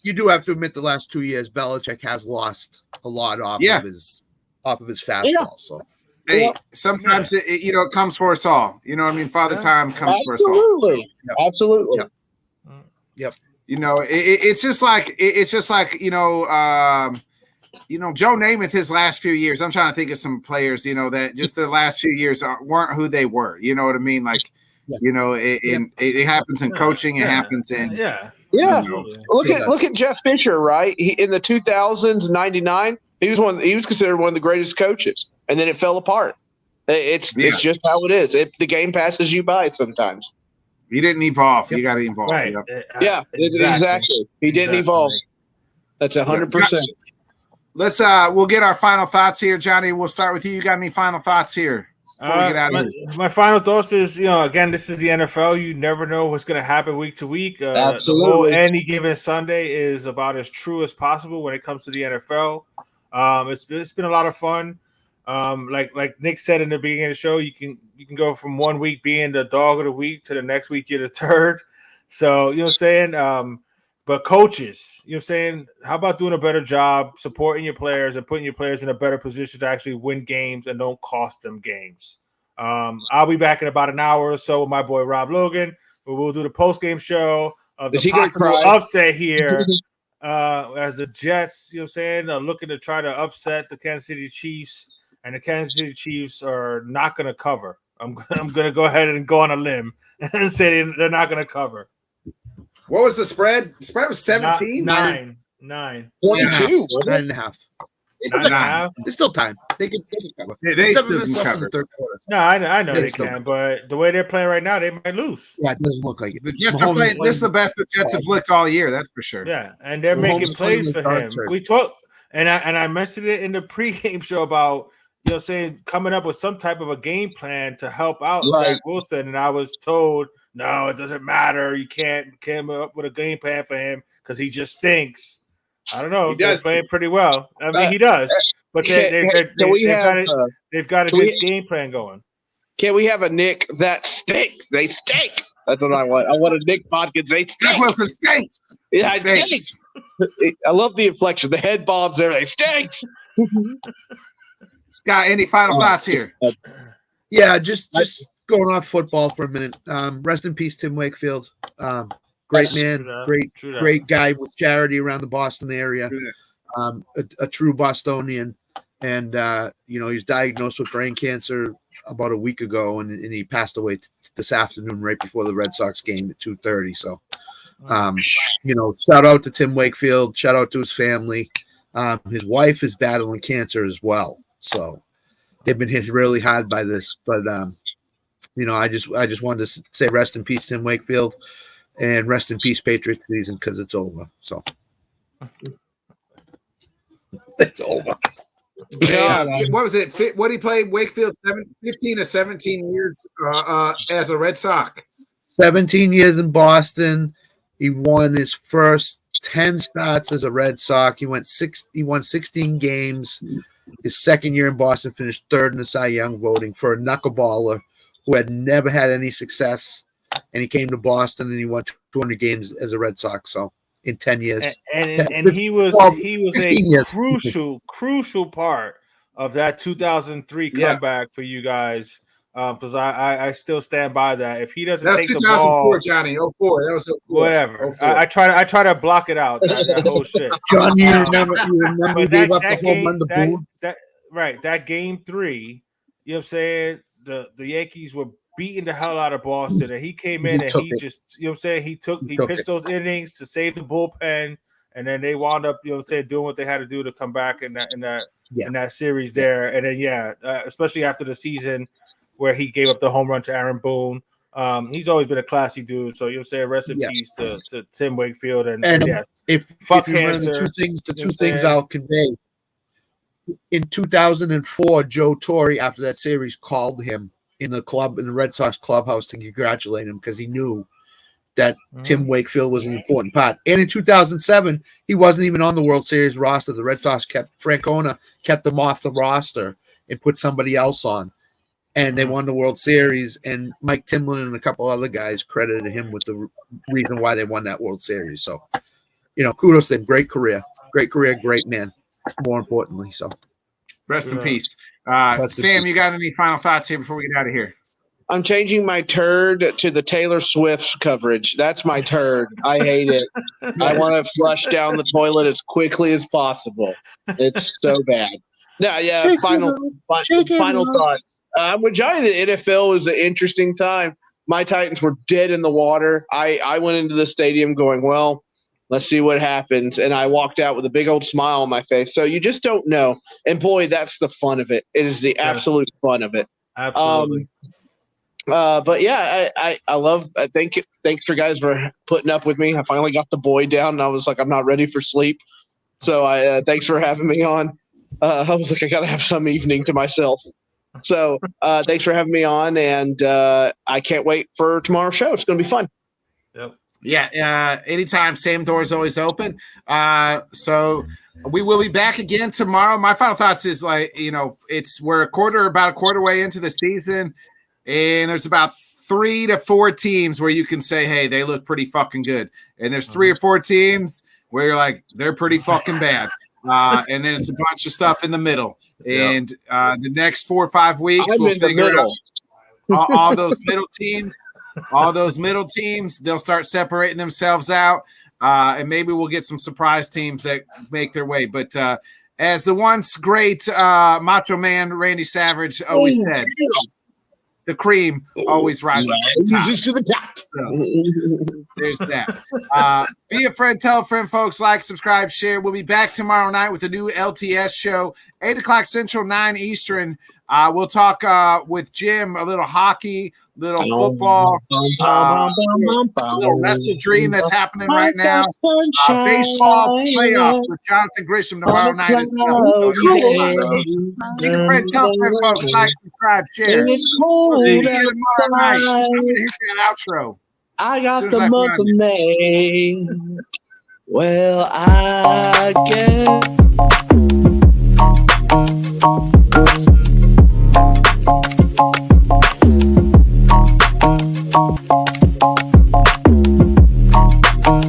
you do have to admit, the last 2 years, Belichick has lost a lot off of his fastball. Yeah. So. Hey, sometimes it comes for us all. You know what I mean? Father Time comes for us all. Absolutely. Yep. It's just like Joe Namath, his last few years. I'm trying to think of some players, that just their last few years weren't who they were. You know what I mean? Like, it happens in coaching. It happens in Look at Jeff Fisher, right? In the 2000s, 99. He was considered one of the greatest coaches, and then it fell apart. It's just how it is. The game passes you by sometimes. He didn't evolve. You got to evolve. Right. Exactly. He didn't evolve. That's 100%. Let's we'll get our final thoughts here, Johnny. We'll start with you. You got any final thoughts here before we get out of here? My final thoughts is, again, this is the NFL. You never know what's going to happen week to week. Absolutely. The whole any given Sunday is about as true as possible when it comes to the NFL. It's been a lot of fun. Like Nick said in the beginning of the show, you can go from 1 week being the dog of the week to the next week you're the turd. So, you know what I'm saying? But coaches, you know what I'm saying? How about doing a better job supporting your players and putting your players in a better position to actually win games and don't cost them games? I'll be back in about an hour or so with my boy Rob Logan, where we'll do the post-game show of the possible upset here. As the Jets, you know what I'm saying, are looking to try to upset the Kansas City Chiefs, and the Kansas City Chiefs are not going to cover. I'm going to go ahead and go on a limb and say they're not going to cover. What was the spread? The spread was 17? 9. 22. 9.5. There's still time. They can cover. They still can cover. The third quarter. No, I know they can, but the way they're playing right now, they might lose. Yeah, it doesn't look like it. The Jets are playing. This is the best the Jets have looked all year. That's for sure. Yeah, and they're making plays for him. We talked, and I mentioned it in the pregame show about saying coming up with some type of a game plan to help out Zach Wilson, and I was told no, it doesn't matter. You can't come up with a game plan for him because he just stinks. I don't know. They're playing pretty well. I mean, he does. But they've got a good game plan going. Can we have a Nick that stinks? They stink. That's what I want. I want a Nick Bodkins. They stink. Zach Wilson stinks. Yeah, I stinks. I love the inflection. The head bobs there. They stinks. Scott, any final thoughts here? Yeah, just going off football for a minute. Rest in peace, Tim Wakefield. Great man, great guy with charity around the Boston area. A true Bostonian, and he was diagnosed with brain cancer about a week ago, and he passed away this afternoon right before the Red Sox game at 2:30. So, shout out to Tim Wakefield. Shout out to his family. His wife is battling cancer as well, so they've been hit really hard by this. But I just wanted to say rest in peace, Tim Wakefield. And rest in peace, Patriots season, because it's over. So it's over. Yeah, what was it? What did he play? Wakefield 15 to 17 years as a Red Sox. 17 years in Boston. He won his first 10 starts as a Red Sox. He won 16 games. His second year in Boston, finished third in the Cy Young voting for a knuckleballer who had never had any success, and he came to Boston and he won 200 games as a Red Sox. So in 10 years, and he was a crucial part of that 2003 comeback for you guys. Because I still stand by that. If he doesn't take the ball, 2004, Johnny, 04. That was 04. Whatever. 04. I try to block it out. That whole shit. John, you remember he gave up the home run to Boone? That game 3. You know what I'm saying? The Yankees were beating the hell out of Boston, and he came in and he just, you know what I'm saying? He pitched those innings to save the bullpen, and then they wound up, you know what I'm saying, doing what they had to do to come back in that series there. And then especially after the season where he gave up the home run to Aaron Boone. He's always been a classy dude. So you'll say rest in peace to Tim Wakefield. And yes, if you remember the two things I'll convey. In 2004, Joe Torre, after that series, called him in the Red Sox clubhouse to congratulate him because he knew that Tim Wakefield was an important part. And in 2007, he wasn't even on the World Series roster. The Red Sox Francona kept him off the roster and put somebody else on. And they won the World Series, and Mike Timlin and a couple other guys credited him with the reason why they won that World Series. So, kudos to him. Great career, great man, more importantly. So, rest in peace. Sam, you got any final thoughts here before we get out of here? I'm changing my turd to the Taylor Swift coverage. That's my turd. I hate it. I want to flush down the toilet as quickly as possible. It's so bad. Yeah. Final thoughts. I'm with Johnny. The NFL was an interesting time. My Titans were dead in the water. I went into the stadium going, well, let's see what happens. And I walked out with a big old smile on my face. So you just don't know. And boy, that's the fun of it. It is the absolute fun of it. Absolutely. But yeah, I love. Thanks for guys for putting up with me. I finally got the boy down, and I was like, I'm not ready for sleep. So thanks for having me on. I was like, I got to have some evening to myself. So thanks for having me on, and I can't wait for tomorrow's show. It's going to be fun. Yep. Yeah. Anytime. Same door's always open. So we will be back again tomorrow. My final thoughts is we're about a quarter way into the season, and there's about 3 to 4 teams where you can say, hey, they look pretty fucking good. And there's 3 or 4 teams where you're like, they're pretty fucking bad. And then it's a bunch of stuff in the middle. And the next 4 or 5 weeks, we'll figure out all those middle teams. All those middle teams, they'll start separating themselves out. And maybe we'll get some surprise teams that make their way. But as the once great Macho Man Randy Savage always said, the cream always rises to the top. So, there's that. Be a friend, tell a friend, folks. Like, subscribe, share. We'll be back tomorrow night with a new LTS show, 8 o'clock Central, 9 Eastern. We'll talk with Jim, a little hockey, little football, a little wrestle dream that's happening right now. Baseball playoffs with Jonathan Grisham tomorrow night as well. Be a friend, tell a friend, folks. Like, subscribe, share. We'll see you tomorrow night. I'm going to hit that outro. I got the month of May. Well, I guess.